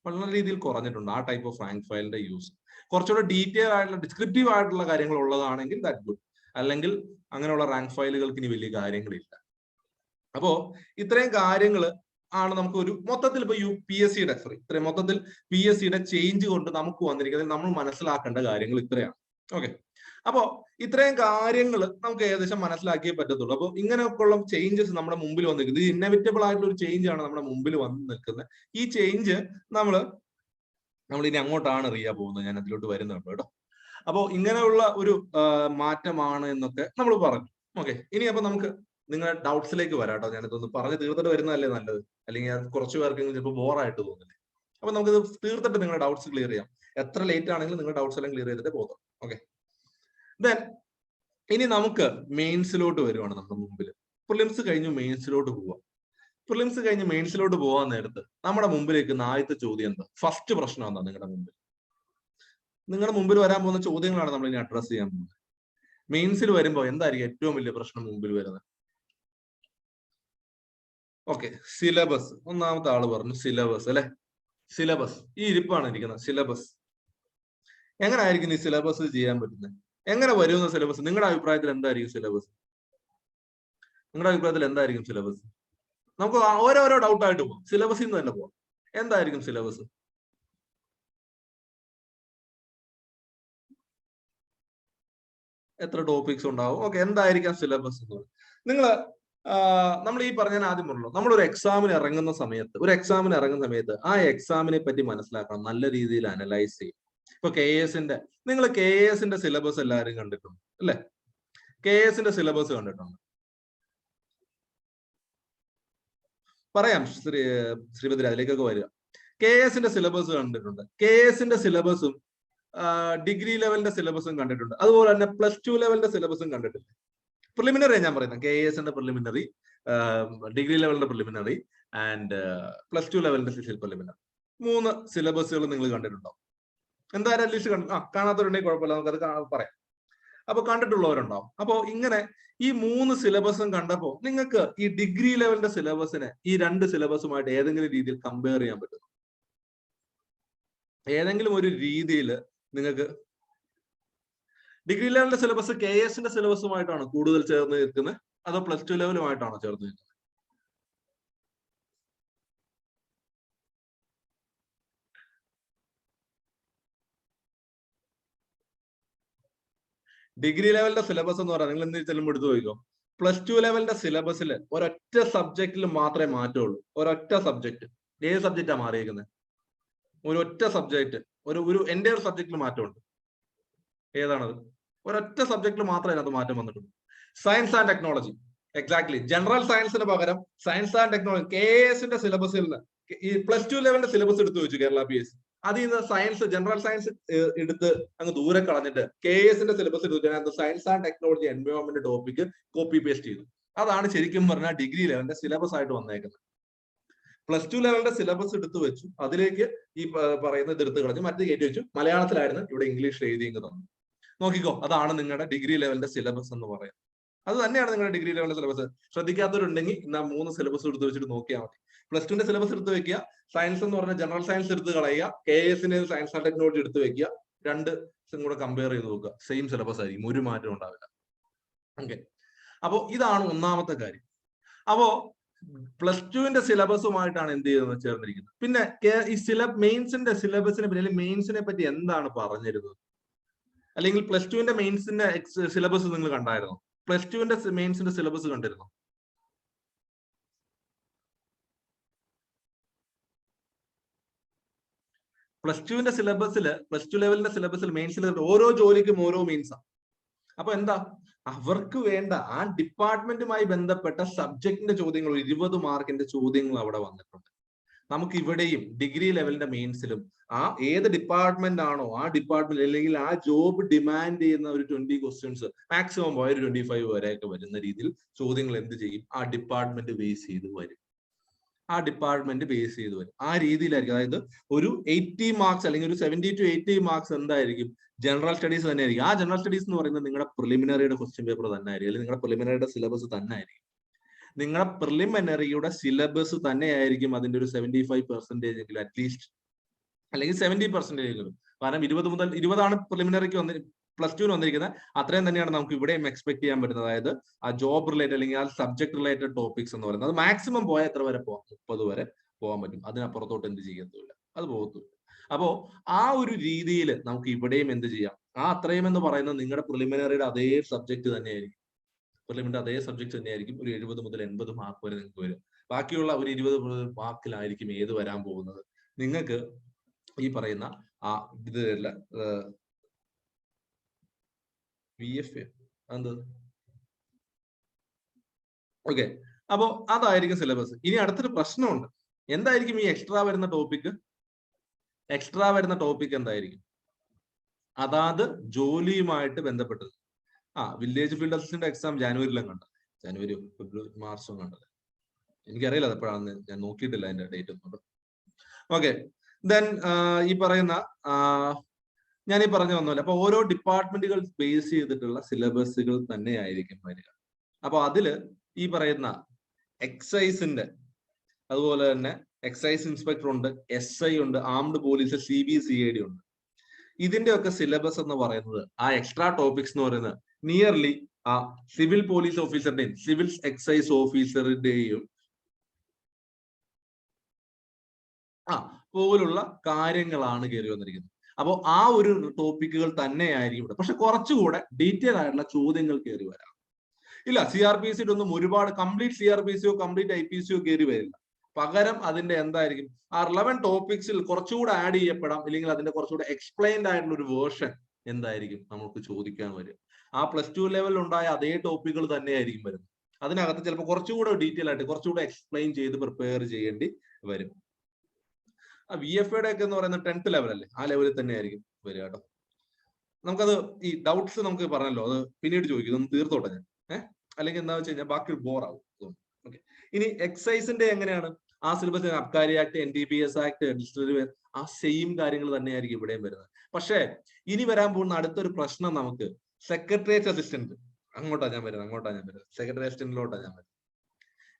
വളരെ രീതിയിൽ കുറഞ്ഞിട്ടുണ്ട് ആ ടൈപ്പ് ഓഫ് റാങ്ക് ഫയലിന്റെ യൂസ്. കുറച്ചുകൂടെ ഡീറ്റെയിൽ ആയിട്ടുള്ള ഡിസ്ക്രിപ്റ്റീവ് ആയിട്ടുള്ള കാര്യങ്ങൾ ഉള്ളതാണെങ്കിൽ ദാറ്റ് ഗുഡ്. അല്ലെങ്കിൽ അങ്ങനെയുള്ള റാങ്ക് ഫയലുകൾക്ക് ഇനി വലിയ കാര്യങ്ങളില്ല. അപ്പോ ഇത്രയും കാര്യങ്ങൾ ആണ് നമുക്ക് ഒരു മൊത്തത്തിൽ ഇപ്പൊ PSC യുടെ ചേഞ്ച് കൊണ്ട് നമുക്ക് വന്നിരിക്കുന്നത്. നമ്മൾ മനസ്സിലാക്കേണ്ട കാര്യങ്ങൾ ഇത്രയാണ്. ഓക്കെ, അപ്പോ ഇത്രയും കാര്യങ്ങൾ നമുക്ക് ഏകദേശം മനസ്സിലാക്കിയേ പറ്റത്തുള്ളൂ. അപ്പൊ ഇങ്ങനെയൊക്കെയുള്ള ചേഞ്ചസ് നമ്മുടെ മുമ്പിൽ വന്നിരിക്കുന്നത്, ഇത് ഇന്നവിറ്റബിൾ ആയിട്ടുള്ള ഒരു ചേഞ്ച് ആണ് നമ്മുടെ മുമ്പിൽ വന്ന് നിൽക്കുന്നത്. ഈ ചേഞ്ച് നമ്മൾ ഇനി അങ്ങോട്ടാണ് അറിയാൻ പോകുന്നത്. ഞാൻ അതിലോട്ട് വരുന്നുണ്ട് കേട്ടോ. അപ്പോ ഇങ്ങനെയുള്ള ഒരു മാറ്റമാണ് എന്നൊക്കെ നമ്മൾ പറഞ്ഞു. ഓക്കെ, ഇനി അപ്പൊ നമുക്ക് നിങ്ങളുടെ ഡൗട്ട്സിലേക്ക് വരാം കേട്ടോ. ഞാനിതൊന്ന് പറഞ്ഞ് തീർത്തിട്ട് വരുന്നതല്ലേ നല്ലത്. അല്ലെങ്കിൽ കുറച്ച് പേർക്ക് ചിലപ്പോൾ ബോറായിട്ട് തോന്നില്ലേ. അപ്പൊ നമുക്കിത് തീർത്തിട്ട് നിങ്ങളുടെ ഡൗട്ട്സ് ക്ലിയർ ചെയ്യാം. എത്ര ലേറ്റ് ആണെങ്കിലും നിങ്ങളുടെ ഡൗട്ട്സ് എല്ലാം ക്ലിയർ ചെയ്തിട്ട് പോകാം. ഓക്കെ, ദെൻ ഇനി നമുക്ക് മെയിൻസിലോട്ട് വരുവാണ്. നമ്മുടെ മുമ്പിൽ പ്രിലിംസ് കഴിഞ്ഞ് മെയിൻസിലോട്ട് പോവാം. പ്രിലിംസ് കഴിഞ്ഞ് മെയിൻസിലോട്ട് പോകാൻ നേരത്ത് നമ്മുടെ മുമ്പിലേക്ക് ആദ്യത്തെ ചോദ്യം എന്താ, ഫസ്റ്റ് പ്രശ്നം എന്താ നിങ്ങളുടെ മുമ്പിൽ വരാൻ പോകുന്ന ചോദ്യങ്ങളാണ് നമ്മൾ ഇനി അഡ്രസ് ചെയ്യാൻ പോകുന്നത്. മെയിൻസിൽ വരുമ്പോൾ എന്തായിരിക്കും ഏറ്റവും വലിയ പ്രശ്നം മുമ്പിൽ വരുന്നത്? Okay, syllabus. ഒന്നാമത്തെ ആള് പറഞ്ഞു സിലബസ് അല്ലെ. സിലബസ് ഈ ഇരിപ്പാണ് ഇരിക്കുന്നത്. സിലബസ് എങ്ങനെ ആയിരിക്കും ഈ സിലബസ് ചെയ്യാൻ പറ്റുന്നത്? എങ്ങനെ വരുന്ന സിലബസ്? നിങ്ങളുടെ അഭിപ്രായത്തിൽ എന്തായിരിക്കും സിലബസ്? നമുക്ക് ഓരോരോ ഡൗട്ടായിട്ട് പോകാം. സിലബസിൽ നിന്ന് തന്നെ പോകാം. എന്തായിരിക്കും സിലബസ്? എത്ര ടോപ്പിക്സ് ഉണ്ടാവും? ഓക്കെ, എന്തായിരിക്കാം സിലബസ് എന്ന് പറയുന്നത്? നമ്മൾ ഈ പറഞ്ഞ ആദ്യം പറഞ്ഞല്ലോ, നമ്മൾ ഒരു എക്സാമിന് ഇറങ്ങുന്ന സമയത്ത് ആ എക്സാമിനെ പറ്റി മനസ്സിലാക്കണം, നല്ല രീതിയിൽ അനലൈസ് ചെയ്യും. ഇപ്പൊ നിങ്ങൾ KS ന്റെ സിലബസ് എല്ലാവരും കണ്ടിട്ടുണ്ട് അല്ലെ? KS ന്റെ സിലബസ് കണ്ടിട്ടുണ്ട്? പറയാം ശ്രീമതി, അതിലേക്കൊക്കെ വരിക. KS ന്റെ സിലബസ് കണ്ടിട്ടുണ്ട്. KS ന്റെ സിലബസും ഡിഗ്രി ലെവലിന്റെ സിലബസും കണ്ടിട്ടുണ്ട്. അതുപോലെ തന്നെ +2 ലെവലിന്റെ സിലബസും കണ്ടിട്ടുണ്ട്. പ്രിലിമിനറി ഞാൻ പറയുന്നത്, KS ന്റെ പ്രിലിമിനറി, ഡിഗ്രി ലെവലിന്റെ പ്രിലിമിനറി ആൻഡ് +2 ലെവലിന്റെ പ്രിലിമിനറി. 3 സിലബസുകൾ നിങ്ങൾ കണ്ടിട്ടുണ്ടോ? എന്തായാലും അറ്റ്ലീസ്റ്റ് കാണാത്തവരുണ്ടെങ്കിൽ കുഴപ്പമില്ല, നമുക്കത് പറയാം. അപ്പൊ കണ്ടിട്ടുള്ളവരുണ്ടാവും. അപ്പോ ഇങ്ങനെ ഈ 3 സിലബസും കണ്ടപ്പോ നിങ്ങൾക്ക് ഈ ഡിഗ്രി ലെവലിന്റെ സിലബസിനെ ഈ 2 സിലബസുമായിട്ട് ഏതെങ്കിലും രീതിയിൽ കമ്പയർ ചെയ്യാൻ പറ്റും? ഏതെങ്കിലും ഒരു രീതിയിൽ നിങ്ങൾക്ക് ഡിഗ്രി ലെവലിന്റെ സിലബസ് KS ന്റെ സിലബസുമായിട്ടാണ് കൂടുതൽ ചേർന്ന് നിൽക്കുന്നത്, അതോ +2 ലെവലുമായിട്ടാണോ ചേർന്ന് നിൽക്കുന്നത്? ഡിഗ്രി ലെവലിന്റെ സിലബസ് എന്ന് പറഞ്ഞാൽ നിങ്ങൾ എന്ത് ചെല്ലുമ്പോൾ എടുത്തു പോയിക്കോ, +2 ലെവലിന്റെ സിലബസിൽ ഒരൊറ്റ സബ്ജക്റ്റിൽ മാത്രമേ മാറ്റമുള്ളൂ. ഒരൊറ്റ സബ്ജക്ട്. ഏത് സബ്ജക്റ്റാണ് മാറിയിരിക്കുന്നത്? ഒരൊറ്റ സബ്ജക്ട്, ഒരു എന്റെ ഒരു സബ്ജക്റ്റിൽ മാറ്റമുണ്ട്. ഏതാണത്? ഒരൊറ്റ സബ്ജക്റ്റിൽ മാത്രമേ അതിനകത്ത് മാറ്റം വന്നിട്ടുള്ളൂ. Science and technology. Exactly. General സയൻസിന് പകരം സയൻസ് ആൻഡ് ടെക്നോളജി KS-ന്റെ സിലബസിൽ നിന്ന് ഈ +2 ലെവലിന്റെ സിലബസ് എടുത്തു വെച്ചു കേരള PSC. അതിൽ നിന്ന് സയൻസ്, ജനറൽ സയൻസ് എടുത്ത് അങ്ങ് ദൂരെ കളഞ്ഞിട്ട് KS-ന്റെ സിലബസ് എടുത്തു science and technology environment topic copy paste ചെയ്തു. അതാണ് ശരിക്കും പറഞ്ഞാൽ ഡിഗ്രി ലെവലിന്റെ സിലബസ് ആയിട്ട് വന്നേക്കുന്നത്. +2 ലെവലിന്റെ സിലബസ് എടുത്തു വെച്ചു, അതിലേക്ക് ഈ പറയുന്നത് എടുത്ത് കളഞ്ഞു, മറ്റു കയറ്റി വെച്ചു. മലയാളത്തിലായിരുന്നു, ഇവിടെ ഇംഗ്ലീഷിൽ എഴുതിയെങ്കിൽ തന്നു. നോക്കിക്കോ, അതാണ് നിങ്ങളുടെ ഡിഗ്രി ലെവലിന്റെ സിലബസ് എന്ന് പറയുന്നത്. അത് തന്നെയാണ് നിങ്ങളുടെ ഡിഗ്രി ലെവലിന്റെ സിലബസ്. ശ്രദ്ധിക്കാത്തവരുണ്ടെങ്കിൽ ഇന്ന് 3 സിലബസ് എടുത്ത് വെച്ചിട്ട് നോക്കിയാൽ മതി. +2ന്റെ സിലബസ് എടുത്ത് വെക്കുക, സയൻസ് എന്ന് പറഞ്ഞാൽ ജനറൽ സയൻസ് എടുത്ത് കളയുക, KS-ന്റെ സയൻസ് ആൻഡ് ടെക്നോളജി എടുത്ത് വെക്കുക, രണ്ടും കൂടെ കമ്പയർ ചെയ്ത് നോക്കുക. സെയിം സിലബസ് ആയിരിക്കും, ഒരു മാറ്റം ഉണ്ടാവില്ല. ഓക്കെ, അപ്പോ ഇതാണ് ഒന്നാമത്തെ കാര്യം. അപ്പോ +2ന്റെ സിലബസുമായിട്ടാണ് എന്ത് ചെയ്തെന്ന് ചേർന്നിരിക്കുന്നത്. പിന്നെ ഈ മെയിൻസിന്റെ സിലബസിനെ പറ്റി അല്ലെങ്കിൽ മെയിൻസിനെ പറ്റി എന്താണ് പറഞ്ഞിരുന്നത്? അല്ലെങ്കിൽ +2ന്റെ മെയിൻസിന്റെ സിലബസ് നിങ്ങൾ കണ്ടായിരുന്നോ? +2ന്റെ മെയിൻസിന്റെ സിലബസ് കണ്ടിരുന്നോ? +2ന്റെ സിലബസിൽ, +2 ലെവലിന്റെ സിലബസിൽ മെയിൻസിൽ ഓരോ ജോലിക്കും ഓരോ മെയിൻസാണ്. അപ്പൊ എന്താ, അവർക്ക് വേണ്ട ആ ഡിപ്പാർട്ട്മെന്റുമായി ബന്ധപ്പെട്ട സബ്ജക്റ്റിന്റെ ചോദ്യങ്ങൾ, 20 മാർക്കിന്റെ ചോദ്യങ്ങൾ അവിടെ വന്നിട്ടുണ്ട്. നമുക്ക് ഇവിടെയും ഡിഗ്രി ലെവലിന്റെ മെയിൻസിലും ആ ഏത് ഡിപ്പാർട്ട്മെന്റ് ആണോ ആ ഡിപ്പാർട്ട്മെന്റ് അല്ലെങ്കിൽ ആ ജോബ് ഡിമാൻഡ് ചെയ്യുന്ന ഒരു 20 ക്വസ്റ്റ്യൻസ് മാക്സിമം പോയ 25 വരെയൊക്കെ വരുന്ന രീതിയിൽ ചോദ്യങ്ങൾ എന്ത് ചെയ്യും, ആ ഡിപ്പാർട്ട്മെന്റ് ബേസ് ചെയ്ത് വരും. ആ ഡിപ്പാർട്ട്മെന്റ് ബേസ് ചെയ്ത് വരും. ആ രീതിയിലായിരിക്കും. അതായത് ഒരു 80 മാർക്സ് അല്ലെങ്കിൽ ഒരു 70 to 80 മാർക്സ് എന്തായിരിക്കും, ജനറൽ സ്റ്റഡീസ് തന്നെ ആയിരിക്കും. ആ ജനറൽ സ്റ്റഡീസ് എന്ന് പറയുന്നത് നിങ്ങളുടെ പ്രിലിമിനറിയുടെ ക്വസ്റ്റ്യൻ പേപ്പർ തന്നെ ആയിരിക്കും, അല്ലെങ്കിൽ നിങ്ങളുടെ പ്രിലിമിനറിയുടെ സിലബസ് തന്നെ ആയിരിക്കും. നിങ്ങളുടെ പ്രിലിമിനറിയുടെ സിലബസ് തന്നെയായിരിക്കും അതിന്റെ ഒരു 75% എങ്കിലും അറ്റ്ലീസ്റ്റ്, അല്ലെങ്കിൽ 70% എങ്കിലും. കാരണം 20 മുതൽ 20 പ്രിലിമിനറിക്ക് +2 വന്നിരിക്കുന്നത്. അത്രയും തന്നെയാണ് നമുക്ക് ഇവിടെയും എക്സ്പെക്ട് ചെയ്യാൻ പറ്റുന്നത്. അതായത് ആ ജോബ് റിലേറ്റഡ് അല്ലെങ്കിൽ ആ സബ്ജക്ട് റിലേറ്റഡ് ടോപ്പിക്സ് എന്ന് പറയുന്നത് അത് മാക്സിമം പോയാൽ എത്ര വരെ പോകാം, 30 വരെ പോകാൻ പറ്റും. അതിനപ്പുറത്തോട്ട് എന്ത് ചെയ്യത്തില്ല, അത് പോകത്തില്ല. അപ്പോ ആ ഒരു രീതിയിൽ നമുക്ക് ഇവിടെയും എന്ത് ചെയ്യാം, ആ അത്രയും എന്ന് പറയുന്നത് നിങ്ങളുടെ പ്രിലിമിനറിയുടെ അതേ സബ്ജക്ട് തന്നെയായിരിക്കും. പ്രിലിമിനറി അതേ സബ്ജക്ട് തന്നെയായിരിക്കും. ഒരു 70 മുതൽ 80 മാർക്ക് വരെ നിങ്ങൾക്ക് വരും. ബാക്കിയുള്ള ഒരു 20 മാർക്കിലായിരിക്കും ഏത് വരാൻ പോകുന്നത്, നിങ്ങൾക്ക് ഈ പറയുന്ന ആ ഇത് VFA എന്ത്. ഓക്കെ, അപ്പോ അതായിരിക്കും സിലബസ്. ഇനി അടുത്തൊരു പ്രശ്നമുണ്ട്. എന്തായിരിക്കും ഈ എക്സ്ട്രാ വരുന്ന ടോപ്പിക്? എക്സ്ട്രാ വരുന്ന ടോപ്പിക് എന്തായിരിക്കും? അതാത് ജോലിയുമായിട്ട് ബന്ധപ്പെട്ടത്. വില്ലേജ് ഫീൽഡ് അസിസ്റ്റന്റ് എക്സാം ജനുവരിയിലും കണ്ടത്, ജനുവരി ഫെബ്രുവരി മാർച്ചും കണ്ടത്. എനിക്കറിയില്ല അത് എപ്പോഴാണെന്ന്, ഞാൻ നോക്കിയിട്ടില്ല അതിന്റെ ഡേറ്റ് ഒന്നും. ഓക്കെ, ദെൻ ഈ പറയുന്ന ഞാൻ ഈ പറഞ്ഞു വന്നല്ലോ. അപ്പൊ ഓരോ ഡിപ്പാർട്ട്മെന്റുകൾ ബേസ് ചെയ്തിട്ടുള്ള സിലബസുകൾ തന്നെയായിരിക്കും വരിക. അപ്പൊ അതില് ഈ പറയുന്ന എക്സൈസിന്റെ, അതുപോലെ തന്നെ എക്സൈസ് ഇൻസ്പെക്ടർ ഉണ്ട്, SI ഉണ്ട്, ആംഡ് പോലീസ്, CBCID ഉണ്ട്. ഇതിന്റെ ഒക്കെ സിലബസ് എന്ന് പറയുന്നത് ആ എക്സ്ട്രാ ടോപ്പിക്സ് എന്ന് പറയുന്നത് നിയർലി ആ സിവിൽ പോലീസ് ഓഫീസറുടെയും സിവിൽ എക്സൈസ് ഓഫീസറുടെയും പോലുള്ള കാര്യങ്ങളാണ് കയറി വന്നിരിക്കുന്നത്. അപ്പോൾ ആ ഒരു ടോപ്പിക്കുകൾ തന്നെയായിരിക്കും ഇവിടെ. പക്ഷെ കുറച്ചുകൂടെ ഡീറ്റെയിൽ ആയിട്ടുള്ള ചോദ്യങ്ങൾ കയറി വരാം. ഇല്ല, CRPC ഒന്നും ഒരുപാട് കംപ്ലീറ്റ് CRPCയോ കംപ്ലീറ്റ് IPCയോ കയറി വരില്ല. പകരം അതിന്റെ എന്തായിരിക്കും, ആ റിലവന്റ് ടോപ്പിക്സിൽ കുറച്ചുകൂടെ ആഡ് ചെയ്യപ്പെടാം, അല്ലെങ്കിൽ അതിന്റെ കുറച്ചുകൂടെ എക്സ്പ്ലെയിൻഡ് ആയിട്ടുള്ള ഒരു വേർഷൻ എന്തായിരിക്കും നമുക്ക് ചോദിക്കാൻ വരും. ആ +2 ലെവലിൽ ഉണ്ടായ അതേ ടോപ്പിക്കുകൾ തന്നെയായിരിക്കും വരുന്നത്. അതിനകത്ത് ചിലപ്പോൾ കുറച്ചുകൂടെ ഡീറ്റെയിൽ ആയിട്ട് കുറച്ചുകൂടെ എക്സ്പ്ലെയിൻ ചെയ്ത് പ്രിപ്പയർ ചെയ്യേണ്ടി വരും. VFAയുടെ ഒക്കെ എന്ന് പറയുന്നത് 10th ലെവൽ അല്ലേ, ആ ലെവലിൽ തന്നെ ആയിരിക്കും വരിക കേട്ടോ. നമുക്കത് ഈ ഡൗട്ട്സ് നമുക്ക് പറഞ്ഞല്ലോ, അത് പിന്നീട് ചോദിക്കും, ഒന്ന് തീർത്തോട്ടെ ഞാൻ. അല്ലെങ്കിൽ എന്താ വെച്ച് കഴിഞ്ഞാൽ ബാക്കി ബോറാവും. ഓക്കെ, ഇനി എക്സൈസിന്റെ എങ്ങനെയാണ്? ആ സിലബസ് അബ്കാരി ആക്ട്, NDPS ആക്ട്, ആ സെയിം കാര്യങ്ങൾ തന്നെയായിരിക്കും ഇവിടെയും വരുന്നത്. പക്ഷേ ഇനി വരാൻ പോകുന്ന അടുത്തൊരു പ്രശ്നം നമുക്ക് സെക്രട്ടേറിയറ്റ് അസിസ്റ്റന്റ്, അങ്ങോട്ടാണ് ഞാൻ വരുന്നത് സെക്രട്ടറി അസിസ്റ്റന്റിലോട്ടാണ് ഞാൻ വരുന്നത്.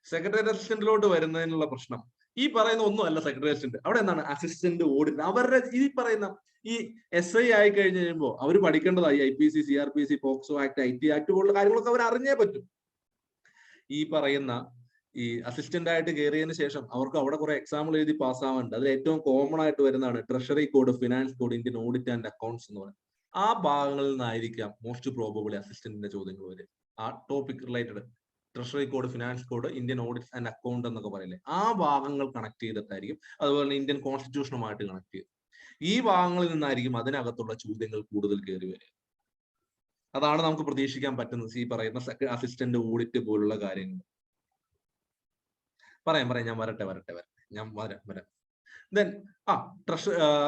സെക്രട്ടേറിയറ്റ് അസിസ്റ്റന്റിലോട്ട് വരുന്നതിനുള്ള പ്രശ്നം ഈ പറയുന്ന ഒന്നും അല്ല. സെക്രട്ടറി അസിസ്റ്റന്റ് അവിടെ എന്താണ്, അസിസ്റ്റന്റ് ഓഡിറ്റ്. അവരുടെ ഈ പറയുന്ന ഈ SI ആയി കഴിഞ്ഞ് കഴിയുമ്പോൾ അവർ പഠിക്കേണ്ടതായി IPC, CRPC, POCSO act, IT act പോലുള്ള കാര്യങ്ങളൊക്കെ അവർ അറിഞ്ഞേ പറ്റും. ഈ പറയുന്ന ഈ അസിസ്റ്റന്റ് ആയിട്ട് കയറിയതിനു ശേഷം അവർക്ക് അവിടെ കുറെ എക്സാമ്പിൾ എഴുതി പാസ്സാവാനുണ്ട്. അതിൽ ഏറ്റവും കോമൺ ആയിട്ട് വരുന്നതാണ് treasury code, finance code, Indian audit and accounts എന്ന് പറയുന്നത്. ആ ഭാഗങ്ങളിൽ നിന്നായിരിക്കാം മോസ്റ്റ് പ്രോബബിളി അസിസ്റ്റന്റിന്റെ ചോദ്യങ്ങൾ വരും. ആ topic related treasury code, finance code, Indian audit and account എന്നൊക്കെ പറയില്ലേ, ആ ഭാഗങ്ങൾ കണക്ട് ചെയ്തിട്ടായിരിക്കും. അതുപോലെ ഇന്ത്യൻ കോൺസ്റ്റിറ്റ്യൂഷനുമായിട്ട് കണക്ട് ചെയ്ത് ഈ ഭാഗങ്ങളിൽ നിന്നായിരിക്കും അതിനകത്തുള്ള ചോദ്യങ്ങൾ കൂടുതൽ കയറി വരിക. അതാണ് നമുക്ക് പ്രതീക്ഷിക്കാൻ പറ്റുന്നത് ഈ പറയുന്ന അസിസ്റ്റന്റ് ഓഡിറ്റ് പോലുള്ള കാര്യങ്ങൾ. പറയാം ഞാൻ വരട്ടെ ഞാൻ വരാം. ദെൻ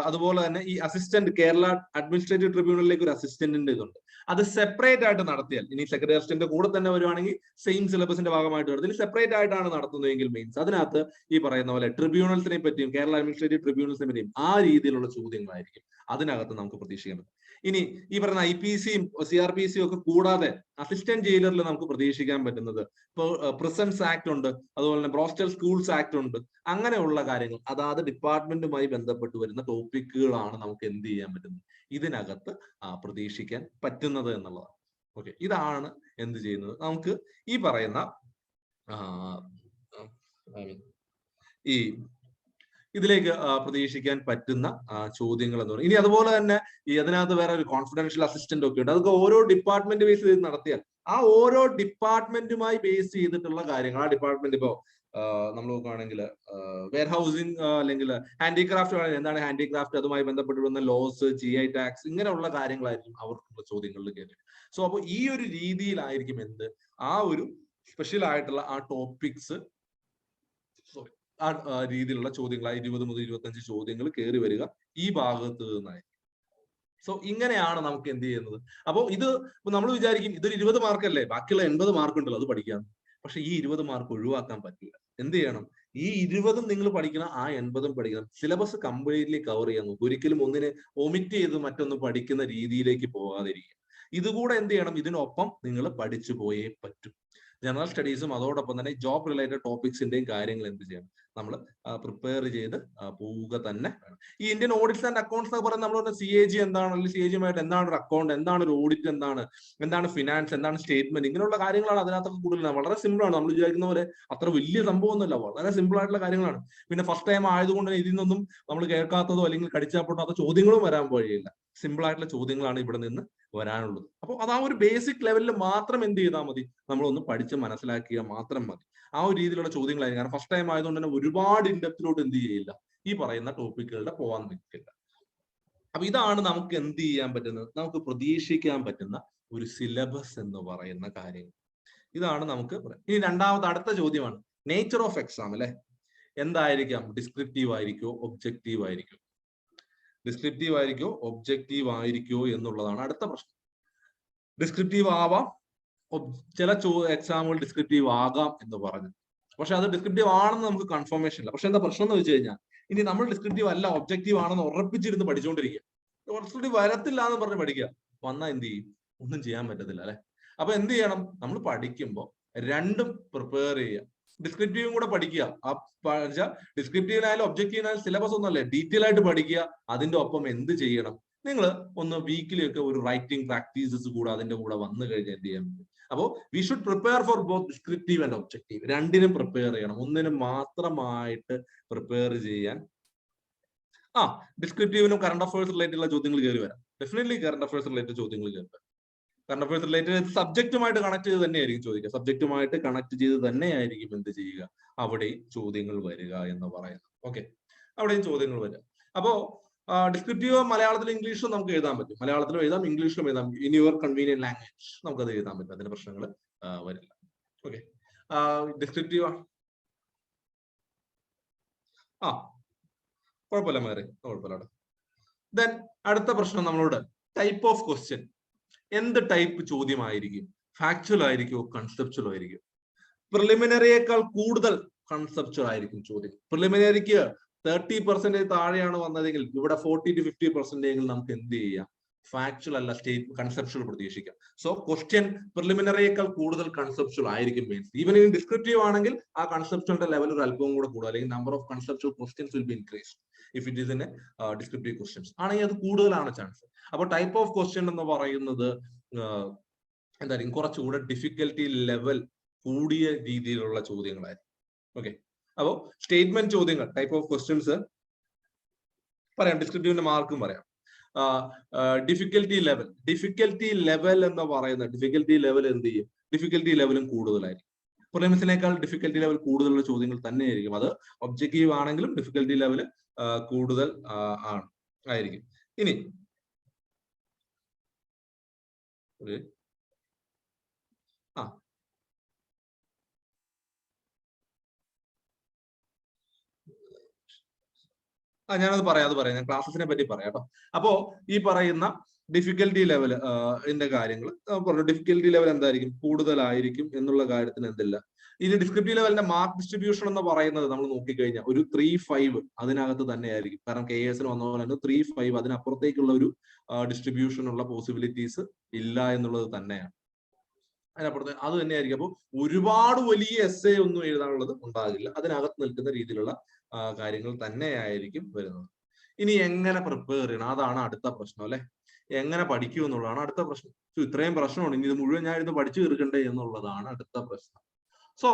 അതുപോലെ തന്നെ ഈ അസിസ്റ്റന്റ് കേരള അഡ്മിനിസ്ട്രേറ്റീവ് ട്രിബ്യൂണലിലേക്ക് ഒരു അസിസ്റ്റന്റിന്റെ ഇതുണ്ട്. അത് സെപ്പറേറ്റ് ആയിട്ട് നടത്തിയാൽ, ഇനി സെക്രട്ടറി അസിസ്റ്റന്റ് കൂടെ തന്നെ വരുവാണെങ്കിൽ സെയിം സിലബസിന്റെ ഭാഗമായിട്ട് വരുന്നത്. ഇനി സെപ്പറേറ്റ് ആയിട്ടാണ് നടത്തുന്നതെങ്കിൽ മീൻസ് അതിനകത്ത് ഈ പറയുന്ന പോലെ ട്രിബ്യൂണൽസിനെ പറ്റിയും കേരള അഡ്മിനിസ്ട്രേറ്റീവ് ട്രിബ്യൂണൽസിനെ പറ്റിയും ആ രീതിയിലുള്ള ചോദ്യങ്ങളായിരിക്കും അതിനകത്ത് നമുക്ക് പ്രതീക്ഷിക്കാൻ പറ്റും. ഇനി ഈ പറയുന്ന IPCയും CRPCയും ഒക്കെ കൂടാതെ അസിസ്റ്റന്റ് ജയിലറിൽ നമുക്ക് പ്രതീക്ഷിക്കാൻ പറ്റുന്നത് ഇപ്പോൾ പ്രിസൺസ് ആക്ട് ഉണ്ട്, അതുപോലെ തന്നെ ബ്രോസ്റ്റൽ സ്കൂൾസ് ആക്ട് ഉണ്ട്. അങ്ങനെയുള്ള കാര്യങ്ങൾ അതാത് ഡിപ്പാർട്ട്മെന്റുമായി ബന്ധപ്പെട്ട് വരുന്ന ടോപ്പിക്കുകളാണ് നമുക്ക് എന്ത് ചെയ്യാൻ പറ്റുന്നത് ഇതിനകത്ത് പ്രതീക്ഷിക്കാൻ പറ്റുന്നത് എന്നുള്ളതാണ്. ഓക്കെ, ഇതാണ് എന്ത് ചെയ്യുന്നത് നമുക്ക് ഈ പറയുന്ന ഈ ഇതിലേക്ക് പ്രതീക്ഷിക്കാൻ പറ്റുന്ന ചോദ്യങ്ങൾ എന്ന് പറയും. ഇനി അതുപോലെ തന്നെ ഈ അതിനകത്ത് വേറെ ഒരു കോൺഫിഡൻഷ്യൽ അസിസ്റ്റന്റ് ഒക്കെ ഉണ്ട്. അതൊക്കെ ഓരോ ഡിപ്പാർട്ട്മെന്റ് ബേസ് ചെയ്ത് നടത്തിയാൽ ആ ഓരോ ഡിപ്പാർട്ട്മെന്റുമായി ബേസ് ചെയ്തിട്ടുള്ള കാര്യങ്ങൾ, ആ ഡിപ്പാർട്ട്മെന്റ് ഇപ്പോ നമ്മൾ നോക്കുകയാണെങ്കിൽ വെയർ ഹൗസിംഗ് അല്ലെങ്കിൽ ഹാൻഡിക്രാഫ്റ്റ് ആണെങ്കിൽ എന്താണ് ഹാൻഡിക്രാഫ്റ്റ്, അതുമായി ബന്ധപ്പെട്ട് വരുന്ന ലോസ്, GI ടാക്സ്, ഇങ്ങനെയുള്ള കാര്യങ്ങളായിരിക്കും അവർക്കുള്ള ചോദ്യങ്ങളിൽ കയറി. സോ അപ്പോൾ ഈ ഒരു രീതിയിലായിരിക്കും എന്ത് ആ ഒരു സ്പെഷ്യൽ ആയിട്ടുള്ള ആ ടോപ്പിക്സ് ആ രീതിയിലുള്ള ചോദ്യങ്ങൾ 20 മുതൽ 25 ചോദ്യങ്ങൾ കയറി വരിക ഈ ഭാഗത്ത് നിന്നായി. സോ ഇങ്ങനെയാണ് നമുക്ക് എന്ത് ചെയ്യുന്നത്. അപ്പോൾ ഇത് നമ്മൾ വിചാരിക്കും ഇതൊരു 20 മാർക്കല്ലേ, ബാക്കിയുള്ള 80 മാർക്ക് ഉണ്ടല്ലോ അത് പഠിക്കാം. പക്ഷെ ഈ 20 മാർക്ക് ഒഴിവാക്കാൻ പറ്റില്ല. എന്ത് ചെയ്യണം, ഈ 20 നിങ്ങൾ പഠിക്കണം, ആ 80 പഠിക്കണം. സിലബസ് കംപ്ലീറ്റ്ലി കവർ ചെയ്യാൻ നോക്കും. ഒരിക്കലും ഒന്നിനെ ഒമിറ്റ് ചെയ്ത് മറ്റൊന്ന് പഠിക്കുന്ന രീതിയിലേക്ക് പോകാതിരിക്കുക. ഇതുകൂടെ എന്ത് ചെയ്യണം, ഇതിനൊപ്പം നിങ്ങൾ പഠിച്ചു പോയേ പറ്റും. ജനറൽ സ്റ്റഡീസും അതോടൊപ്പം തന്നെ ജോബ് റിലേറ്റഡ് ടോപ്പിക്സിന്റെയും കാര്യങ്ങൾ എന്ത് ചെയ്യണം, നമ്മൾ പ്രിപ്പയർ ചെയ്ത് പോവുക തന്നെ വേണം. ഈ ഇന്ത്യൻ ഓഡിറ്റ്സ് ആൻഡ് അക്കൗണ്ട്സ് എന്ന് പറയുന്നത് നമ്മൾ CAG എന്താണ്, അല്ലെങ്കിൽ CAG-യുമായിട്ട് എന്താണ് ഒരു അക്കൗണ്ട്, എന്താണ് ഒരു ഓഡിറ്റ്, എന്താണ് ഫിനാൻസ്, എന്താണ് സ്റ്റേറ്റ്മെന്റ്, ഇങ്ങനെയുള്ള കാര്യങ്ങളാണ് അതിനകത്തൊക്കെ കൂടുതലാണ്. വളരെ സിമ്പിൾ ആണ്. നമ്മൾ വിചാരിക്കുന്ന പോലെ അത്ര വലിയ സംഭവമൊന്നുമല്ല, വളരെ സിമ്പിൾ ആയിട്ടുള്ള കാര്യങ്ങളാണ്. പിന്നെ ഫസ്റ്റ് ടൈം ആയതുകൊണ്ട് ഇതിൽ നിന്നൊന്നും നമ്മൾ കേൾക്കാത്തതോ അല്ലെങ്കിൽ കടിച്ചാപ്പൊട്ടാത്ത ചോദ്യങ്ങളും വരാൻ വഴിയില്ല. സിമ്പിൾ ആയിട്ടുള്ള ചോദ്യങ്ങളാണ് ഇവിടെ നിന്ന് വരാനുള്ളത്. അപ്പോൾ അത് ആ ഒരു ബേസിക് ലെവലിൽ മാത്രം എന്ത് ചെയ്താൽ മതി, നമ്മളൊന്ന് പഠിച്ച് മനസ്സിലാക്കിയാൽ മാത്രം മതി. ആ ഒരു രീതിയിലുള്ള ചോദ്യങ്ങളായിരിക്കും. കാരണം ഫസ്റ്റ് ടൈം ആയതുകൊണ്ട് തന്നെ ഒരുപാട് ഇൻഡെപ്തിലോട്ട് എന്ത് ചെയ്യില്ല, ഈ പറയുന്ന ടോപ്പിക്കുകളുടെ പോകാൻ നിൽക്കില്ല. അപ്പൊ ഇതാണ് നമുക്ക് എന്ത് ചെയ്യാൻ പറ്റുന്നത്, നമുക്ക് പ്രതീക്ഷിക്കാൻ പറ്റുന്ന ഒരു സിലബസ് എന്ന് പറയുന്ന കാര്യങ്ങൾ. ഇതാണ് നമുക്ക്. ഇനി അടുത്ത ചോദ്യമാണ് നേച്ചർ ഓഫ് എക്സാം അല്ലെ. എന്തായിരിക്കാം, ഡിസ്ക്രിപ്റ്റീവ് ആയിരിക്കോ ഒബ്ജക്റ്റീവ് ആയിരിക്കോ, ഡിസ്ക്രിപ്റ്റീവ് ആയിരിക്കോ ഒബ്ജക്റ്റീവ് ആയിരിക്കോ എന്നുള്ളതാണ് അടുത്ത പ്രശ്നം. ഡിസ്ക്രിപ്റ്റീവ് ആവാം, ചില എക്സാമുകൾ ഡിസ്ക്രിപ്റ്റീവ് ആകാം എന്ന് പറഞ്ഞു. പക്ഷെ അത് ഡിസ്ക്രിപ്റ്റീവ് ആണെന്ന് നമുക്ക് കൺഫർമേഷൻ ഇല്ല. പക്ഷെ എന്താ പ്രശ്നം എന്ന് വെച്ച് കഴിഞ്ഞാൽ, ഇനി നമ്മൾ ഡിസ്ക്രിപ്റ്റീവ് അല്ല ഒബ്ജക്റ്റീവ് ആണെന്ന് ഉറപ്പിച്ചിരുന്ന് പഠിച്ചുകൊണ്ടിരിക്കുക. ഡിസ്ക്രിപ്റ്റീവ് വരത്തില്ല എന്ന് പറഞ്ഞ് പഠിക്കുക, വന്നാൽ എന്ത് ചെയ്യും, ഒന്നും ചെയ്യാൻ പറ്റത്തില്ല അല്ലെ. അപ്പൊ എന്ത് ചെയ്യണം, നമ്മൾ പഠിക്കുമ്പോൾ രണ്ടും പ്രിപ്പയർ ചെയ്യുക. ഡിസ്ക്രിപ്റ്റീവും കൂടെ പഠിക്കുക. ഡിസ്ക്രിപ്റ്റീവിനായാലും ഒബ്ജക്റ്റീവിനായാലും സിലബസ് ഒന്നല്ലേ, ഡീറ്റെയിൽ ആയിട്ട് പഠിക്കുക. അതിന്റെ ഒപ്പം എന്ത് ചെയ്യണം, നിങ്ങൾ ഒന്ന് വീക്കിലി ഒക്കെ ഒരു റൈറ്റിംഗ് പ്രാക്ടീസസ് കൂടെ അതിന്റെ കൂടെ വന്നു കഴിഞ്ഞാൽ എന്ത് ചെയ്യാൻ പറ്റും. അപ്പോ we should prepare for both descriptive and objective. രണ്ടിനും പ്രിപ്പയർ ചെയ്യണം. ഒന്നിനും മാത്രമായിട്ട് പ്രിപ്പയർ ചെയ്യാൻ ഡിസ്ക്രിപ്റ്റീവിനും കറണ്ട് അഫയേഴ്സ് റിലേറ്റഡ് ഉള്ള ചോദ്യങ്ങൾ കയറി വരാം. ഡെഫിനറ്റ്ലി കറണ്ട് അഫയേഴ്സ് റിലേറ്റഡ് ചോദ്യങ്ങൾ കയറി വരാം. കറണ്ട് അഫയേഴ്സ് റിലേറ്റഡ് സബ്ജക്റ്റുമായിട്ട് കണക്ട് ചെയ്ത് തന്നെയായിരിക്കും ചോദിക്കുക. സബ്ജക്റ്റുമായിട്ട് കണക്ട് ചെയ്ത് തന്നെയായിരിക്കും എന്ത് ചെയ്യുക, അവിടെയും ചോദ്യങ്ങൾ വരിക എന്ന് പറയുന്നത്. ഓക്കെ, അവിടെയും ചോദ്യങ്ങൾ വരിക. അപ്പോ ഡിസ്ക്രിപ്റ്റീവ് മലയാളത്തിലും ഇംഗ്ലീഷിലും നമുക്ക് എഴുതാൻ പറ്റും. മലയാളത്തിലും എഴുതാം, ഇംഗ്ലീഷിലും എഴുതാം. ഇൻ യുവർ കൺവീനിയന്റ് ലാംഗ്വേജ് നമുക്കത് എഴുതാൻ പറ്റും. അതിന്റെ പ്രശ്നങ്ങൾ വരില്ല. ഓക്കെ, ഡിസ്ക്രിപ്റ്റീവ് കുഴപ്പമില്ല മാറി, കുഴപ്പമില്ല. ദെൻ അടുത്ത പ്രശ്നം നമ്മളോട് ടൈപ്പ് ഓഫ് ക്വസ്റ്റ്യൻ. എന്ത് ടൈപ്പ് ചോദ്യമായിരിക്കും, ഫാക്ച്വൽ ആയിരിക്കും കൺസെപ്ച്വൽ ആയിരിക്കും? പ്രിലിമിനറിയേക്കാൾ കൂടുതൽ കൺസെപ്ച്വൽ ആയിരിക്കും ചോദ്യം. പ്രിലിമിനറിക്ക് 30% താഴെയാണ് വന്നതെങ്കിൽ ഇവിടെ 40 to 50% നമുക്ക് എന്ത് ചെയ്യാം, ഫാക്ച്വൽ അല്ല കൺസെപ്ച്വൽ പ്രതീക്ഷിക്കാം. സോ ക്വസ്റ്റ്യൻ പ്രിലിമിനറിയേക്കാൾ കൂടുതൽ കൺസെപ്ച്വൽ ആയിരിക്കും മീൻസ്. ഈവൻ ഇൻ ഡിസ്ക്രിപ്റ്റീവ് ആണെങ്കിൽ ആ കൺസെപ്ച്വലിന്റെ ലെവൽ ഒരു അല്പവും കൂടെ കൂടും, അല്ലെങ്കിൽ number of conceptual questions will be increase if it is in descriptive questions ആണെങ്കിൽ അത് കൂടുതലാണ് ചാൻസ്. അപ്പൊ ടൈപ്പ് ഓഫ് ക്വസ്റ്റ്യൻ എന്ന് പറയുന്നത് എന്തായാലും കുറച്ചുകൂടെ ഡിഫിക്കൽട്ടി ലെവൽ കൂടിയ രീതിയിലുള്ള ചോദ്യങ്ങളായിരിക്കും. ഓക്കെ, അപ്പോ സ്റ്റേറ്റ്മെന്റ് ചോദ്യങ്ങൾ ടൈപ്പ് ഓഫ് ക്വസ്റ്റ്യൻസ് പറയാം, ഡിസ്ക്രിപ്റ്റീവിന്റെ മാർക്കും പറയാം. ഡിഫിക്കൽറ്റി ലെവൽ എന്ന് പറയുന്ന ഡിഫിക്കൽറ്റി ലെവൽ എന്ത് ചെയ്യും? ഡിഫിക്കൽറ്റി ലെവലും കൂടുതലായിരിക്കും. പ്രിലിംസിനേക്കാൾ ഡിഫിക്കൽറ്റി ലെവൽ കൂടുതലുള്ള ചോദ്യങ്ങൾ തന്നെയായിരിക്കും. അത് ഒബ്ജക്റ്റീവ് ആണെങ്കിലും ഡിഫിക്കൽറ്റി ലെവൽ കൂടുതൽ ആയിരിക്കും. ഇനി ഞാനത് പറയാം. ഞാൻ ക്ലാസ്സസിനെ പറ്റി പറയാം കേട്ടോ. അപ്പോ ഈ പറയുന്ന ഡിഫിക്കൽറ്റി ലെവൽ കാര്യങ്ങൾ പറഞ്ഞു. ഡിഫിക്കൽറ്റി ലെവൽ എന്തായിരിക്കും? കൂടുതലായിരിക്കും എന്നുള്ള കാര്യത്തിന് എന്തില്ല. ഇനി ഡിസ്ക്രിപ്റ്റീവ് ലെവലിന്റെ മാർക്ക് ഡിസ്ട്രിബ്യൂഷൻ എന്ന് പറയുന്നത് നമ്മൾ നോക്കിക്കഴിഞ്ഞാൽ ഒരു 3-5 അതിനകത്ത് തന്നെ ആയിരിക്കും. കാരണം KS വന്ന പോലെ തന്നെ 3-5 അതിനപ്പുറത്തേക്കുള്ള ഒരു ഡിസ്ട്രിബ്യൂഷൻ ഉള്ള പോസിബിലിറ്റീസ് ഇല്ല എന്നുള്ളത് തന്നെയാണ്. അതിനപ്പുറത്ത് അത് തന്നെയായിരിക്കും. അപ്പോൾ ഒരുപാട് വലിയ essay ഒന്നും എഴുതാനുള്ളത് ഉണ്ടാകില്ല. അതിനകത്ത് നിൽക്കുന്ന രീതിയിലുള്ള കാര്യങ്ങൾ തന്നെയായിരിക്കും വരുന്നത്. ഇനി എങ്ങനെ പ്രിപ്പയർ ചെയ്യണം? അതാണ് അടുത്ത പ്രശ്നം അല്ലെ. എങ്ങനെ പഠിക്കൂ എന്നുള്ളതാണ് അടുത്ത പ്രശ്നം. ഇത്രയും പ്രശ്നമാണ്, ഇനി ഇത് മുഴുവൻ ഞാൻ ഇരുന്ന് പഠിച്ചു തീർക്കണ്ടേ എന്നുള്ളതാണ് അടുത്ത പ്രശ്നം. സോ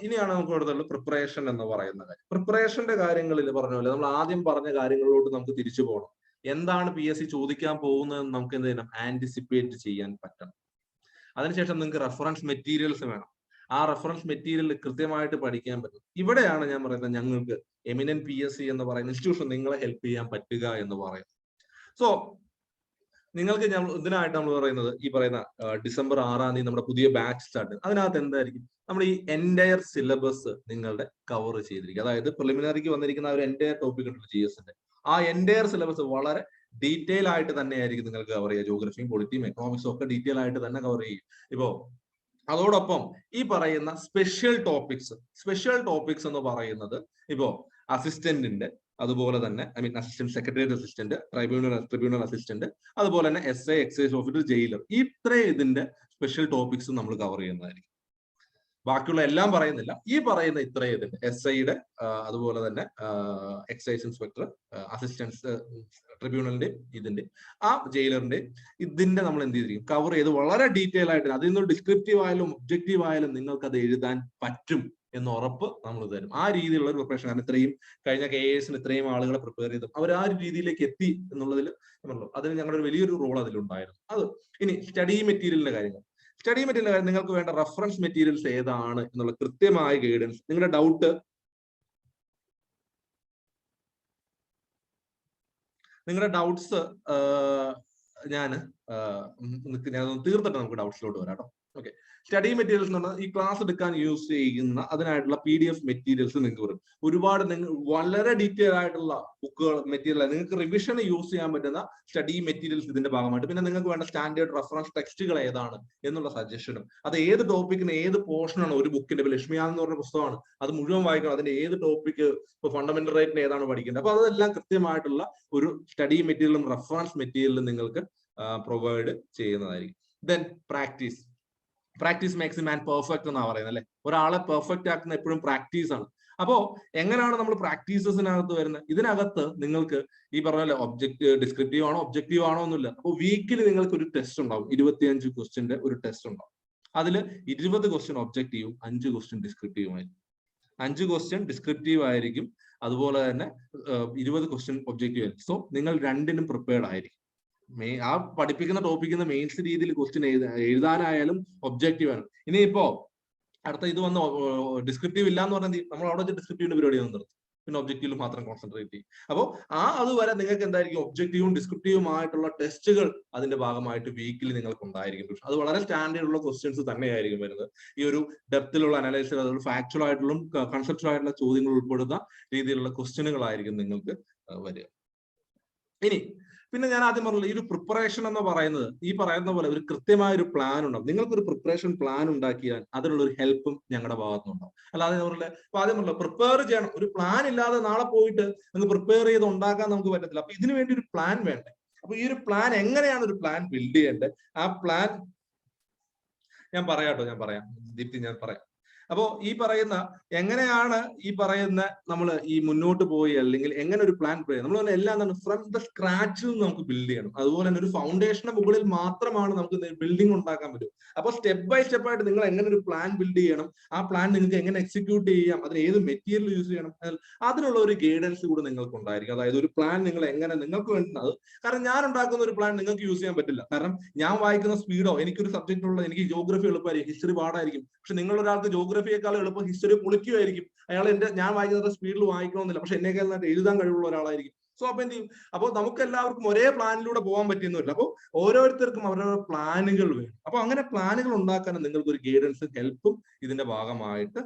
ഇനിയാണ് നമുക്ക് ഇവിടുത്തെ പ്രിപ്പറേഷൻ എന്ന് പറയുന്ന കാര്യം. പ്രിപ്പറേഷന്റെ കാര്യങ്ങളിൽ പറഞ്ഞ പോലെ നമ്മൾ ആദ്യം പറഞ്ഞ കാര്യങ്ങളിലോട്ട് നമുക്ക് തിരിച്ചു പോകണം. എന്താണ് PSC ചോദിക്കാൻ പോകുന്നതെന്ന് നമുക്ക് എന്ത് ചെയ്യണം? ആന്റിസിപ്പേറ്റ് ചെയ്യാൻ പറ്റണം. അതിനുശേഷം നിങ്ങൾക്ക് റെഫറൻസ് മെറ്റീരിയൽസ് വേണം. ആ റെഫറൻസ് മെറ്റീരിയൽ കൃത്യമായിട്ട് പഠിക്കാൻ പറ്റും. ഇവിടെയാണ് ഞാൻ പറയുന്നത് ഞങ്ങൾക്ക് എമിനന്റ് PSC എന്ന് പറയുന്ന ഇൻസ്റ്റിറ്റ്യൂഷൻ നിങ്ങളെ ഹെൽപ്പ് ചെയ്യാൻ പറ്റുക എന്ന് പറയുന്നത്. സോ നിങ്ങൾക്ക് ഇതിനായിട്ട് നമ്മൾ പറയുന്നത് ഈ പറയുന്ന ഡിസംബർ 6-ാം തീയതി നമ്മുടെ പുതിയ ബാച്ച് സ്റ്റാർട്ട്. അതിനകത്ത് എന്തായിരിക്കും? നമ്മൾ ഈ എൻറ്റയർ സിലബസ് നിങ്ങളുടെ കവർ ചെയ്തിരിക്കും. അതായത് പ്രിലിമിനറിക്ക് വന്നിരിക്കുന്ന ഒരു എൻറ്റയർ ടോപ്പിക് ഉണ്ടല്ലോ GSന്റെ, ആ എൻറ്റയർ സിലബസ് വളരെ ഡീറ്റെയിൽ ആയിട്ട് തന്നെയായിരിക്കും നിങ്ങൾക്ക് കവർ ചെയ്യുക. ജോഗ്രഫിയും പൊളിറ്റിയും എക്കണോമിക്സും ഒക്കെ ഡീറ്റെയിൽ ആയിട്ട് തന്നെ കവർ ചെയ്യും. ഇപ്പോ അതോടൊപ്പം ഈ പറയുന്ന സ്പെഷ്യൽ ടോപ്പിക്സ് എന്ന് പറയുന്നത് ഇപ്പോ അസിസ്റ്റന്റിന്റെ, അതുപോലെ തന്നെ assistant secretariat assistant, tribunal assistant, അതുപോലെ തന്നെ SA, എക്സൈസ് ഓഫീസർ, ജയിലർ, ഇത്രയും ഇതിന്റെ സ്പെഷ്യൽ ടോപ്പിക്സ് നമ്മൾ കവർ ചെയ്യുന്നതായിരിക്കും. ബാക്കിയുള്ള എല്ലാം പറയുന്നില്ല. ഈ പറയുന്ന ഇത്രയും ഇതിന്റെ SIയുടെ, അതുപോലെ തന്നെ എക്സൈസ് ഇൻസ്പെക്ടർ, അസിസ്റ്റൻസ് ട്രിബ്യൂണലിന്റെ, ഇതിന്റെ ആ ജയിലറിന്റെ ഇതിന്റെ നമ്മൾ എന്ത് ചെയ്തിരിക്കും? കവർ ചെയ്ത് വളരെ ഡീറ്റെയിൽ ആയിട്ട് അതിൽ നിന്ന് ഡിസ്ക്രിപ്റ്റീവ് ആയാലും ഒബ്ജക്റ്റീവ് ആയാലും നിങ്ങൾക്ക് അത് എഴുതാൻ പറ്റും എന്ന് ഉറപ്പ് നമ്മൾ തരും. ആ രീതിയിലുള്ള ഒരു പ്രിപ്പറേഷൻ. കാരണം ഇത്രയും കഴിഞ്ഞ KASന് ഇത്രയും ആളുകളെ പ്രിപ്പയർ ചെയ്തു അവർ ആ ഒരു രീതിയിലേക്ക് എത്തി എന്നുള്ളതിൽ അതിന് ഞങ്ങളുടെ ഒരു വലിയൊരു റോൾ അതിലുണ്ടായിരുന്നു. അത് ഇനി സ്റ്റഡി മെറ്റീരിയലിന്റെ കാര്യങ്ങൾ. നിങ്ങൾക്ക് വേണ്ട റെഫറൻസ് മെറ്റീരിയൽസ് ഏതാണ് എന്നുള്ള കൃത്യമായ ഗൈഡൻസ്. നിങ്ങളുടെ ഡൗട്ട്സ് ഞാൻ തീർത്തിട്ട് നമുക്ക് ഡൗട്ട്സിലോട്ട് വരാം കേട്ടോ. ഓക്കെ, സ്റ്റഡി മെറ്റീരിയൽസ് എന്ന് പറഞ്ഞാൽ ഈ ക്ലാസ് എടുക്കാൻ യൂസ് ചെയ്യുന്ന അതിനായിട്ടുള്ള PDF മെറ്റീരിയൽസ് നിങ്ങൾക്ക് വരും. ഒരുപാട് വളരെ ഡീറ്റെയിൽ ആയിട്ടുള്ള ബുക്കുകൾ, മെറ്റീരിയൽ, നിങ്ങൾക്ക് റിവിഷൻ യൂസ് ചെയ്യാൻ പറ്റുന്ന സ്റ്റഡി മെറ്റീരിയൽസ് ഇതിന്റെ ഭാഗമായിട്ട്. പിന്നെ നിങ്ങൾക്ക് വേണ്ട സ്റ്റാൻഡേർഡ് റെഫറൻസ് ടെക്സ്റ്റുകൾ ഏതാണ് എന്നുള്ള സജഷനും, അത് ഏത് ടോപ്പിക്കിന് ഏത് പോർഷനാണ് ഒരു ബുക്കിന്റെ. ലക്ഷ്മിയാൻ എന്ന് പറഞ്ഞ പുസ്തകമാണ്, അത് മുഴുവൻ വായിക്കണം. അതിന്റെ ഏത് ടോപ്പിക്ക്, ഇപ്പൊ ഫണ്ടമെന്റൽ റൈറ്റിന് ഏതാണ് പഠിക്കേണ്ടത്, അപ്പൊ അതെല്ലാം കൃത്യമായിട്ടുള്ള ഒരു സ്റ്റഡി മെറ്റീരിയലും റെഫറൻസ് മെറ്റീരിയലും നിങ്ങൾക്ക് പ്രൊവൈഡ് ചെയ്യുന്നതായിരിക്കും. Then practice makes a man perfect എന്നാണ് പറയുന്നത് അല്ലെ. ഒരാളെ പെർഫെക്റ്റ് ആക്കുന്ന എപ്പോഴും പ്രാക്ടീസ് ആണ്. അപ്പോ എങ്ങനെയാണ് നമ്മൾ പ്രാക്ടീസസിനകത്ത് വരുന്നത്? ഇതിനകത്ത് നിങ്ങൾക്ക് ഈ പറഞ്ഞ ഡിസ്ക്രിപ്റ്റീവ് ആണോ ഒബ്ജക്റ്റീവ് ആണോ ഒന്നുമില്ല. അപ്പോൾ വീക്കിൽ നിങ്ങൾക്ക് ഒരു ടെസ്റ്റ് ഉണ്ടാവും. 25 ക്വസ്റ്റ്യന്റെ ഒരു ടെസ്റ്റ് ഉണ്ടാവും. അതിൽ 20 ക്വസ്റ്റ്യൻ ഒബ്ജക്റ്റീവും 5 ക്വസ്റ്റ്യൻ ഡിസ്ക്രിപ്റ്റീവും ആയിരിക്കും. 5 ക്വസ്റ്റ്യൻ ഡിസ്ക്രിപ്റ്റീവ് ആയിരിക്കും, അതുപോലെ തന്നെ 20 ക്വസ്റ്റ്യൻ ഒബ്ജക്റ്റീവ് ആയിരിക്കും. സോ നിങ്ങൾ രണ്ടിനും പ്രിപ്പയർഡ് ആയിരിക്കും. ആ പഠിപ്പിക്കുന്ന ടോപ്പിക്കുന്ന മെയിൻസ് രീതിയിൽ ക്വസ്റ്റ്യൻ എഴുതാനായാലും ഒബ്ജക്റ്റീവ് ആണ്. ഇനിയിപ്പോ അടുത്ത ഇത് വന്ന് ഡിസ്ക്രിപ്റ്റീവ് ഇല്ല എന്ന് പറഞ്ഞാൽ നമ്മൾ അവിടെ ഡിസ്ക്രിപ്റ്റീവിന്റെ പരിപാടി നിർത്തും, പിന്നെ ഒബ്ജക്റ്റീവിൽ മാത്രം കോൺസെൻട്രേറ്റ് ചെയ്യും. അപ്പോൾ അതുവരെ നിങ്ങൾക്ക് എന്തായിരിക്കും ഒബ്ജക്റ്റീവും ഡിസ്ക്രിപ്റ്റീവുമായിട്ടുള്ള ടെസ്റ്റുകൾ അതിന്റെ ഭാഗമായിട്ട് വീക്കിലി നിങ്ങൾക്ക് ഉണ്ടായിരിക്കും. അത് വളരെ സ്റ്റാൻഡേർഡ് ഉള്ള ക്വസ്റ്റ്യൻസ് തന്നെയായിരിക്കും വരുന്നത്. ഈ ഒരു ഡെപ്തിലുള്ള അനലൈസ്, അതുപോലെ ഫാക്ച്വൽ ആയിട്ടുള്ള കൺസെപ്റ്റൽ ആയിട്ടുള്ള ചോദ്യങ്ങൾ ഉൾപ്പെടുന്ന രീതിയിലുള്ള ക്വസ്റ്റ്യനുകളായിരിക്കും നിങ്ങൾക്ക് വരിക. ഇനി പിന്നെ ഞാൻ ആദ്യം പറഞ്ഞില്ല, ഈ ഒരു പ്രിപ്പറേഷൻ എന്ന് പറയുന്നത് ഈ പറയുന്ന പോലെ ഒരു കൃത്യമായ ഒരു പ്ലാൻ ഉണ്ടാവും. നിങ്ങൾക്കൊരു പ്രിപ്പറേഷൻ പ്ലാൻ ഉണ്ടാക്കിയാൽ അതിനുള്ള ഒരു ഹെൽപ്പും ഞങ്ങളുടെ ഭാഗത്തുനിന്നുണ്ടാവും. അല്ലാതെ പറഞ്ഞില്ല, അപ്പൊ ആദ്യം പറഞ്ഞില്ല പ്രിപ്പയർ ചെയ്യണം. ഒരു പ്ലാൻ ഇല്ലാതെ നാളെ പോയിട്ട് നിങ്ങൾക്ക് പ്രിപ്പയർ ചെയ്ത് ഉണ്ടാക്കാൻ നമുക്ക് പറ്റത്തില്ല. അപ്പൊ ഇതിനു വേണ്ടി ഒരു പ്ലാൻ വേണ്ടേ? അപ്പൊ ഈ ഒരു പ്ലാൻ എങ്ങനെയാണ് ഒരു പ്ലാൻ ബിൽഡ് ചെയ്യേണ്ടത്? ആ പ്ലാൻ ഞാൻ പറയാം. ദീപ്തി, ഞാൻ പറയാം. അപ്പോ ഈ പറയുന്ന എങ്ങനെയാണ് ഈ പറയുന്ന നമ്മൾ ഈ മുന്നോട്ട് പോയി അല്ലെങ്കിൽ എങ്ങനെ ഒരു പ്ലാൻ നമ്മൾ തന്നെ എല്ലാം തന്നെ ഫ്രം ദ സ്ക്രാച്ചിൽ നിന്ന് നമുക്ക് ബിൽഡ് ചെയ്യണം. അതുപോലെ തന്നെ ഒരു ഫൗണ്ടേഷന് മുകളിൽ മാത്രമാണ് നമുക്ക് ബിൽഡിംഗ് ഉണ്ടാക്കാൻ പറ്റും. അപ്പൊ സ്റ്റെപ്പ് ബൈ സ്റ്റെപ്പ് ആയിട്ട് നിങ്ങൾ എങ്ങനെ ഒരു പ്ലാൻ ബിൽഡ് ചെയ്യണം, ആ പ്ലാൻ നിങ്ങൾക്ക് എങ്ങനെ എക്സിക്യൂട്ട് ചെയ്യാം, അതിന് ഏത് മെറ്റീരിയൽ യൂസ് ചെയ്യണം, അതിനുള്ള ഒരു ഗൈഡൻസ് കൂടെ നിങ്ങൾക്ക് ഉണ്ടായിരിക്കും. അതായത് ഒരു പ്ലാൻ നിങ്ങൾ എങ്ങനെ നിങ്ങൾക്ക് വേണ്ടത്, കാരണം ഞാൻ ഉണ്ടാക്കുന്ന ഒരു പ്ലാൻ നിങ്ങൾക്ക് യൂസ് ചെയ്യാൻ പറ്റില്ല. കാരണം ഞാൻ വായിക്കുന്ന സ്പീഡോ, എനിക്കൊരു സബ്ജക്റ്റിലുള്ള എനിക്ക് ജോഗ്രഫി എളുപ്പമായിരിക്കും, ഹിസ്റ്ററി പാടായിരിക്കും. പക്ഷെ നിങ്ങളൊരാൾക്ക് ജോഗ്രഫിയേക്കാൾ എളുപ്പം ഹിസ്റ്ററി പൊളിക്കുമായിരിക്കും. അയാൾ ഞാൻ വായിക്കുന്ന സ്പീഡിൽ വായിക്കണമെന്നില്ല, പക്ഷെ എന്നെക്കാൾ നന്നായിട്ട് എഴുതാൻ കഴിവുള്ള ഒരാളായിരിക്കും. സോ അപ്പൊ എന്ത് ചെയ്യും? അപ്പോൾ നമുക്ക് എല്ലാവർക്കും ഒരേ പ്ലാനിലൂടെ പോകാൻ പറ്റുന്നില്ല. അപ്പോൾ ഓരോരുത്തർക്കും അവരുടെ പ്ലാനുകൾ വേണം. അപ്പൊ അങ്ങനെ പ്ലാനുകൾ ഉണ്ടാക്കാൻ നിങ്ങൾക്ക് ഒരു ഗൈഡൻസും ഹെൽപ്പും ഇതിന്റെ ഭാഗമായിട്ട്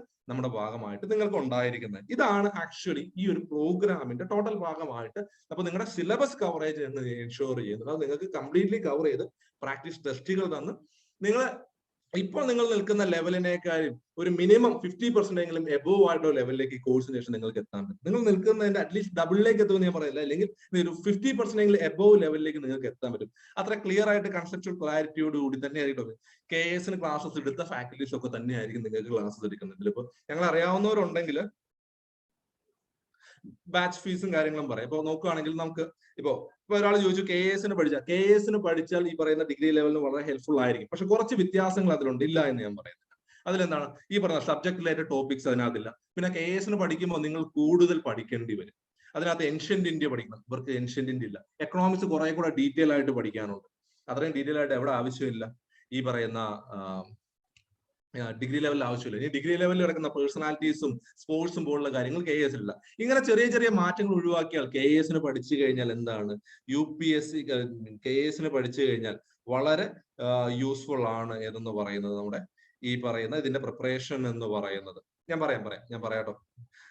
നിങ്ങൾക്ക് ഉണ്ടായിരിക്കുന്നത്. ഇതാണ് ആക്ച്വലി ഈ ഒരു പ്രോഗ്രാമിന്റെ ടോട്ടൽ ഭാഗമായിട്ട്. അപ്പൊ നിങ്ങളുടെ സിലബസ് കവറേജ് എന്ന് എൻഷുർ ചെയ്യുന്നത്, അത് നിങ്ങൾക്ക് കംപ്ലീറ്റ്ലി കവർ ചെയ്ത് പ്രാക്ടീസ് ടെസ്റ്റുകൾ തന്ന് നിങ്ങൾ ഇപ്പോൾ നിങ്ങൾ നിൽക്കുന്ന ലെവലിനേക്കാളും ഒരു മിനിമം 50% എങ്കിലും എബോവ് ആയിട്ടോ ലെവലിലേക്ക് ഈ കോഴ്സിന് ശേഷം നിങ്ങൾക്ക് എത്താൻ പറ്റും. നിങ്ങൾ നിൽക്കുന്നതിന്റെ അറ്റ്ലീസ്റ്റ് ഡബിളിലേക്ക് എത്തുമെന്ന് ഞാൻ പറയില്ല, അല്ലെങ്കിൽ ഒരു 50% എങ്കിലും എബോവ് ലെവലിലേക്ക് നിങ്ങൾക്ക് എത്താൻ പറ്റും. അത്ര ക്ലിയർ ആയിട്ട് കൺസെപ്ച്വൽ ക്ലാരിറ്റിയോട് കൂടി തന്നെ ആയിരിക്കും KS ക്ലാസ്സസ് എടുത്ത ഫാക്കൽറ്റീസ് ഒക്കെ തന്നെയായിരിക്കും നിങ്ങൾക്ക് ക്ലാസ്സസ് എടുക്കുന്നത്. ഇപ്പൊ ഞങ്ങൾ അറിയാവുന്നവരുണ്ടെങ്കിൽ ബാച്ച് ഫീസും കാര്യങ്ങളും പറയാം. ഇപ്പൊ നോക്കുകയാണെങ്കിൽ നമുക്ക് ഇപ്പൊ ഒരാൾ ചോദിച്ചു KS പഠിച്ചാൽ ഈ പറയുന്ന ഡിഗ്രി ലെവലിന് വളരെ ഹെൽപ്ഫുൾ ആയിരിക്കും. പക്ഷെ കുറച്ച് വ്യത്യാസങ്ങൾ അതിലുണ്ട്, ഇല്ല എന്ന് ഞാൻ പറയുന്നില്ല. അതിലെന്താണ് ഈ പറഞ്ഞ സബ്ജക്ട് റിലേറ്റഡ് ടോപ്പിക്സ് അതിനകത്തില്ല. പിന്നെ KS പഠിക്കുമ്പോൾ നിങ്ങൾ കൂടുതൽ പഠിക്കേണ്ടി വരും. അതിനകത്ത് ഏൻഷ്യന്റ് ഇന്ത്യ പഠിക്കണം, ഇവർക്ക് ഏൻഷ്യന്റ് ഇന്ത്യ ഇല്ല. എക്കണോമിക്സ് കുറെ കൂടെ ഡീറ്റെയിൽ ആയിട്ട് പഠിക്കാനുണ്ട്. അത്രയും ഡീറ്റെയിൽ ആയിട്ട് എവിടെ ആവശ്യമില്ല ഈ പറയുന്ന ഡിഗ്രി ലെവലിൽ ആവശ്യമില്ല. ഇനി ഡിഗ്രി ലെവലിൽ കിടക്കുന്ന പേഴ്സണാലിറ്റീസും സ്പോർട്സും പോലുള്ള കാര്യങ്ങൾ KS ഇല്ല. ഇങ്ങനെ ചെറിയ ചെറിയ മാറ്റങ്ങൾ ഒഴിവാക്കിയാൽ KS പഠിച്ചു കഴിഞ്ഞാൽ എന്താണ്, UPSC KS പഠിച്ചു കഴിഞ്ഞാൽ വളരെ യൂസ്ഫുൾ ആണ് എന്ന് പറയുന്നത് നമ്മുടെ ഈ പറയുന്ന ഇതിന്റെ പ്രിപ്പറേഷൻ എന്ന് പറയുന്നത്. ഞാൻ പറയാട്ടോ.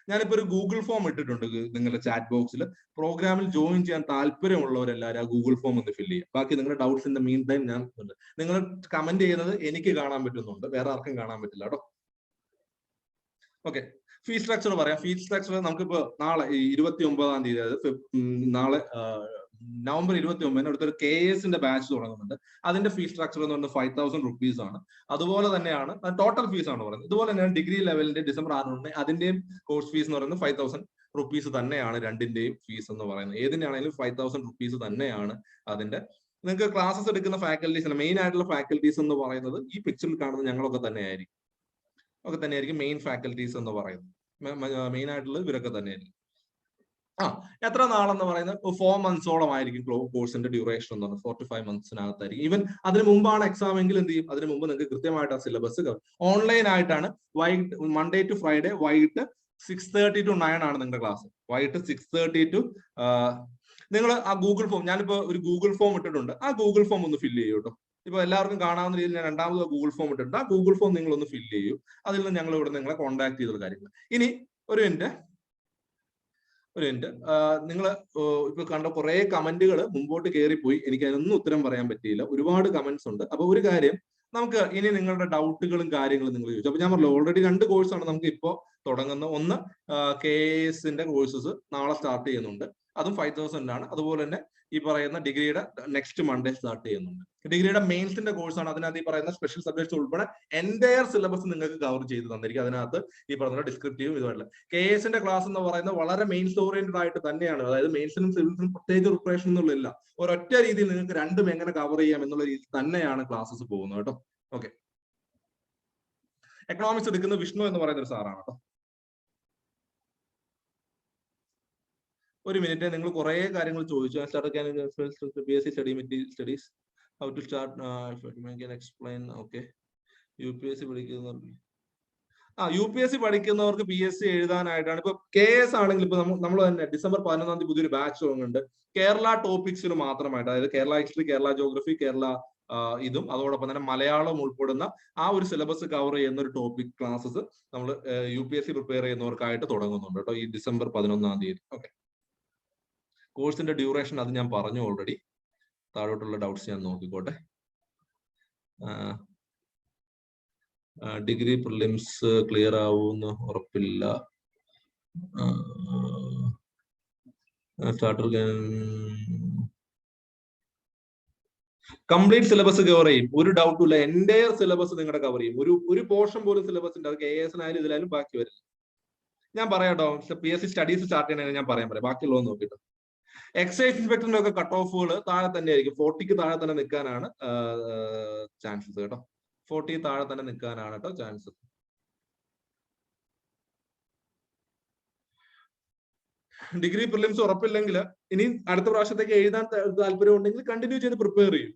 ഞാനിപ്പോ ഒരു ഗൂഗിൾ ഫോം ഇട്ടിട്ടുണ്ട് നിങ്ങളുടെ ചാറ്റ് ബോക്സിൽ. പ്രോഗ്രാമിൽ ജോയിൻ ചെയ്യാൻ താല്പര്യമുള്ളവരെല്ലാവരും ആ ഗൂഗിൾ ഫോം ഒന്ന് ഫില്ല് ചെയ്യുക. ബാക്കി നിങ്ങളുടെ doubts in the mean time ഞാൻ നിങ്ങൾ കമന്റ് ചെയ്യുന്നത് എനിക്ക് കാണാൻ പറ്റുന്നുണ്ട്, വേറെ ആർക്കും കാണാൻ പറ്റില്ല കേട്ടോ. ഓക്കെ, ഫീസ് സ്ട്രക്ചർ പറയാം. ഫീസ് സ്ട്രക്ചർ നമുക്കിപ്പോ നാളെ 29-ാം തീയതി, അതായത് നാളെ നവംബർ 29-ന് അടുത്തൊരു KS ബാച്ച് തുടങ്ങുന്നുണ്ട്. അതിന്റെ ഫീസ് സ്ട്രക്ചർ എന്ന് പറയുന്നത് 5,000 rupees ആണ്. അതുപോലെ തന്നെയാണ് ടോട്ടൽ ഫീസ് ആണ് പറയുന്നത്. ഇതുപോലെ തന്നെയാണ് ഡിഗ്രി ലെവലിന്റെ ഡിസംബർ 6-ന് അതിന്റെയും കോഴ്സ് ഫീസ് എന്ന് പറയുന്നത് 5,000 rupees തന്നെയാണ്. രണ്ടിന്റെയും ഫീസ് എന്ന് പറയുന്നത് ഏതിന്റെ ആണെങ്കിലും 5,000 rupees തന്നെയാണ് അതിന്റെ. നിങ്ങൾക്ക് ക്ലാസ്സസ് എടുക്കുന്ന ഫാക്കൽറ്റീസ്, മെയിൻ ആയിട്ടുള്ള ഫാക്കൽറ്റീസ് എന്ന് പറയുന്നത് ഈ പിക്ചറിൽ കാണുന്ന ഞങ്ങളൊക്കെ തന്നെയായിരിക്കും മെയിൻ ഫാക്കൽറ്റീസ് എന്ന് പറയുന്നത്. മെയിൻ ആയിട്ടുള്ളത് ഇവരൊക്കെ തന്നെയായിരിക്കും. എത്ര നാളെന്ന് പറയുന്നത് 4 months-ഓളം ആയിരിക്കും കോഴ്സിന്റെ ഡ്യൂറേഷൻ എന്ന് പറഞ്ഞാൽ 4 to 5 months-നകത്തായിരിക്കും. ഈവൻ അതിന് മുമ്പാണ് എക്സാം എങ്കിൽ എന്ത് ചെയ്യും, അതിന് മുമ്പ് നിങ്ങൾക്ക് കൃത്യമായിട്ട് ആ സിലബസ് ഓൺലൈൻ ആയിട്ടാണ്. Monday to Friday വൈകിട്ട് 6:30 to 9 ആണ് നിങ്ങളുടെ ക്ലാസ്. വൈകിട്ട് 6:30 to നിങ്ങൾ ആ ഗൂഗിൾ ഫോം, ഞാനിപ്പോ ഒരു ഗൂഗിൾ ഫോം ഇട്ടിട്ടുണ്ട്, ആ ഗൂഗിൾ ഫോം ഒന്ന് ഫില്ല് ചെയ്യൂ കേട്ടോ. ഇപ്പൊ എല്ലാവർക്കും കാണാവുന്ന രീതിയിൽ ഞാൻ രണ്ടാമത് ഗൂഗിൾ ഫോം ഇട്ടിട്ടുണ്ട്. ആ ഗൂഗിൾ ഫോം നിങ്ങൾ ഒന്ന് ഫില്ല് ചെയ്യൂ. അതിൽ നിന്ന് ഞങ്ങൾ ഇവിടെ നിങ്ങളെ കോൺടാക്ട് ചെയ്തുള്ള കാര്യങ്ങൾ. ഇനി ഒരു മിനിറ്റ് നിങ്ങൾ ഇപ്പൊ കണ്ട കുറെ കമന്റുകൾ മുമ്പോട്ട് കയറിപ്പോയി, എനിക്ക് അതിനൊന്നും ഉത്തരം പറയാൻ പറ്റിയില്ല. ഒരുപാട് കമന്റ്സ് ഉണ്ട്. അപ്പൊ ഒരു കാര്യം, നമുക്ക് ഇനി നിങ്ങളുടെ ഡൗട്ടുകളും കാര്യങ്ങളും നിങ്ങൾ ചോദിച്ചു. അപ്പൊ ഞാൻ പറഞ്ഞു ഓൾറെഡി 2 കോഴ്സാണ് നമുക്ക് ഇപ്പോൾ തുടങ്ങുന്നത്. ഒന്ന് KS കോഴ്സസ് നാളെ സ്റ്റാർട്ട് ചെയ്യുന്നുണ്ട്, അതും 5,000 ആണ്. അതുപോലെ തന്നെ ഈ പറയുന്ന ഡിഗ്രിയുടെ നെക്സ്റ്റ് മൺഡേ സ്റ്റാർട്ട് ചെയ്യുന്നുണ്ട്. ഡിഗ്രിയുടെ മെയിൻസിന്റെ കോഴ്സാണ്. അതിനകത്ത് ഈ പറയുന്ന സ്പെഷ്യൽ സബ്ജക്ട്സ് ഉൾപ്പെടെ എൻറ്റയർ സിലബസ് നിങ്ങൾക്ക് കവർ ചെയ്ത് തന്നിരിക്കും. അതിനകത്ത് ഈ പറഞ്ഞ ഡിസ്ക്രിപ്റ്റീവും ഇതുമായിട്ടുള്ള KS ക്ലാസ് എന്ന് പറയുന്നത് വളരെ മെയിൻസ് ഓറിയന്റഡ് ആയിട്ട് തന്നെയാണ്. അതായത് മെയിൻസിനും സിവിൽസിനും പ്രത്യേകിച്ച് പ്രിപ്പറേഷൻ ഒന്നുമില്ല. ഒരൊറ്റ രീതിയിൽ നിങ്ങൾക്ക് രണ്ടും എങ്ങനെ കവർ ചെയ്യാം എന്നുള്ള രീതിയിൽ തന്നെയാണ് ക്ലാസ്സസ് പോകുന്നത് കേട്ടോ. ഓക്കെ, എക്കണോമിക്സ് എടുക്കുന്ന വിഷ്ണു എന്ന് പറയുന്ന ഒരു സാറാണ് കേട്ടോ. ഒരു മിനിറ്റ്, നിങ്ങൾ കുറെ കാര്യങ്ങൾ ചോദിച്ചു. BSc studies how to start explain. Okay, UPSC പഠിക്കുന്നവർക്ക് UPSC പഠിക്കുന്നവർക്ക് PSC എഴുതാനായിട്ടാണ്. ഇപ്പൊ KS ആണെങ്കിൽ ഇപ്പൊ നമ്മൾ തന്നെ ഡിസംബർ 11-ാം തീയതി പുതിയൊരു ബാച്ച് തുടങ്ങുന്നുണ്ട്. കേരള ടോപ്പിക്സിന് മാത്രമായിട്ട്, അതായത് കേരള ഹിസ്റ്ററി, കേരള ജോഗ്രഫി, കേരള ഇതും അതോടൊപ്പം തന്നെ മലയാളം ഉൾപ്പെടുന്ന ആ ഒരു സിലബസ് കവർ ചെയ്യുന്ന ഒരു ടോപ്പിക് ക്ലാസ്സസ് നമ്മൾ UPSC പ്രിപ്പയർ ചെയ്യുന്നവർക്കായിട്ട് തുടങ്ങുന്നുണ്ട് കേട്ടോ, ഈ ഡിസംബർ 11-ാം തീയതി. ഓക്കെ, കോഴ്സിന്റെ ഡ്യൂറേഷൻ അത് ഞാൻ പറഞ്ഞു ഓൾറെഡി. താഴോട്ടുള്ള ഡൗട്ട്സ് ഞാൻ നോക്കിക്കോട്ടെ. ഡിഗ്രി പ്രിലിംസ് ക്ലിയർ ആവുമെന്ന് ഉറപ്പില്ല. സ്റ്റാർട്ടർ കംപ്ലീറ്റ് സിലബസ് കവർ ചെയ്യും, ഒരു ഡൗട്ടും ഇല്ല. എൻ്റയർ സിലബസ് നിങ്ങളുടെ കവർ ചെയ്യും. ഒരു പോർഷൻ പോലും സിലബസിന്റെ അത് KS ആയാലും ഇതിലായാലും ബാക്കി വരില്ല. ഞാൻ പറയാട്ടോ, PSC സ്റ്റഡീസ് സ്റ്റാർട്ട് ചെയ്യണമെങ്കിൽ ഞാൻ പറയാം, ബാക്കിയുള്ളത് നോക്കിയിട്ട്. എക്സൈസ് ഇൻസ്പെക്ടറിന്റെ ഒക്കെ കട്ട് ഓഫുകൾ താഴെ തന്നെ ആയിരിക്കും. 40ക്ക് താഴെ തന്നെ നിൽക്കാനാണ് ചാൻസസ് കേട്ടോ. 40 താഴെ തന്നെ നിൽക്കാനാണ് കേട്ടോ ചാൻസസ്. ഡിഗ്രി പ്രിലിംസ് ഉറപ്പില്ലെങ്കിൽ ഇനി അടുത്ത പ്രാവശ്യത്തേക്ക് എഴുതാൻ താല്പര്യം ഉണ്ടെങ്കിൽ കണ്ടിന്യൂ ചെയ്ത് പ്രിപ്പയർ ചെയ്യും.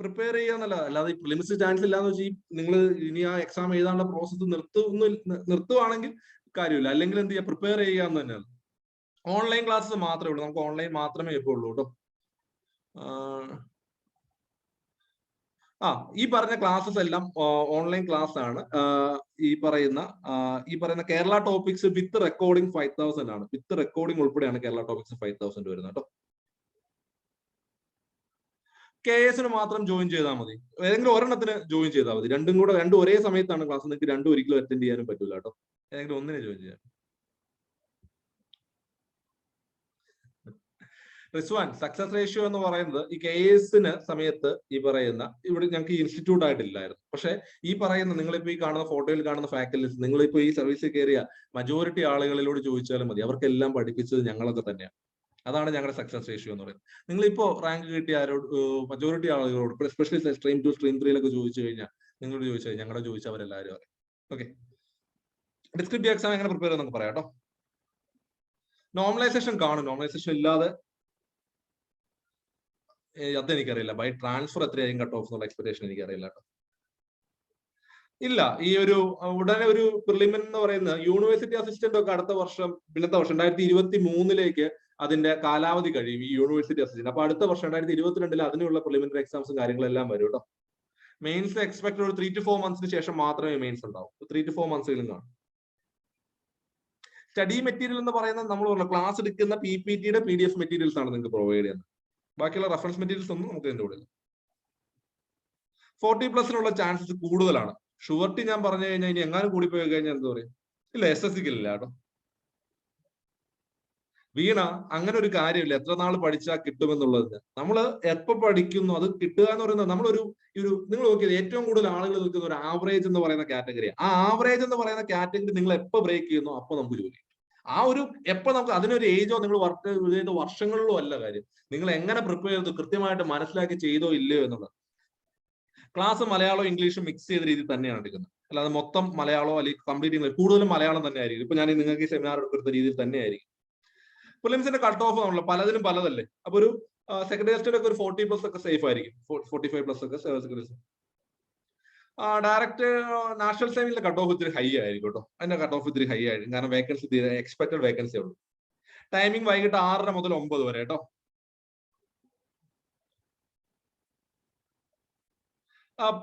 പ്രിപ്പയർ ചെയ്യാന്നല്ല, അല്ലാതെ ഈ പ്രിലിംസ് ചാൻസ് ഇല്ലാന്ന് വെച്ചാൽ നിങ്ങൾ ഇനി ആ എക്സാം എഴുതാനുള്ള പ്രോസസ്സ് നിർത്തുവാണെങ്കിൽ കാര്യമില്ല. അല്ലെങ്കിൽ എന്ത് ചെയ്യുക, പ്രിപ്പയർ ചെയ്യാന്ന് തന്നെയാണ്. ഓൺലൈൻ ക്ലാസ്സസ് മാത്രമേ ഉള്ളൂ, നമുക്ക് ഓൺലൈൻ മാത്രമേ ഇപ്പോൾ ഉള്ളൂ കേട്ടോ. ഈ പറഞ്ഞ ക്ലാസ്സസ് എല്ലാം ഓൺലൈൻ ക്ലാസ് ആണ്. ഈ പറയുന്ന കേരള ടോപ്പിക്സ് വിത്ത് റെക്കോർഡിംഗ് 5000 ആണ്. വിത്ത് റെക്കോർഡിംഗ് ഉൾപ്പെടെയാണ് കേരള ടോപ്പിക്സ് 5000 വരുന്നത് കേട്ടോ. KS മാത്രം ജോയിൻ ചെയ്താൽ മതി, ഏതെങ്കിലും ഒരെണ്ണത്തിന് ജോയിൻ ചെയ്താൽ മതി. രണ്ടും ഒരേ സമയത്താണ് ക്ലാസ്, നിങ്ങൾക്ക് രണ്ടും ഒരിക്കലും അറ്റൻഡ് ചെയ്യാനും പറ്റില്ല കേട്ടോ. ഏതെങ്കിലും ഒന്നിനെ ജോയിൻ ചെയ്യാം. റിസ്വാൻ, സക്സസ് റേഷ്യോ എന്ന് പറയുന്നത് ഈ KSന് സമയത്ത് ഈ പറയുന്ന ഇവിടെ ഞങ്ങൾക്ക് ഇൻസ്റ്റിറ്റ്യൂട്ട് ആയിട്ടില്ലായിരുന്നു. പക്ഷെ ഈ പറയുന്ന നിങ്ങളിപ്പോ ഈ കാണുന്ന ഫോട്ടോയിൽ കാണുന്ന ഫാക്കൽറ്റീസ്, നിങ്ങളിപ്പോ ഈ സർവീസിൽ കയറിയ മജോറിറ്റി ആളുകളിലോട് ചോദിച്ചാലും മതി, അവർക്കെല്ലാം പഠിപ്പിച്ചത് ഞങ്ങളൊക്കെ തന്നെയാണ്. അതാണ് ഞങ്ങളുടെ സക്സസ് റേഷ്യോ എന്ന് പറയുന്നത്. നിങ്ങളിപ്പോ റാങ്ക് കിട്ടിയ ആരോട്, മജോറിറ്റി ആളുകളോട്, എസ്പെഷ്യലി സ്ട്രീം 2 സ്ട്രീം 3 ചോദിച്ചു കഴിഞ്ഞാൽ, നിങ്ങളോട് ചോദിച്ചാൽ ഞങ്ങളെ ചോദിച്ചവരെല്ലാവരും അറിയാം. ഓക്കെ, ഡിസ്ക്രിപ്റ്റീവ് എക്സാം എങ്ങനെ പ്രിപ്പയർ ചെയ്യുന്ന പറയാം കേട്ടോ. നോർമലൈസേഷൻ കാണും, നോർമലൈസേഷൻ ഇല്ലാതെ അതെനിക്കറിയില്ല. ബൈ ട്രാൻസ്ഫർ എത്രയായിരിക്കും കട്ട് ഓഫ് എന്നുള്ള എക്സ്പെക്ടേഷൻ എനിക്കറിയില്ല കേട്ടോ. ഇല്ല, ഈ ഉടനെ ഒരു പ്രിലിമിൻ എന്ന് പറയുന്ന യൂണിവേഴ്സിറ്റി അസിസ്റ്റന്റ് ഒക്കെ അടുത്ത വർഷം, പിന്നത്തെ വർഷം 2023 അതിന്റെ കാലാവധി കഴിയും ഈ യൂണിവേഴ്സിറ്റി അസിസ്റ്റന്റ്. അപ്പൊ അടുത്ത വർഷം 2022 അതിനുള്ള പ്രിലിമിനറി എക്സാംസും കാര്യങ്ങളെല്ലാം വരും കേട്ടോ. മെയിൻസ് എക്സ്പെക്ട് ഒരു 3 to 4 months ശേഷം മാത്രമേ മെയിൻസ് ഉണ്ടാവും. 3 to 4 months കാണും. സ്റ്റഡി മെറ്റീരിയൽ എന്ന് പറയുന്നത് നമ്മൾ ക്ലാസ് എടുക്കുന്ന PPTയുടെ PDF മെറ്റീരിയൽസ് ആണ് നിങ്ങൾക്ക് പ്രൊവൈഡ് ചെയ്യുന്നത്. ബാക്കിയുള്ള റെഫറൻസ് മെറ്റീരിയൽസ് ഒന്നും നമുക്ക് ഇതിന്റെ കൂടെ. 40+ ചാൻസസ് കൂടുതലാണ്. ഷുവർട്ടി ഞാൻ പറഞ്ഞു കഴിഞ്ഞാൽ ഇനി എങ്ങാനും കൂടി പോയി കഴിഞ്ഞാൽ എന്താ പറയുക, ഇല്ല SSCക്ക് ഇല്ല കേട്ടോ. വീണ, അങ്ങനെ ഒരു കാര്യമില്ല എത്ര നാൾ പഠിച്ചാൽ കിട്ടുമെന്നുള്ളത്. നമ്മൾ എപ്പോ പഠിക്കുന്നു അത് കിട്ടുക എന്ന് പറയുന്നത്, നമ്മളൊരു നിങ്ങൾ നോക്കിയത് ഏറ്റവും കൂടുതൽ ആളുകൾ നിൽക്കുന്ന ഒരു ആവറേജ് എന്ന് പറയുന്ന കാറ്റഗറി. ആ ആവറേജ് എന്ന് പറയുന്ന കാറ്റഗറി നിങ്ങൾ എപ്പോ ബ്രേക്ക് ചെയ്യുന്നു അപ്പൊ നമുക്ക് ജോലി. എപ്പോ നമുക്ക് അതിനൊരു ഏജോ നിങ്ങൾ വർക്ക് ചെയ്ത വർഷങ്ങളിലോ അല്ല കാര്യം, നിങ്ങൾ എങ്ങനെ പ്രിപ്പയർ ചെയ്തു, കൃത്യമായിട്ട് മനസ്സിലാക്കി ചെയ്തോ ഇല്ലയോ എന്നുള്ളത്. ക്ലാസ് മലയാളവും ഇംഗ്ലീഷും മിക്സ് ചെയ്ത രീതിയിൽ തന്നെയാണ് എടുക്കുന്നത്, അല്ലാതെ മൊത്തം മലയാളമോ അല്ലെങ്കിൽ കംപ്ലീറ്റ് ഇംഗ്ലീഷ്, കൂടുതലും മലയാളം തന്നെ ആയിരിക്കും. ഇപ്പൊ ഞാൻ നിങ്ങൾക്ക് ഈ സെമിനാർ എടുക്കുന്ന രീതിയിൽ തന്നെ ആയിരിക്കും. പ്രിലിംസിന്റെ കട്ട് ഓഫ് ആണല്ലോ, പലതിനും പലതല്ലേ. അപ്പൊ ഒരു സെക്കൻഡ് ടെസ്റ്റിന്റെ ഒക്കെ ഒരു 40+ ഒക്കെ സേഫ് ആയിരിക്കും, 45+ ഒക്കെ സെക്കൻഡ്. ഡയറക്റ്റ് നാഷണൽ സേവിങ്ങിലെ കട്ട് ഓഫ് ഇത്തിരി ഹൈ ആയിരിക്കും കേട്ടോ. അതിന്റെ കട്ട് ഓഫ് ഇത്തിരി ഹൈ ആയിരിക്കും, കാരണം വേക്കൻസി എക്സ്പെക്ടഡ് വേക്കൻസി ഉള്ളൂ. ടൈമിംഗ് വൈകിട്ട് 6:30 മുതൽ 9 വരെ കേട്ടോ.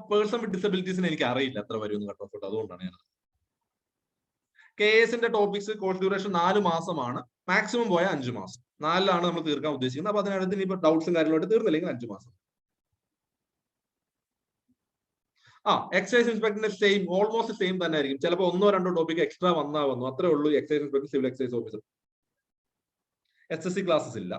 പേഴ്സൺ വിത്ത് ഡിസബിലിറ്റീസിന് എനിക്ക് അറിയില്ല എത്ര വരും കട്ട് ഓഫ്, അതുകൊണ്ടാണ് ഞാൻ. KSന്റെ ടോപ്പിക്സ് കോഴ്സ് ഡ്യൂറേഷൻ 4 മാസമാണ്, മാക്സിമം പോയ 5 മാസം. 4 നമ്മൾ തീർക്കാൻ ഉദ്ദേശിക്കുന്നത്. അപ്പൊ അതിനടുത്ത് ഇനിയിപ്പോ ഡൗട്ട്സും കാര്യങ്ങളായിട്ട് തീർന്നില്ലെങ്കിൽ 5 മാസം. എക്സൈസ് ഇൻസ്പെക്ടറിന്റെ സെയിം, ഓൾമോസ്റ്റ് സെയിം തന്നെ ആയിരിക്കും. ചിലപ്പോൾ 1-2 ടോപ്പിക് എക്സ്ട്രാ വന്നു, അത്രേ ഉള്ളൂ. Excise inspector, civil excise officer. SSC classes ഇല്ല.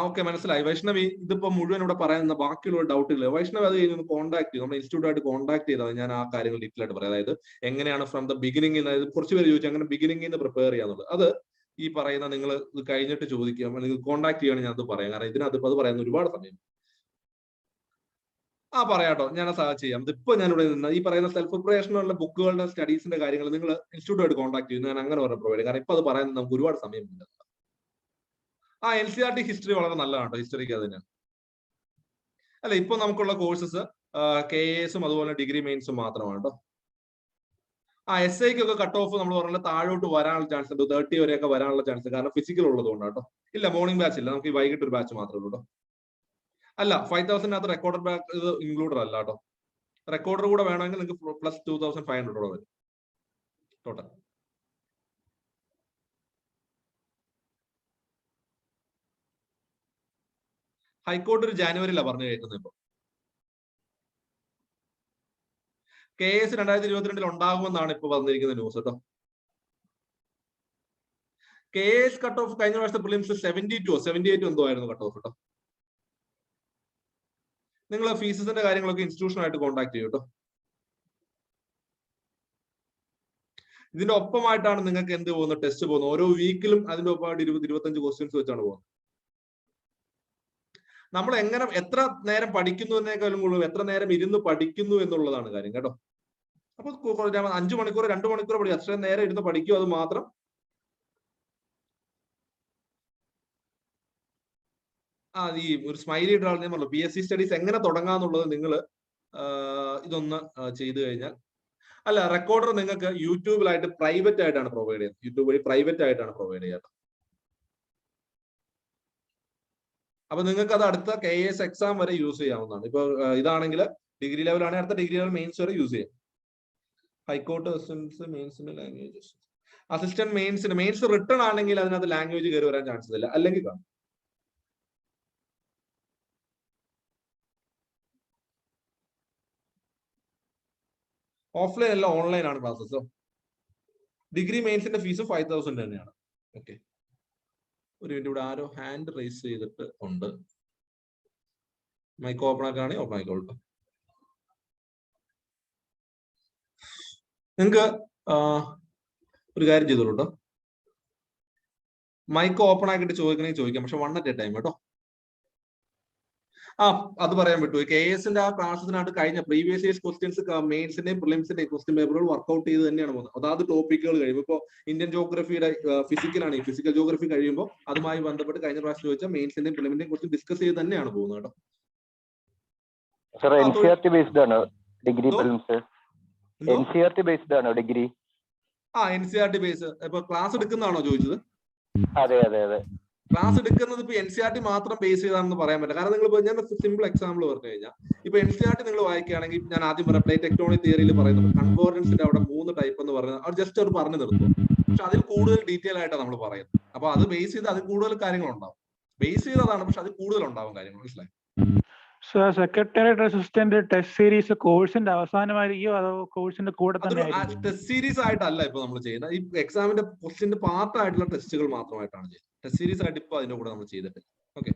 ഓക്കെ, മനസ്സിലായി വൈഷ്ണവി. ഇതിപ്പോ മുഴുവൻ ഇവിടെ പറയുന്ന ബാക്കിയുള്ള ഡൗട്ടുകൾ വൈഷ്ണവ് അത് കഴിഞ്ഞ് കോൺടാക്ട് ചെയ്യും, നമ്മുടെ ഇൻസ്റ്റിറ്റ്യൂട്ടായിട്ട് കോൺടാക്ട് ചെയ്താൽ ഞാൻ ആ കാര്യങ്ങൾ ഡീറ്റെയിൽ ആയിട്ട് പറയാം. അതായത് എങ്ങനെയാണ് ഫ്രം ദ ബിഗിനിങ്, അതായത് കുറച്ച് പേര് ചോദിച്ചു അങ്ങനെ ബിഗിനിങ്ങിൽ നിന്ന് പ്രിപ്പയർ ചെയ്യാന്നുള്ളത്. അത് ഈ പറയുന്ന നിങ്ങൾ ഇത് കഴിഞ്ഞിട്ട് ചോദിക്കുക, നിങ്ങൾ കോൺടാക്ട് ചെയ്യുകയാണെങ്കിൽ ഞാനത് പറയാം, കാരണം ഇതിനകത്ത് അത് പറയാൻ ഒരുപാട് സമയം. പറയാട്ടോ, ഞാൻ ചെയ്യാം. ഇതിപ്പോ ഞാനിവിടെ നിന്ന് ഈ പറയുന്ന സെൽഫ് പ്രിപ്പറേഷനുള്ള ബുക്കുകളുടെ സ്റ്റഡീസിന്റെ കാര്യങ്ങൾ നിങ്ങൾ ഇൻസ്റ്റിറ്റ്യൂട്ടായിട്ട് കോൺടാക്ട് ചെയ്യും, ഞാൻ അങ്ങനെ പറഞ്ഞ പ്രൊവൈഡ്, കാരണം ഇപ്പൊ അത് പറയാൻ നമുക്ക് ഒരുപാട് സമയമില്ല. NCERT ഹിസ്റ്ററി വളരെ നല്ലതാണ്, ഹിസ്റ്ററിക്ക് അത് തന്നെയാണ്. അല്ല, ഇപ്പൊ നമുക്കുള്ള കോഴ്സസ് KASഉം അതുപോലെ ഡിഗ്രി മെയിൻസും മാത്രമാണ് കേട്ടോ. SIക്കൊക്കെ കട്ട് ഓഫ് നമ്മൾ പറഞ്ഞ താഴോട്ട് വരാനുള്ള ചാൻസ് ഉണ്ട്, 30 വരെയൊക്കെ വരാനുള്ള ചാൻസ്, കാരണം ഫിസിക്കൽ ഉള്ളതുകൊണ്ട് കേട്ടോ. ഇല്ല, മോർണിംഗ് ബാച്ച് ഇല്ല, നമുക്ക് ഈ വൈകിട്ട് ഒരു ബാച്ച് മാത്രമേ ഉള്ളൂ കേട്ടോ. അല്ല, 5000 റെക്കോർഡർ ബാക്ക് ഇത് ഇൻക്ലൂഡർ അല്ല കേട്ടോ. റെക്കോർഡർ കൂടെ വേണമെങ്കിൽ നിങ്ങൾക്ക് പ്ലസ് 2500 കൂടെ വരും ടോട്ടൽ. ഹൈക്കോർട്ട് ഒരു ജാനുവരിയിലാണ് പറഞ്ഞു കേൾക്കുന്നത്. ഇപ്പൊ KS 2022 ഉണ്ടാകുമെന്നാണ് ഇപ്പൊ വന്നിരിക്കുന്ന ന്യൂസ് കേട്ടോ. KS കട്ട് ഓഫ് കഴിഞ്ഞ വർഷത്തെ പ്രിലിംസ് 72 78 എന്തോ ആയിരുന്നു കട്ട് ഓഫ് കേട്ടോ. നിങ്ങൾ ഫീസിന്റെ കാര്യങ്ങളൊക്കെ ഇൻസ്റ്റിറ്റ്യൂഷനായിട്ട് കോൺടാക്ട് ചെയ്യും കേട്ടോ. ഇതിന്റെ ഒപ്പമായിട്ടാണ് നിങ്ങൾക്ക് എന്ത് പോകുന്നത്, ടെസ്റ്റ് പോകുന്നത്. ഓരോ വീക്കിലും അതിന്റെ ഒപ്പമായിട്ട് 20-25 ക്വസ്റ്റ്യൻസ് വെച്ചാണ് പോകുന്നത്. നമ്മൾ എങ്ങനെ എത്ര നേരം പഠിക്കുന്നു എന്നേക്കാളും കൂടുതൽ എത്ര നേരം ഇരുന്ന് പഠിക്കുന്നു എന്നുള്ളതാണ് കാര്യം കേട്ടോ. അപ്പൊ 5 മണിക്കൂർ 2 മണിക്കൂർ പഠിക്കും, അത്ര നേരം ഇരുന്ന് പഠിക്കും. അത് മാത്രം ഈ ഒരു സ്മൈലി ഇടാണെന്ന് പറഞ്ഞു. PSC സ്റ്റഡീസ് എങ്ങനെ തുടങ്ങാന്നുള്ളത് നിങ്ങൾ ഇതൊന്ന് ചെയ്തു കഴിഞ്ഞാൽ, അല്ല റെക്കോർഡർ നിങ്ങൾക്ക് യൂട്യൂബിലായിട്ട് പ്രൈവറ്റ് ആയിട്ടാണ് പ്രൊവൈഡ് ചെയ്യുന്നത്. യൂട്യൂബ് വഴി പ്രൈവറ്റ് ആയിട്ടാണ് പ്രൊവൈഡ് ചെയ്യുന്നത്. അപ്പൊ നിങ്ങൾക്ക് അത് അടുത്ത KS എക്സാം വരെ യൂസ് ചെയ്യാവുന്നതാണ്. ഇപ്പൊ ഇതാണെങ്കിൽ ഡിഗ്രി ലെവൽ ആണെങ്കിൽ അടുത്ത ഡിഗ്രി ലെവൽ മെയിൻസ് വരെ യൂസ് ചെയ്യാം. ഹൈക്കോർട്ട് മെയിൻസിന് ലാംഗ്വേജസ് അസിസ്റ്റന്റ് മെയിൻസ് റിട്ടേൺ ആണെങ്കിൽ അതിനകത്ത് ലാംഗ്വേജ് കയറി വരാൻ ചാൻസസ് ഇല്ല, അല്ലെങ്കിൽ കാണും. ഓഫ്ലൈൻ അല്ല, ഓൺലൈൻ ആണ് ക്ലാസ്സസ്. ഡിഗ്രി മെയിൻസിന്റെ ഫീസ് 5000 തന്നെയാണ്. ഓക്കെ, ഒരു മിനിറ്റ്, ഇവിടെ ആരോ ഹാൻഡ് റൈസ് ചെയ്തിട്ട് ഉണ്ട്. മൈക്ക് ഓപ്പൺ ആക്കുകയാണെങ്കിൽ ഓപ്പൺ ആയിക്കോളൂ. നിങ്ങൾക്ക് ഒരു കാര്യം ചെയ്തോളൂ കേട്ടോ. മൈക്ക് ഓപ്പൺ ആക്കിയിട്ട് ചോദിക്കണമെങ്കിൽ ചോദിക്കാം, പക്ഷെ 1 at a ടൈം കേട്ടോ. അത് പറയാൻ പറ്റുമോ? KSന്റെ ആ ക്ലാസ്സിനകത്ത് കഴിഞ്ഞ പ്രീവിയസ് ഇയേഴ്സ് ക്വസ്റ്റ്യൻസ് മെയിൻസിന്റെയും പ്രിലിംസിന്റെയും ക്വസ്റ്റ്യൻ പേപ്പറുകൾ വർക്ക്ഔട്ട് ചെയ്ത് തന്നെയാണ് പോകുന്നത്. അതാത് ടോപ്പിക്കുകൾ കഴിയുമ്പോൾ ഇപ്പോൾ ഇന്ത്യൻ ജോഗ്രഫിയുടെ ഫിസിക്കലാണ്, ഫിസിക്കൽ ജോഗ്രഫി കഴിയുമ്പോൾ അതുമായി ബന്ധപ്പെട്ട് കഴിഞ്ഞ പ്രാവശ്യം ചോദിച്ചാൽ മെയിൻസിന്റെയും പ്രിലിമിന്റെയും കുറിച്ച് ഡിസ്കസ് ചെയ്ത് തന്നെയാണ് പോകുന്നത് കേട്ടോ. NCERT ബേസ്ഡ് ആണോ ഡിഗ്രി പ്രിലിംസ്? NCERT ബേസ്ഡ് ആണോ ഡിഗ്രി? NCERT base. ഇപ്പൊ ക്ലാസ് എടുക്കുന്നതാണോ ചോദിച്ചത്? അതെ അതെ അതെ. ക്ലാസ് എടുക്കുന്നത് ഇപ്പൊ NCERT മാത്രം ബേസ് ചെയ്താണെന്ന് പറയാൻ പറ്റില്ല. കാരണം നിങ്ങൾ ഞാൻ സിമ്പിൾ എക്സാമ്പിൾ പറഞ്ഞു കഴിഞ്ഞാൽ, ഇപ്പൊ NCERT നിങ്ങൾ വായിക്കുകയാണെങ്കിൽ, ഞാൻ ആദ്യം പറയാം, പ്ലേറ്റ് ടെക്ടോണിക് തിയറിയിൽ പറയുന്നത് കൺവേർജൻസിന്റെ അവിടെ 3 ടൈപ്പ് എന്ന് പറയുന്നത് അവർ ജസ്റ്റ് അവർ പറഞ്ഞു നിർത്തും. പക്ഷെ അതിൽ കൂടുതൽ ഡീറ്റെയിൽ ആയിട്ടാണ് നമ്മൾ പറയുന്നത്. അപ്പൊ അത് ബേസ് ചെയ്ത് അതിൽ കൂടുതൽ കാര്യങ്ങൾ ഉണ്ടാവും. ബേസ് ചെയ്തതാണ്, പക്ഷെ അതിൽ കൂടുതൽ ഉണ്ടാവും കാര്യങ്ങൾ. മനസ്സിലായി? സെക്രട്ടേറിയറ്റ് അസിസ്റ്റന്റ് ടെസ്റ്റ് സീരീസ് കോഴ്സിന്റെ അവസാനമായിരിക്കും അതോ കോഴ്സിന്റെ കൂടെ തന്നെ? ടെസ്റ്റ് സീരീസ് ആയിട്ടല്ല ഇപ്പൊ നമ്മൾ ചെയ്യുന്നത്. ഈ എക്സാമിന്റെ ക്വസ്റ്റിന്റെ പാർട്ട് ആയിട്ടുള്ള ടെസ്റ്റുകൾ മാത്രമായിട്ടാണ് ചെയ്യുന്നത്. ടെസ്റ്റ് സീരീസ് ആയിട്ട് ഇപ്പൊ അതിന്റെ കൂടെ നമ്മൾ ചെയ്തിട്ടില്ല. ഓക്കെ,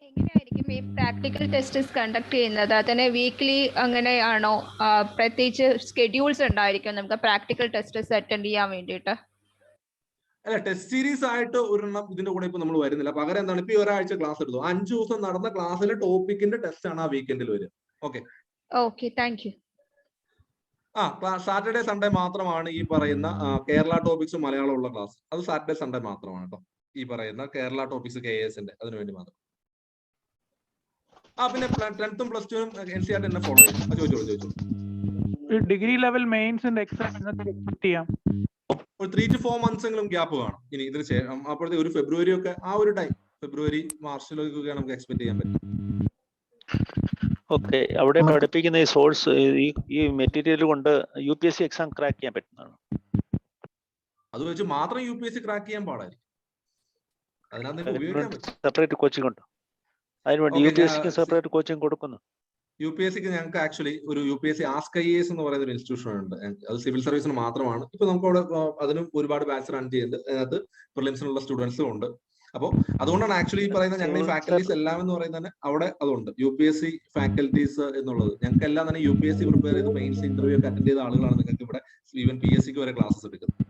എങ്ങനെയായിരിക്കും ഈ പ്രാക്ടിക്കൽ ടെസ്റ്റസ് കണ്ടക്ട് ചെയ്യുന്നത്? അതിന് വീക്ക്ലി അങ്ങനെയാണോ? പ്രത്യേകിച്ച് സ്കെഡ്യൂൾസ് ഉണ്ടായിരിക്കും നമുക്ക് പ്രാക്ടിക്കൽ ടെസ്റ്റസ് അറ്റൻഡ് ചെയ്യാൻ വേണ്ടിയിട്ട്? അല്ല, ടെസ്റ്റ് സീരീസ് ആയിട്ട് ഒരെണ്ണം ഇതിന്റെ കൂടെ ഇപ്പൊ നമ്മൾ വരുന്നില്ല. പകരം എന്താണ്, ഇപ്പൊ ഒരാഴ്ച ക്ലാസ് എടുത്തു, 5 ദിവസം നടന്ന ക്ലാസ്സിലെ ടോപ്പിക്കിന്റെ ടെസ്റ്റ് ആണ് ആ വീക്കെൻഡിൽ വരിക. Okay okay, thank you. Saturday Sunday മാത്രമാണ് ഈ പറയുന്ന കേരള ടോപ്പിക്സ് മലയാളം ഉള്ള ക്ലാസ്. അത് സാറ്റർഡേ സൺഡേ മാത്രമാണ് കേട്ടോ. ഈ പറയുന്ന കേരള ടോപ്പിക്സ് KSന്റെ അതിനു വേണ്ടി മാത്രം. പിന്നെ 10th ഉം പ്ലസ് 2 NCERT എന്നെ ഫോളോ ചെയ്യും. ചോദിച്ചോളൂ. ഡിഗ്രി ലെവൽ മെയിൻസിന്റെ എക്സാം എക്സ്പെക്ട് ചെയ്യാം? ഒരു 3 to 4 months എങ്കിലും ഗ്യാപ്പ് കാണും ഇനി ഇതിന് ശേഷം. അപ്പോഴത്തെ ഒരു ഫെബ്രുവരി ഒക്കെ, ആ ഒരു ടൈം, ഫെബ്രുവരി മാർച്ചിലൊക്കെ നമുക്ക് എക്സ്പെക്ട് ചെയ്യാൻ പറ്റും. ഓക്കെ, അവിടെ പഠിപ്പിക്കുന്ന ഈ സോഴ്സ്, ഈ മെറ്റീരിയൽ കൊണ്ട് UPSC എക്സാം ക്രാക്ക് ചെയ്യാൻ പറ്റുന്നതാണ്? അത് വെച്ച് മാത്രം UPSC ക്രാക്ക് ചെയ്യാൻ പാടായിരിക്കും. അതിനകത്ത് ഉപയോഗിക്കാൻ പറ്റും. സെപ്പറേറ്റ് കോച്ചിങ് ഉണ്ടോ അതിനുവേണ്ടി? UPSC സെപ്പറേറ്റ് കോച്ചിങ് കൊടുക്കുന്നു? UPSCക്ക് ഞങ്ങൾക്ക് ആക്ച്വലി ഒരു UPSC ആസ്ക് IAS എന്ന് പറയുന്ന ഒരു ഇൻസ്റ്റിറ്റ്യൂഷൻ ഉണ്ട്. അത് സിവിൽ സർവീസിന് മാത്രമാണ്. ഇപ്പൊ നമുക്ക് അവിടെ അതിനും ഒരുപാട് ബാച്ച് റൺ ചെയ്യുന്നുണ്ട്. അതിനകത്ത് പ്രിലിംസിനുള്ള സ്റ്റുഡൻസും ഉണ്ട്. അപ്പോൾ അതുകൊണ്ടാണ് ആക്ച്വലി ഈ പറയുന്ന ഞങ്ങൾ ഈ ഫാക്കൽറ്റീസ് എല്ലാം എന്ന് പറയുന്നത് തന്നെ അവിടെ അതുണ്ട്. UPSC ഫാക്കൽറ്റീസ് എന്നുള്ളത് ഞങ്ങൾക്ക് എല്ലാം തന്നെ UPSC പ്രിപ്പയർ ചെയ്ത് മെയിൻസ് ഇന്റർവ്യൂ ഒക്കെ അറ്റൻഡ് ചെയ്ത ആളുകളാണ് നിങ്ങൾക്ക് ഇവിടെ ഈവൻ PSCക്ക് വരെ ക്ലാസ്സസ് എടുക്കുന്നത്.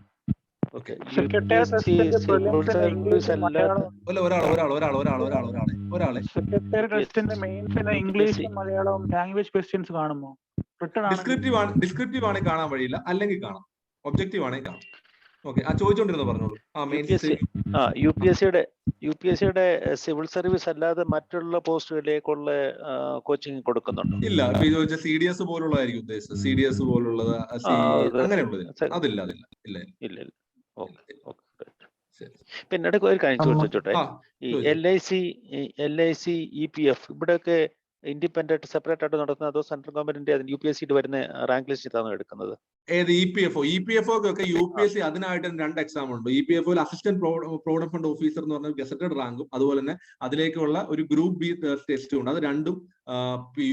ഡിസ്ക്രിപ്റ്റീവ് ആണെങ്കിൽ കാണാൻ വഴിയില്ല, അല്ലെങ്കിൽ കാണാം. ഒബ്ജക്റ്റീവ് ആണെങ്കിൽ കാണാം. ഓക്കെ, ചോദിച്ചോണ്ടിരുന്നു പറഞ്ഞോളൂ. UPSCയുടെ സിവിൽ സർവീസ് അല്ലാതെ മറ്റുള്ള പോസ്റ്റുകളിലേക്കുള്ള കോച്ചിങ് കൊടുക്കുന്നുണ്ടോ? ഇല്ല, ചോദിച്ച CDS പോലുള്ളതായിരിക്കും ഉദ്ദേശിച്ചത്. CDS പോലുള്ളത് അങ്ങനെയുള്ളത് അതില്ല. ഇല്ല. പിന്നെ ഒരു കാര്യം ചോദിച്ചോട്ടെ, ഈ LIC EPF ഇവിടെയൊക്കെ ഇൻഡിപെൻഡന്റ് സെപ്പറേറ്റ് ആയിട്ട് നടത്തുന്നത് അതോ സെൻട്രൽ ഗവൺമെന്റിന്റെ UPSC വരുന്ന റാങ്ക് ലിസ്റ്റിലാണ് എടുക്കുന്നത്? ഏത് EPFO ഒക്കെ UPSC അതിനായിട്ട് 2 എക്സാം ഉണ്ട്. EPFO assistant provident fund officer എന്ന് പറഞ്ഞ ഗസറ്റഡ് റാങ്കും അതുപോലെ തന്നെ അതിലേക്കുള്ള ഒരു ഗ്രൂപ്പ് B ടെസ്റ്റും ഉണ്ട്. അത് രണ്ടും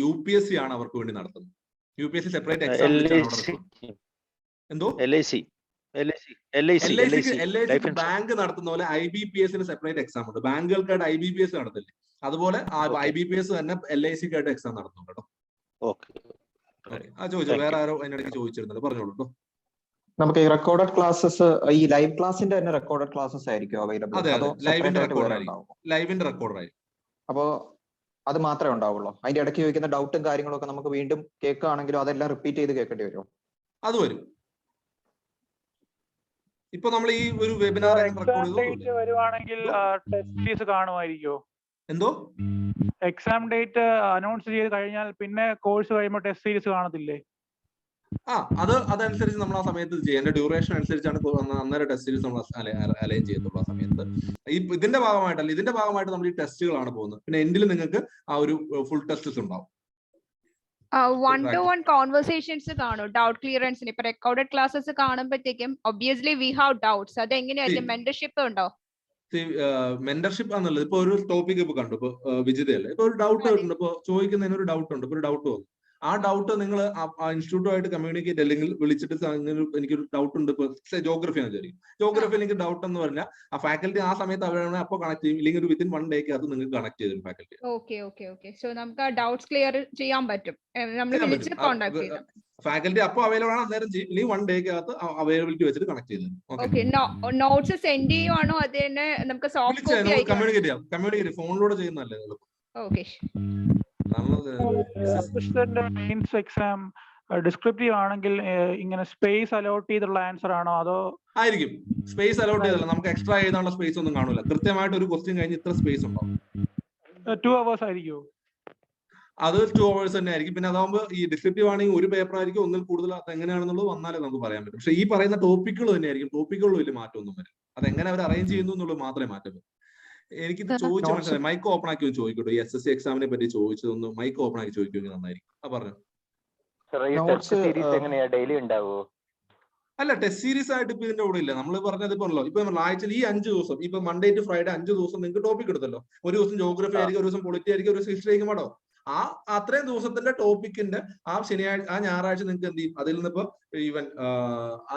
UPSC ആണ് അവർക്ക് വേണ്ടി നടത്തുന്നത്. UPSC സെപ്പറേറ്റ് എക്സാം വിളിച്ചാണ് അവിടെ നടത്തുന്നത്. എന്തോ LIC ബാങ്ക് നടത്തുന്ന പോലെ IBPS സെപ്പറേറ്റ് എക്സാം ഉണ്ട്. ബാങ്കുകൾക്കായിട്ട് IBPS നടത്തില്ലേ, അതുപോലെ IBPS തന്നെ LICക്കായിട്ട് എക്സാം നടത്തുന്നു കേട്ടോ. ചോദിച്ചു, വേറെ ആരോ അതിനിടയ്ക്ക് ചോദിച്ചിരുന്നല്ലോ, പറഞ്ഞോളൂ കേട്ടോ. നമുക്ക് ഈ റെക്കോർഡഡ് ക്ലാസ്സസ്, ഈ ലൈവ് ക്ലാസിന്റെ തന്നെ റെക്കോർഡഡ് ക്ലാസ്സസ് ആയിരിക്കും അവൈലബിൾ? അതെ, ലൈവിന്റെ റെക്കോർഡർ ആയിരിക്കും. അപ്പോ അത് മാത്രമേ ഉണ്ടാവുള്ളൂ? അതിന്റെ ഇടയ്ക്ക് ചോദിക്കുന്ന ഡൗട്ടും കാര്യങ്ങളൊക്കെ നമുക്ക് വീണ്ടും കേൾക്കുകയാണെങ്കിലും അതെല്ലാം റിപ്പീറ്റ് ചെയ്ത് കേൾക്കേണ്ടി വരുമോ? അത് വരും. ഇപ്പൊ നമ്മൾ ഈ ഒരു വെബിനാർ വരുവാണെങ്കിൽ ടെസ്റ്റ് സീരീസ് കാണുമായിരിക്കോ? എന്തോ എക്സാം ഡേറ്റ് അനൗൺസ് ചെയ്ത് കഴിഞ്ഞാൽ പിന്നെ കോഴ്സ് കഴിയുമ്പോൾ ടെസ്റ്റ് സീരീസ് കാണത്തില്ലേ? അതനുസരിച്ച് നമ്മൾ ആ സമയത്ത് ചെയ്യാം. അതിന്റെ ഡ്യൂറേഷൻ അനുസരിച്ചാണ് അന്നേരം ടെസ്റ്റ് സീരീസ് നമ്മൾ അലൈൻ ചെയ്യത്തുള്ളൂ ആ സമയത്ത്. ഇതിന്റെ ഭാഗമായിട്ട് നമ്മൾ ഈ ടെസ്റ്റുകളാണ് പോകുന്നത്. പിന്നെ എൻഡിൽ നിങ്ങൾക്ക് ആ ഒരു ഫുൾ ടെസ്റ്റ്സ് ഉണ്ടാവും. 1-to-1 കോൺവെർസേഷൻസ് കാണും ഡൗട്ട് ക്ലിയറൻസിന്. ഇപ്പൊ റെക്കോർഡഡ് ക്ലാസ്സസ് കാണുമ്പോഴത്തേക്കും ഒബ്വിയസ്ലി വി ഹാവ് ഡൗട്ട്സ്. അത് എങ്ങനെയായിരിക്കും? മെന്റർഷിപ്പ് ഉണ്ടോ? മെന്റർഷിപ്പ് ആണെന്നുള്ളത് ഇപ്പൊ ഒരു ടോപ്പിക് ഇപ്പൊ കണ്ടു, ഇപ്പൊ വിജിതയല്ലേ, ഇപ്പൊ ഒരു ഡൗട്ട് ഉണ്ട്, ഇപ്പൊ ചോദിക്കുന്നതിന് ഒരു ഡൗട്ട് ഉണ്ട്, ഇപ്പൊ ഒരു ഡൗട്ട് വന്നു. ആ ഡൗട്ട് നിങ്ങൾ ആ ഇൻസ്റ്റിറ്റ്യൂട്ടുമായിട്ട് കമ്മ്യൂണിക്കേറ്റ് അല്ലെങ്കിൽ വിളിച്ചിട്ട് എനിക്കൊരു ഡൗട്ട് ഉണ്ട്, ഇപ്പൊ ജോഗ്രഫി ആണ് വിചാരിക്കും. ജോഗ്രഫി എനിക്ക് ഡൗട്ട് എന്ന് പറഞ്ഞാൽ ആ ഫാക്കൽറ്റി ആ സമയത്ത് അവരാണ് അപ്പൊ കണക്ട് ചെയ്യും, ഇല്ലെങ്കിൽ ഒരു വിത്തിൻ 1 ഡേക്ക് അത് നിങ്ങൾക്ക് കണക്ട് ചെയ്തു ഫാക്കൽറ്റി. ഓക്കെ. സോ നമുക്ക് ആ ഡൗട്ട്സ് ക്ലിയർ ചെയ്യാൻ പറ്റും. നമ്മൾ വിളിച്ച് കോൺടാക്ട് ചെയ്യാം. ഫാക്കൽറ്റി അപ്പൊ അവൈലബിൾ ആണ്, അന്നേരം ചെയ്യും, ഇല്ലെങ്കിൽ 1 ഡേക്ക് അകത്ത് അവൈലബിലിറ്റി വെച്ചിട്ട് കണക്ട് ചെയ്തു. ഓക്കെ. നോട്ട്സ് സെൻഡ് ചെയ്യുവാണോ അത് തന്നെ നമുക്ക് സോഫ്റ്റ് കോപ്പി ആയി കമ്മ്യൂണിക്കേറ്റ് ഫോണിലൂടെ ചെയ്യുന്നല്ലേ? ഓക്കെ. മെയിൻസ് എക്സാം ഡിസ്ക്രിപ്റ്റീവ് ആണെങ്കിൽ ഇങ്ങനെ സ്പേസ് അലോട്ട് ചെയ്തുള്ള ആൻസർ ആണോ അതോ? ആയിരിക്കും. സ്പേസ് അലോട്ട് ചെയ്തല്ല, നമുക്ക് എക്സ്ട്രാ എഴുതാനുള്ള സ്പേസ് ഒന്നും കാണൂല. കൃത്യമായിട്ട് ഒരു ക്വസ്റ്റ്യൻ കഴിഞ്ഞ് ഇത്ര സ്പേസ് ഉണ്ടാവും. 2 hours ആയിരിക്കും? അത് 2 hours തന്നെ ആയിരിക്കും. പിന്നെ അതാകുമ്പോൾ ഈ ഡിസ്ക്രിപ്റ്റീവ് ആണെങ്കിൽ ഒരു പേപ്പർ ആയിരിക്കും, ഒന്നിൽ കൂടുതൽ. അത് എങ്ങനെയാണെന്നുള്ളത് വന്നാലേ നമുക്ക് പറയാൻ പറ്റും. പക്ഷെ ഈ പറയുന്ന ടോപ്പിക്കുകൾ തന്നെ ആയിരിക്കും. ടോപ്പിക്കുകളിൽ വലിയ മാറ്റമൊന്നും വരും. അത് എങ്ങനെ അവർ അറേഞ്ച് ചെയ്യുന്നു എന്നുള്ളത് മാത്രമേ മാറ്റം വരും. എനിക്കിത് ചോദിച്ചു മനസ്സിലായി. മൈക്ക് ഓപ്പൺ ആക്കി ചോദിക്കട്ടെ. ഈ SSC എക്സാമിനെ പറ്റി ചോദിച്ചതൊന്ന് മൈക്ക് ഓപ്പൺ ആക്കി ചോദിക്കുമെങ്കിൽ നന്നായിരിക്കും. പറഞ്ഞു. അല്ല, ടെസ്റ്റ് സീരീസ് ആയിട്ട് ഇപ്പൊ ഇതിന്റെ കൂടെ ഇല്ല. നമ്മൾ പറഞ്ഞത് ഇപ്പൊ ആഴ്ചയിൽ ഈ 5 ദിവസം, ഇപ്പൊ മൺഡേ ടു ഫ്രൈഡേ 5 ദിവസം നിങ്ങൾക്ക് ടോപ്പിക് എടുത്തല്ലോ. ഒരു ദിവസം ജോഗ്രഫി ആയിരിക്കും, ഒരു ദിവസം പൊളിറ്റി ആയിരിക്കും, ഒരു ദിവസം ഹിസ്റ്ററി ആയിരിക്കും. കേട്ടോ, അത്രയും ദിവസത്തിന്റെ ടോപ്പിക്കിന്റെ ആ ഞായറാഴ്ച നിങ്ങൾക്ക് എന്ത് ചെയ്യും? അതിൽ നിന്നിപ്പോ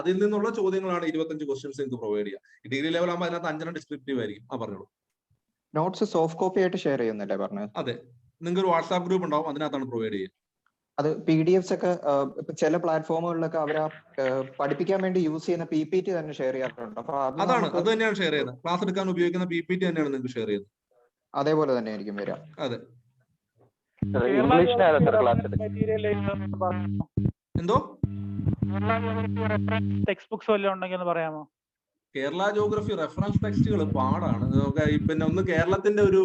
അതിൽ നിന്നുള്ള ചോദ്യങ്ങളാണ് 25 ക്വസ്റ്റ്യൻസ് നിങ്ങൾക്ക് പ്രൊവൈഡ് ചെയ്യാം. ഡിഗ്രി ലെവൽ ആകുമ്പോൾ അതിനകത്ത് 5 ഡിസ്ക്രിപ്റ്റീവ് ആയിരിക്കും. പറഞ്ഞോളൂ. നോട്ട്സ് സോഫ്റ്റ് കോപ്പി ആയിട്ട് ഷെയർ ചെയ്യുന്നല്ലേ പറഞ്ഞത്? അതെ, നിങ്ങൾക്ക് ഒരു വാട്സാപ്പ് ഗ്രൂപ്പ് ഉണ്ടാവും, അതിനകത്താണ് പ്രൊവൈഡ് ചെയ്യുക. അത് PDFs ഒക്കെ ചില പ്ലാറ്റ്ഫോമുകളിലൊക്കെ അവർ പഠിപ്പിക്കാൻ വേണ്ടി യൂസ് ചെയ്യുന്ന PPT തന്നെ ഷെയർ ചെയ്യാറുണ്ട്. അപ്പൊ അത് തന്നെയാണ് ഷെയർ ചെയ്യുന്നത്. ക്ലാസ് എടുക്കാൻ ഉപയോഗിക്കുന്ന PPT തന്നെയാണ് നിങ്ങൾക്ക് ഷെയർ ചെയ്യുന്നത്. അതേപോലെ തന്നെ ആയിരിക്കും വരിക. അതെ. എന്തോ ടെക്സ്റ്റ് ബുക്സ് വല്ലതും ഉണ്ടെങ്കിൽ ഒന്ന് പറയാമോ? കേരള ജോഗ്രഫി റെഫറൻസ് ടെക്സ്റ്റുകൾ പാടാണ്. പിന്നെ ഒന്ന് കേരളത്തിന്റെ ഒരു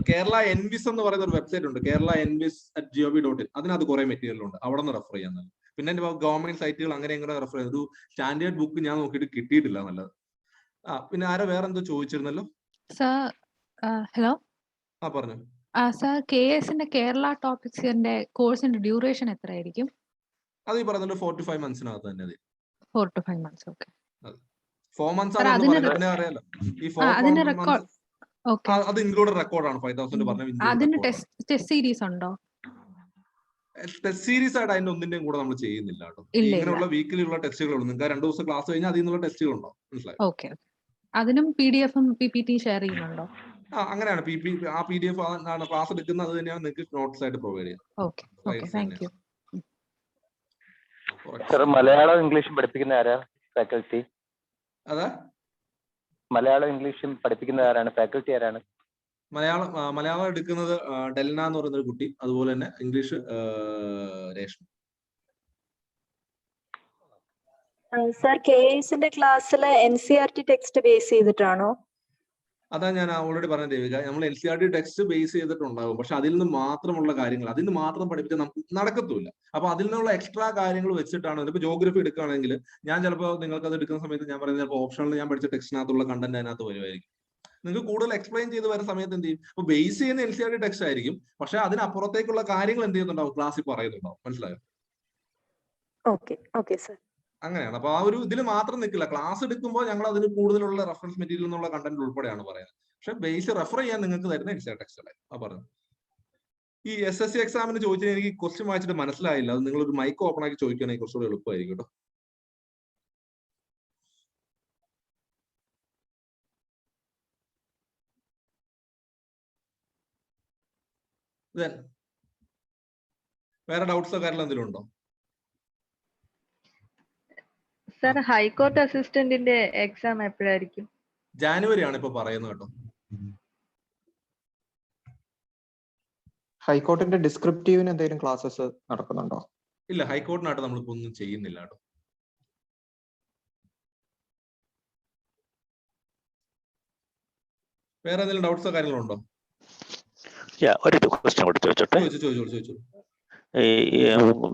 കേരള എൻവിസ് എന്ന് പറയുന്ന ഒരു വെബ്സൈറ്റ് ഉണ്ട്, keralaenvis@gov.in. അതിനകത്ത് കുറെ മെറ്റീരിയൽ ഉണ്ട്, അവിടെ നിന്ന് റെഫർ ചെയ്യാൻ. പിന്നെ ഗവൺമെന്റ് സൈറ്റുകൾ അങ്ങനെ എങ്ങനെ റെഫർ ചെയ്തു. സ്റ്റാൻഡേർഡ് ബുക്ക് ഞാൻ നോക്കിയിട്ട് കിട്ടിയിട്ടില്ല നല്ലത്. പിന്നെ ആരോ വേറെ എന്തോ ചോദിച്ചിരുന്നല്ലോ. ഹലോ. പറഞ്ഞു. സർ, KSന്റെ കേരള ടോപ്പിക്സിന്റെ കോഴ്സിന്റെ ഡ്യൂറേഷൻ എത്രയായിരിക്കും? അത് ഈ പറഞ്ഞ 4 to 5 months തന്നെ. 4 to 5 months. ഓക്കെ. 4 months ആണ് പിന്നെ അറിയാലോ. ഈ 4 months അത് ഇൻക്ലൂഡഡ് റെക്കോർഡാണ്. 5000 പറഞ്ഞ അതിന് ടെസ്റ്റ് സീരീസ് ഉണ്ടോ? ടെസ്റ്റ് സീരീസ് ആയിട്ട് അതിന്റെ ഒന്നിന്റെയും കൂടെ നമ്മൾ ചെയ്യുന്നില്ല കേട്ടോ. ഇങ്ങനെയുള്ള വീക്കിലി ഉള്ള ടെസ്റ്റുകളുണ്ട്. നിങ്ങൾക്ക് 2 ദിവസം ക്ലാസ് കഴിഞ്ഞാൽ അതിൽ നിന്നുള്ള ടെസ്റ്റുകൾ ഉണ്ടാവും. മനസ്സിലായി? ഓക്കെ. അതിനും PDF-ഉം PPT ഷെയർ ചെയ്യുന്നുണ്ടോ? അങ്ങനെയാണ്. ആ PDF ക്ലാസ് എടുക്കുന്നത് അത് തന്നെയാണ് നിങ്ങൾക്ക് നോട്ട്സ് ആയിട്ട് പ്രൊവൈഡ് ചെയ്യുന്നത്. Okay. Thank you. Sir, Malayalam ഇംഗ്ലീഷും പഠിപ്പിക്കുന്ന ആരാ ഫാക്കൽറ്റി? അതാ, മലയാളം ഇംഗ്ലീഷും പഠിപ്പിക്കുന്ന ആരാണ് ഫാക്കൽറ്റി? ആരാണ് മലയാളം എടുക്കുന്നത്? ഡെൽന എന്ന് പറയുന്ന ഒരു കുട്ടി. അതുപോലെ തന്നെ ഇംഗ്ലീഷ് രേഷ്മ. സർ, KSന്റെ ക്ലാസ്സിൽ NCERT ടെക്സ്റ്റ് ബേസ് ചെയ്തിട്ടാണോ? അതാ ഞാൻ ഓൾറെഡി പറഞ്ഞ ദേവിക, നമ്മൾ NCERT ടെക്സ്റ്റ് ബേസ് ചെയ്തിട്ടുണ്ടാകും. പക്ഷെ അതിൽ നിന്ന് മാത്രമുള്ള കാര്യങ്ങൾ, അതിൽ നിന്ന് മാത്രം പഠിപ്പിച്ചാൽ നമുക്ക് നടക്കത്തില്ല. അപ്പൊ അതിൽ നിന്നുള്ള എക്സ്ട്രാ കാര്യങ്ങൾ വെച്ചിട്ടാണ്. ഇപ്പൊ ജോഗ്രഫി എടുക്കുകയാണെങ്കിൽ ഞാൻ ചിലപ്പോൾ നിങ്ങൾക്ക് അത് എടുക്കുന്ന സമയത്ത് ഞാൻ പറയുന്നത് ചിലപ്പോൾ ഓപ്ഷനിൽ ഞാൻ പഠിച്ച ടെക്സ്റ്റിനകത്തുള്ള കണ്ടന്റ് അതിനകത്ത് വരുമായിരിക്കും. നിങ്ങൾക്ക് കൂടുതൽ എക്സ്പ്ലെയിൻ ചെയ്ത് വരുന്ന സമയത്ത് എന്ത് ചെയ്യും? അപ്പൊ ബേസ് ചെയ്യുന്ന NCERT ടെക്സ്റ്റ് ആയിരിക്കും, പക്ഷെ അതിനപ്പുറത്തേക്കുള്ള കാര്യങ്ങൾ എന്ത് ചെയ്യുന്നുണ്ടാവും? ക്ലാസ്സിൽ പറയുന്നുണ്ടാവും. മനസ്സിലായോ? Okay sir. അങ്ങനെയാണ്. അപ്പൊ ആ ഒരു ഇതിൽ മാത്രം നിൽക്കില്ല. ക്ലാസ് എടുക്കുമ്പോൾ ഞങ്ങൾ അതിന് കൂടുതലുള്ള റെഫറൻസ് മെറ്റീരിയൽ എന്നുള്ള കണ്ടന്റ് ഉൾപ്പെടെയാണ് പറയുന്നത്. പക്ഷെ ബേസ് റെഫർ ചെയ്യാൻ നിങ്ങൾക്ക് തരുന്ന NCERT ടെക്സ്റ്റ് അല്ലേ? പറഞ്ഞു. ഈ SSC എക്സാമിന് ചോദിച്ചാൽ എനിക്ക് ക്വസ്റ്റ്യൻ വായിച്ചിട്ട് മനസ്സിലായില്ല. അത് നിങ്ങളൊരു മൈക്ക് ഓപ്പൺ ആക്കി ചോദിക്കുകയാണെങ്കിൽ കുറച്ചുകൂടി എളുപ്പമായിരിക്കും കേട്ടോ. വേറെ ഡൗട്ട്സോ കാര്യങ്ങൾ എന്തെങ്കിലും ഉണ്ടോ? സർ, ഹൈക്കോർട്ട് അസിസ്റ്റന്റിന്റെ എക്സാം എപ്പോഴായിരിക്കും? ജാനുവരി ആണ് ഇപ്പൊ പറയുന്നത് കേട്ടോ. ഹൈക്കോർട്ടിന്റെ ഡിസ്ക്രിപ്റ്റീവിന് എന്തെങ്കിലും ക്ലാസ്സസ് നടക്കുന്നുണ്ടോ? ഇല്ല, ഹൈക്കോർട്ടിനായിട്ട് നമ്മളിപ്പോ ഒന്നും ചെയ്യുന്നില്ല കേട്ടോ. വേറെ എന്തെങ്കിലും ഡൗട്ട്സോ കാര്യങ്ങളോ ഉണ്ടോ? ഒരു ക്വസ്റ്റ്യൻ കൂടി ചോദിച്ചോട്ടെ. ചോദിച്ചു.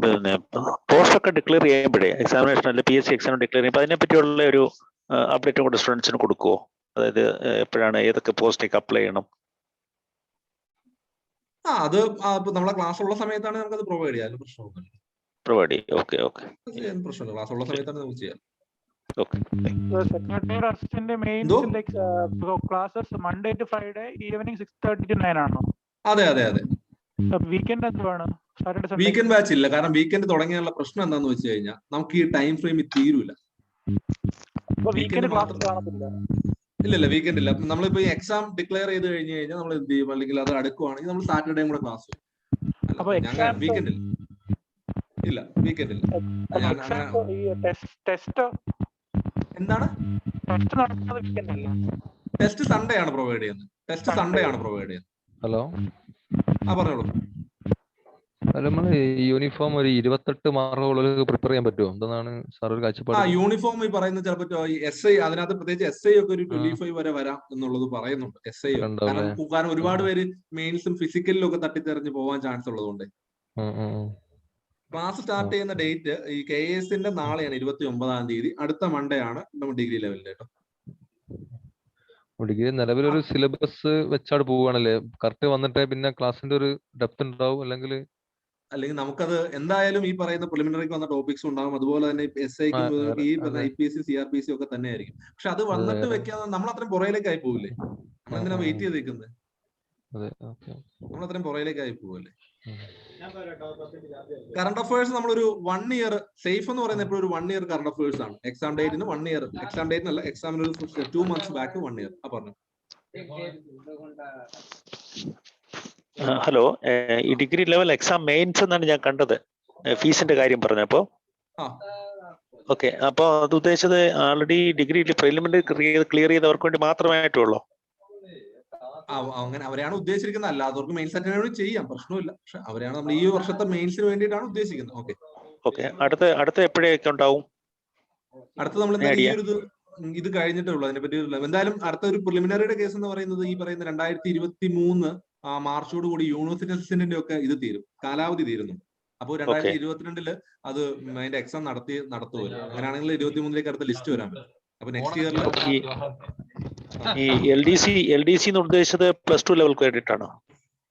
പിന്നെ പോസ്റ്റ് ഒക്കെ ഡിക്ലെയർ ചെയ്യുമ്പോഴേ എക്സാമിനേഷൻ അല്ലെ PSC എക്സാം ഡിക്ലെയർ ചെയ്യുമ്പോൾ അതിനെ പറ്റിയുള്ള ഒരു അപ്ഡേറ്റും കൂടെ സ്റ്റുഡൻസിന് കൊടുക്കുവോ? അതായത് എപ്പോഴാണ് ഏതൊക്കെ പോസ്റ്റിലേക്ക് അപ്ലൈ ചെയ്യണം? അത് നമ്മളെ ക്ലാസ് ഉള്ള സമയത്താണ് നമുക്കത് പ്രൊവൈഡ് ചെയ്യാൻ പ്രശ്നമൊന്നുമില്ല. പ്രൊവൈഡ് ചെയ്യും. ഓക്കെ. പ്രശ്നമില്ല, ക്ലാസ് ഉള്ള സമയത്താണ് നമുക്ക് ചെയ്യാം. സെക്രട്ടറി അസിസ്റ്റന്റ് മെയിൻസിന്റെ classes Monday to Friday evening 6:30 to 9 ആണോ? അതെ. വീക്കെൻഡ് എന്തുവാണ്? വീക്കെൻഡ് ബാച്ച് ഇല്ല. കാരണം വീക്കെൻഡ് തുടങ്ങിയുള്ള പ്രശ്നം എന്താന്ന് വെച്ച് കഴിഞ്ഞാൽ നമുക്ക് ഈ ടൈം ഫ്രെയിമിൽ തീരൂല. ഇല്ല, വീക്കെൻഡ് ഇല്ല. നമ്മളിപ്പോ ഈ എക്സാം ഡിക്ലെയർ ചെയ്ത് കഴിഞ്ഞ് കഴിഞ്ഞാൽ നമ്മൾ എന്ത് ചെയ്യും, അല്ലെങ്കിൽ അത് അടുക്കുവാണെങ്കിൽ നമ്മൾ സാറ്റർഡേയും കൂടെ ക്ലാസ് വരും. വീക്കെൻഡ് ഇല്ല. എന്താണ് ടെസ്റ്റ് സൺഡേ ആണ് പ്രൊവൈഡ് ചെയ്യുന്നത്. ഹലോ, പറഞ്ഞോളൂ. നമ്മൾ യൂണിഫോം ഒരു 28 മാർക്കുകളിൽ പ്രിപ്പയർ ചെയ്യാൻ പറ്റുമോ എന്താണ് സാർ ഒരു കാഴ്ചപ്പാട്? യൂണിഫോം ഈ പറയുന്നത് ചിലപ്പോൾ SI, അതിനകത്ത് പ്രത്യേകിച്ച് SI ഒക്കെ ഒരു 25 വരെ വരാം എന്നുള്ളത് പറയുന്നുണ്ട്. SI കാരണം ഒരുപാട് പേര് മെയിൻസും ഫിസിക്കലിലും ഒക്കെ തട്ടിത്തെറിഞ്ഞ് പോകാൻ ചാൻസ് ഉള്ളതുകൊണ്ട് ക്ലാസ് സ്റ്റാർട്ട് ചെയ്യുന്ന ഡേറ്റ് ഈ KASന്റെ നാളെയാണ് 29-ാം തീയതി. അടുത്ത മൺഡേ ആണ് നമ്മൾ ഡിഗ്രി ലെവലിൽ കേട്ടോ. ഡിഗ്രി നിലവിലൊരു സിലബസ് വെച്ചാട് പോവുകയാണല്ലേ, കറക്റ്റ് വന്നിട്ടേ പിന്നെ ക്ലാസിന്റെ ഒരു ഡെപ്ത് ഉണ്ടാവും. അല്ലെങ്കിൽ നമുക്കത് എന്തായാലും ഈ പറയുന്ന പ്രിലിമിനറിക്ക് വന്ന ടോപ്പിക്സ് ഉണ്ടാവും. അതുപോലെ തന്നെ SIക്ക് ഈ IPSC CRPC ഒക്കെ തന്നെ ആയിരിക്കും. പക്ഷെ അത് വന്നിട്ട് വെക്കാതെ നമ്മൾ അത്രയും പുറയിലേക്കായി പോവില്ലേ? നമ്മളെന്തിനാ വെയിറ്റ് ചെയ്ത് നിൽക്കുന്നത്? നമ്മൾ അത്രയും പുറയിലേക്കായി പോവല്ലേ? കറണ്ട് അഫയേഴ്സ് നമ്മളൊരു 1 ഇയർ സേഫ് എന്ന് പറയുന്നത് എപ്പോഴും ഒരു 1 ഇയർ കറണ്ട് അഫയേഴ്സ് ആണ്. എക്സാം ഡേറ്റിന് 1 ഇയർ, എക്സാം ഡേറ്റിനല്ല, എക്സാമിന് ഒരു 2 months ബാക്ക് 1 ഇയർ. പറഞ്ഞു. ഹലോ, ഈ ഡിഗ്രി ലെവൽ എക്സാം മെയിൻസ് എന്നാണ് ഞാൻ കണ്ടത് ഫീസിന്റെ കാര്യം പറഞ്ഞപ്പോ. ഓക്കെ, അപ്പൊ അത് ഉദ്ദേശിച്ചത് ആൾറെഡി ഡിഗ്രി പ്രിലിമിനറി ക്ലിയർ ചെയ്തവർക്ക് വേണ്ടി മാത്രമായിട്ടുള്ളൂ? അങ്ങനെ അവരെയാണ് ഉദ്ദേശിച്ചിരിക്കുന്നത്. അല്ലാത്തവർക്ക് മെയിൻസ് അറ്റൻഡ് ചെയ്യാം, പ്രശ്നമില്ല. പക്ഷെ അവരെയാണ് നമ്മൾ ഈ വർഷത്തെ മെയിൻസിന് വേണ്ടിയിട്ടാണ് ഉദ്ദേശിക്കുന്നത്. ഓക്കെ, അടുത്ത എപ്പോഴൊക്കെ ഉണ്ടാവും? അടുത്ത നമ്മൾ ഈ ഒരു ഇത് കഴിഞ്ഞിട്ടേ ഉള്ളൂ. അതിനെപ്പറ്റി എന്തായാലും അടുത്ത ഒരു പ്രിലിമിനറിയുടെ കേസ് എന്ന് പറയുന്നത് ഈ പറയുന്ന 2023 മാർച്ചോട് കൂടി യൂണിവേഴ്സിറ്റി അസിസ്റ്റന്റിന്റെ ഒക്കെ ഇത് തീരും, കാലാവധി തീരുന്നു. അപ്പോൾ 2022 അത് അതിന്റെ എക്സാം നടത്തുമല്ലോ. അങ്ങനെയാണെങ്കിൽ 23 അടുത്ത ലിസ്റ്റ് വരാൻ പറ്റും. അപ്പൊ നെക്സ്റ്റ് ഇയറിൽ ഈ LDC ഉദ്ദേശിച്ചത് +2 ലെവൽ ക്രെഡിറ്റ് ആണോ?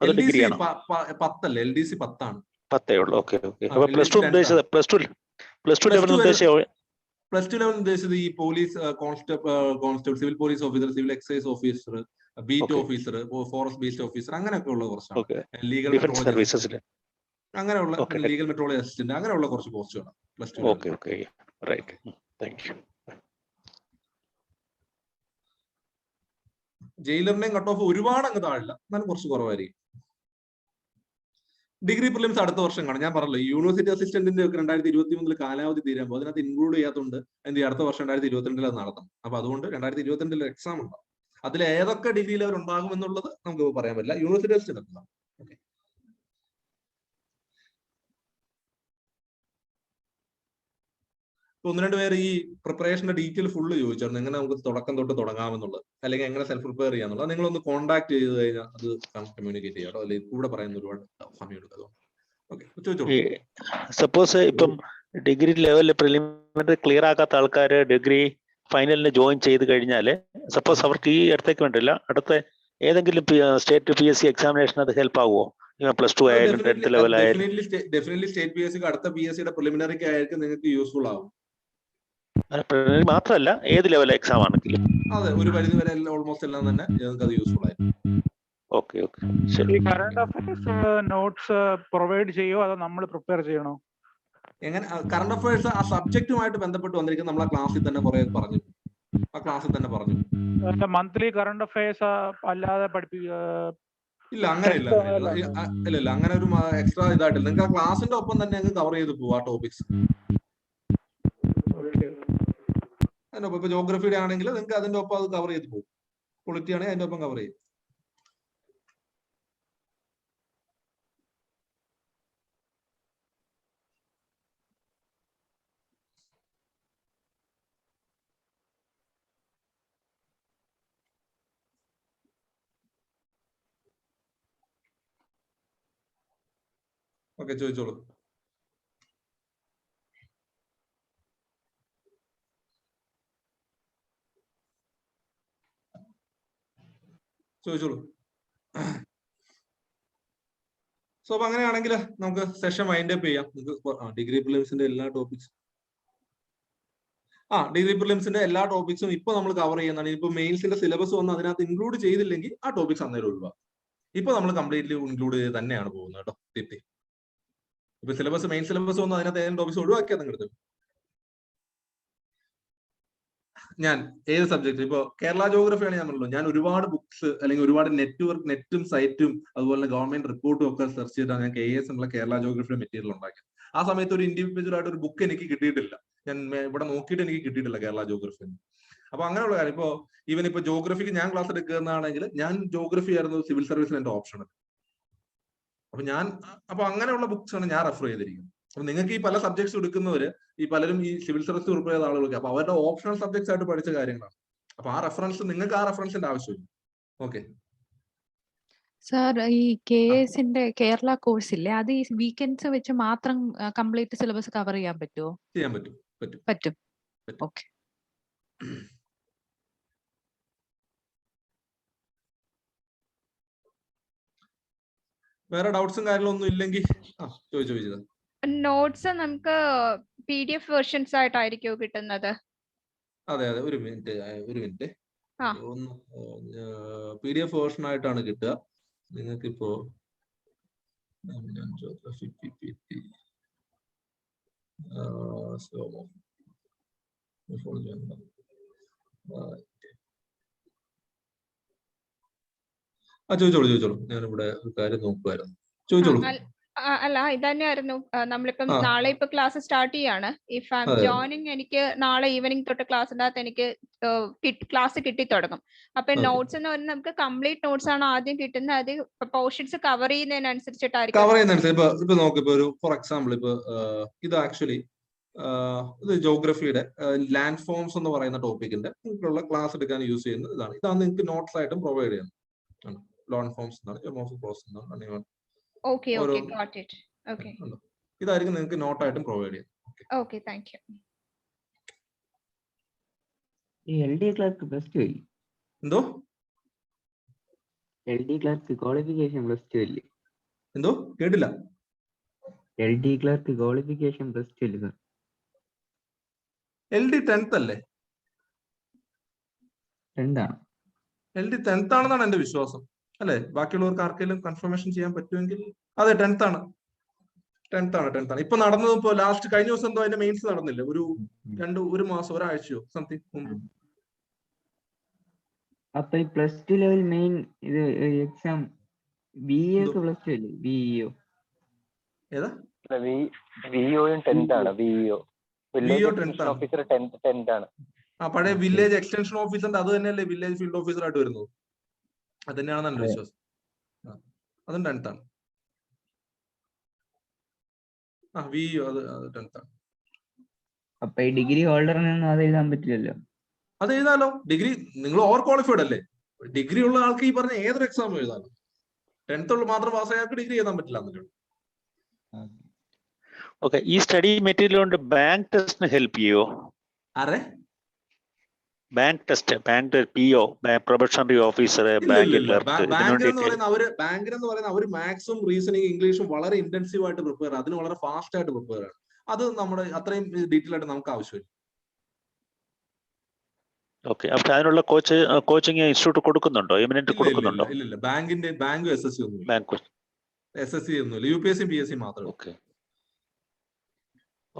അത് ഡിഗ്രി ആണോ? 10 അല്ല, LDC 10 ആണ്. 10 ഉള്ളൂ. ഓക്കെ. അപ്പൊ +2 ഉദ്ദേശിച്ചത് +2 ലെവൽ ഉദ്ദേശിച്ചത് +2 ലെവൽ ഉദ്ദേശിച്ചത് ഈ police constable, civil police officer, civil excise officer, beat officer, forest beat officer, അങ്ങനെയൊക്കെ ഉള്ള കുറച്ചാണ്. ലീഗൽ സർവീസസിൽ അങ്ങനെയുള്ള ലീഗൽ മെട്രോളജി അസിസ്റ്റന്റ് അങ്ങനെയുള്ള കുറച്ച് പോസ്റ്റുകളാണ് +2. Okay, right, thank you. ജയിലറിന്റെയും കട്ട് ഓഫ് ഒരുപാട് അങ്ങ് താഴില്ല, എന്നാലും കുറച്ച് കുറവായിരിക്കും. ഡിഗ്രി പ്രിലിംസ് അടുത്ത വർഷം കാണും. ഞാൻ പറഞ്ഞല്ലോ യൂണിവേഴ്സിറ്റി അസിസ്റ്റന്റിന്റെ ഒക്കെ 2023 കാലാവധി തീരുമ്പോൾ അതിനകത്ത് ഇൻക്ലൂഡ് ചെയ്യാത്തതുകൊണ്ട് അടുത്ത വർഷം 2022 അത് നടത്തണം. അപ്പൊ അതുകൊണ്ട് 2022 എക്സാം ഉണ്ടാവും. അതിൽ ഏതൊക്കെ ഡിഗ്രി ലെവൽ ഉണ്ടാകും എന്നുള്ളത് നമുക്ക് പറയാൻ പറ്റില്ല. യൂണിവേഴ്സിറ്റി അസിസ്റ്റന്റ് ഉണ്ടാവും. ഓക്കെ, ഒന്ന് രണ്ട് പേര് ഈ പ്രിപ്പറേഷന്റെ ഡീറ്റെയിൽ ഫുള്ള് ചോദിച്ചായിരുന്നു, എങ്ങനെ നമുക്ക് തുടക്കം തൊട്ട് തുടങ്ങാമെന്നുള്ളത്, അല്ലെങ്കിൽ എങ്ങനെ സെൽഫ് പ്രിപ്പയർ ചെയ്യാന്നുള്ളത്. നിങ്ങളൊന്ന് കോൺടാക്ട് ചെയ്ത് കഴിഞ്ഞാൽ അത് കമ്മ്യൂണിക്കേറ്റ് ചെയ്യാം. അല്ലെങ്കിൽ കൂടെ പറയുന്ന ഒരുപാട് സമയം എടുക്കും. സപ്പോസ് ഇപ്പം ഡിഗ്രി ലെവലിൽ പ്രിലിമിനറി ക്ലിയർ ആക്കാത്ത ആൾക്കാർ ഡിഗ്രി ഫൈനലിന് ജോയിൻ ചെയ്ത് കഴിഞ്ഞാൽ സപ്പോസ് അവർക്ക് ഈ അടുത്തേക്ക് വേണ്ടില്ല, അടുത്ത ഏതെങ്കിലും സ്റ്റേറ്റ് PSC എക്സാമിനേഷൻ അത് ഹെൽപ്പ് ആവുമോ? +2 ആയാലും 10th ലെവൽ ആയാലും? ഡെഫിനറ്റ്ലി സ്റ്റേറ്റ് PSC അടുത്ത PSCയുടെ പ്രിലിമിനറിക്ക് ആയിരിക്കും നിങ്ങൾക്ക് യൂസ്ഫുൾ ആവും. പ്രിലിമിനറി മാത്രമല്ല, ഏത് ലെവൽ എക്സാം ആണെങ്കിലും അതെ, ഒരു പരിധി വരെ ഓൾമോസ്റ്റ് എല്ലാം തന്നെ നിങ്ങൾക്ക് അത് യൂസ്ഫുൾ ആയിരിക്കും. ഓക്കെ ഓക്കെ ശരി. ഈ കറണ്ട് അഫയേഴ്സ് നോട്ട്സ് പ്രൊവൈഡ് ചെയ്യോ അതോ നമ്മൾ പ്രിപ്പയർ ചെയ്യണോ? എങ്ങനെ കറണ്ട് അഫയേഴ്സ് ആ സബ്ജക്റ്റുമായിട്ട് ബന്ധപ്പെട്ട് വന്നിരിക്കുന്ന നമ്മൾ ആ ക്ലാസ്സിൽ തന്നെ കുറെ പറഞ്ഞു. ആ ക്ലാസ്സിൽ തന്നെ പറഞ്ഞു. മന്ത്ലി കറണ്ട് അഫയേഴ്സ് അല്ലാതെ ഇല്ല, അങ്ങനെ ഇല്ല, ഇല്ല അങ്ങനെ ഒരു എക്സ്ട്രാ ഇതായിട്ടില്ല. നിങ്ങൾക്ക് ആ ക്ലാസിന്റെ ഒപ്പം തന്നെ അങ്ങ് കവർ ചെയ്ത് പോകും ആ ടോപ്പിക്സ്. അതിനൊപ്പം ഇപ്പൊ ജോഗ്രഫിയുടെ ആണെങ്കിൽ നിങ്ങൾക്ക് അതിന്റെ ഒപ്പം അത് കവർ ചെയ്ത് പോകും. പൊളിറ്റി ആണെങ്കിൽ അതിന്റെ ഒപ്പം കവർ ചെയ്യും. ഓക്കെ, ചോദിച്ചോളൂ. ചോദിച്ചോളൂ. സോ അപ്പൊ അങ്ങനെയാണെങ്കിൽ നമുക്ക് സെഷൻ വൈൻഡ് അപ്പ് ചെയ്യാം. ഡിഗ്രി പ്രിലിംസിന്റെ എല്ലാ ടോപ്പിക്സും ഡിഗ്രി പ്രിലിംസിന്റെ എല്ലാ ടോപ്പിക്സും ഇപ്പൊ നമ്മൾ കവർ ചെയ്യുന്നതാണ്. ഇപ്പൊ മെയിൻസിന്റെ സിലബസ് വന്ന് അതിനകത്ത് ഇൻക്ലൂഡ് ചെയ്തില്ലെങ്കിൽ ആ ടോപ്പിക്സ് അന്നേരം ഒഴിവാക്കും. ഇപ്പൊ നമ്മൾ കംപ്ലീറ്റ്ലി ഇൻക്ലൂഡ് ചെയ്ത് തന്നെയാണ് പോകുന്നത് കേട്ടോ. തിരുത്തി ഇപ്പൊ സിലബസ് മെയിൻ സിലബസ് വന്ന് അതിനകത്ത് ഏതെങ്കിലും ടോപ്പിക്സ് ഒഴിവാക്കിയാൽ നിങ്ങൾ ഞാൻ ഏത് സബ്ജക്ട് ഇപ്പൊ കേരള ജോഗ്രഫിയാണ് ഞാൻ പറഞ്ഞല്ലോ. ഞാൻ ഒരുപാട് ബുക്സ് അല്ലെങ്കിൽ ഒരുപാട് നെറ്റും സൈറ്റും അതുപോലെ തന്നെ ഗവൺമെന്റ് റിപ്പോർട്ടും ഒക്കെ സെർച്ച് ചെയ്തിട്ടാണ് ഞാൻ KS എന്നുള്ള കേരള ജോഗ്രഫിയുടെ മെറ്റീരിയൽ ഉണ്ടാക്കിയത്. ആ സമയത്ത് ഒരു ഇൻഡിവിജ്വൽ ആയിട്ട് ഒരു ബുക്ക് എനിക്ക് കിട്ടിയിട്ടില്ല. ഞാൻ ഇവിടെ നോക്കിയിട്ട് എനിക്ക് കിട്ടിയിട്ടില്ല കേരള ജോഗ്രഫി. അപ്പൊ അങ്ങനെയുള്ള കാര്യം ഇപ്പൊ ഈവൻ ഇപ്പൊ ജോഗ്രഫിക്ക് ഞാൻ ക്ലാസ് എടുക്കുന്നതാണെങ്കിൽ ഞാൻ ജോഗ്രഫി ആയിരുന്നു സിവിൽ സർവീസിന് എന്റെ ഓപ്ഷൻ. അപ്പൊ അങ്ങനെയുള്ള ബുക്സ് ആണ് ഞാൻ റെഫർ ചെയ്തിരിക്കുന്നത്. അപ്പൊ നിങ്ങൾക്ക് ഈ പല സബ്ജക്ട്സ് എടുക്കുന്നവര് ഈ പലരും ഈ സിവിൽ സർവീസ് പ്രിപ്പയർ ചെയ്ത ആളുകൾക്ക് അപ്പൊ അവരുടെ ഓപ്ഷണൽ സബ്ജക്ട്സ് ആയിട്ട് പഠിച്ച കാര്യങ്ങളാണ്. അപ്പൊ ആ റെഫറൻസ് നിങ്ങൾക്ക് ആ റെഫറൻസിന്റെ ആവശ്യമില്ല. ഓക്കെ സാർ, ഈ KSന്റെ കേരള കോഴ്സ് ഇല്ലേ, അത് ഈ വീക്കെൻഡ്സ് വെച്ച് മാത്രം കംപ്ലീറ്റ് സിലബസ് കവർ ചെയ്യാൻ പറ്റുമോ? ചെയ്യാൻ പറ്റും. ഓക്കെ. വേറെ ഡൗട്ട്സും കാര്യങ്ങളൊന്നും ഇല്ലെങ്കിൽ ചോദിച്ചത്. നോട്ട്സ് നമുക്ക് PDF വെർഷൻസ് ആയിട്ടായിരിക്കുമോ കിട്ടുന്നത്? അതെ, ഒരു മിനിറ്റ്. ഒന്ന് PDF വേർഷൻ ആയിട്ടാണ് കിട്ടുക. നിങ്ങൾക്കിപ്പോ ജോഗ്രഫി PPT ചോദിച്ചോളൂ. ഞാനിവിടെ ഒരു കാര്യം നോക്കുമായിരുന്നു. ചോദിച്ചോളൂ. അല്ല, ഇതന്നെയായിരുന്നു. നമ്മളിപ്പം നാളെ ഇപ്പൊ ക്ലാസ് സ്റ്റാർട്ട് ചെയ്യാണ്. ഇഫ് ഐ എം ജോയിനിങ്, എനിക്ക് നാളെ ഈവനിങ് തൊട്ട് ക്ലാസ്സിന്റെ അകത്ത് എനിക്ക് ക്ലാസ് കിട്ടി തുടങ്ങും. അപ്പൊ നോട്ട്സ് എന്ന് പറഞ്ഞാൽ നമുക്ക് കംപ്ലീറ്റ് നോട്ട്സ് ആണ് ആദ്യം കിട്ടുന്നത്. അത് പോർഷൻസ് കവർ ചെയ്യുന്നതിനനുസരിച്ചിട്ടായിരിക്കും. ഇപ്പൊ നോക്ക്, ഇപ്പൊ ഒരു ഫോർ എക്സാമ്പിൾ ഇപ്പൊ ഇത് ആക്ച്വലി ഇത് ജോഗ്രഫിയുടെ ലാൻഡ് ഫോംസ് എന്ന് പറയുന്ന ടോപ്പിക്കിന്റെ നിങ്ങൾക്കുള്ള ക്ലാസ് എടുക്കാൻ യൂസ് ചെയ്യുന്നത് ഇതാണ്. ഇതാണ് നിങ്ങൾക്ക് നോട്ട്സ് ആയിട്ടും പ്രൊവൈഡ് ചെയ്യുന്നത്. ലാൻഡ് ഫോംസ് എന്നാണ്. ഇതായിരിക്കും നിങ്ങൾക്ക് നോട്ടായിട്ടും പ്രൊവൈഡ് ചെയ്യാം. Okay, thank you. LD clerk +2 ഇല്ലേ? എന്തോ LD ക്ലർക്ക് ക്വാളിഫിക്കേഷൻ +2 ഇല്ലേ? എന്തോ കേട്ടില്ല. LD ക്ലർക്ക് ക്വാളിഫിക്കേഷൻ +2 ഇല്ലേ സർ? LD 10th അല്ലേ? 10th ആണ്. LD 10th ആണെന്നാണ് എന്റെ വിശ്വാസം, അല്ലെ? ബാക്കിയുള്ളവർക്ക് ആർക്കെങ്കിലും കൺഫർമേഷൻ ചെയ്യാൻ പറ്റുമെങ്കിൽ. അതെ, 10th ആണ്. ഇപ്പൊ നടന്നത് ഇപ്പൊ ലാസ്റ്റ് കഴിഞ്ഞ ദിവസം എന്തോ അതിന്റെ മെയിൻസ് നടന്നില്ല, ഒരു മാസം ഒരാഴ്ചയോ സംതിങ് മുമ്പ്. അപ്പൊ ഈ +2 ലെവൽ മെയിൻ ഇത് എക്സാം VEO +2 അല്ലേ? VEO ഏതാ? VEO 10th ആണ്. VEO ഓഫീസർ 10th ആണ്. പഴയ വില്ലേജ് എക്സ്റ്റൻഷൻ ഓഫീസറിന്റെ അത് തന്നെയല്ലേ വില്ലേജ് ഫീൽഡ് ഓഫീസർ ആയിട്ട് വരുന്നത്? അത് തന്നെയാണെന്ന് എന്റെ വിശ്വാസം. അതും 10th ആണ്. VEO അത് 10th ആണ്. അപ്പൊ ഈ ഡിഗ്രി ഹോൾഡറിനൊന്നും അത് എഴുതാൻ പറ്റില്ലല്ലോ? അത് എഴുതാലോ. ഡിഗ്രി നിങ്ങൾ ഓവർ ക്വാളിഫൈഡ് അല്ലേ? ഡിഗ്രി ഉള്ള ആൾക്ക് ഈ പറഞ്ഞ ഏതൊരു എക്സാം എഴുതാലോ. 10th ഉള്ള മാത്രം പാസ്സായാൾക്ക് ഡിഗ്രി എഴുതാൻ പറ്റില്ല എന്നല്ലേ. ഓക്കെ, ഈ സ്റ്റഡി മെറ്റീരിയൽ കൊണ്ട് ബാങ്ക് ടെസ്റ്റിന് ഹെൽപ്പ് ചെയ്യോ? ആരെ? Bank test, bank PO, probationary officer, bank clerk. ബാങ്കിനെന്ന് പറയുന്ന അവർ മാത്സും റീസണിങ് ഇംഗ്ലീഷും വളരെ ഇന്റൻസീവ് ആയിട്ട് പ്രിപ്പയർ, അതിന് വളരെ ഫാസ്റ്റ് ആയിട്ട് പ്രിപ്പയർ ആണ്. അത് നമ്മുടെ അത്രയും ഡീറ്റെയിൽ ആയിട്ട് നമുക്ക് ആവശ്യമില്ല. ഓക്കെ. അപ്പൊ അതിനുള്ള കോച്ചിങ് ഇൻസ്റ്റിറ്റ്യൂട്ട് കൊടുക്കുന്നുണ്ടോ? എമിനന്റ് കൊടുക്കുന്നുണ്ടോ? ഇല്ല. ബാങ്കും SSC ഒന്നുമില്ല. ബാങ്ക് SSC ഒന്നുമില്ല. UPSC PSC മാത്രമേ. Okay.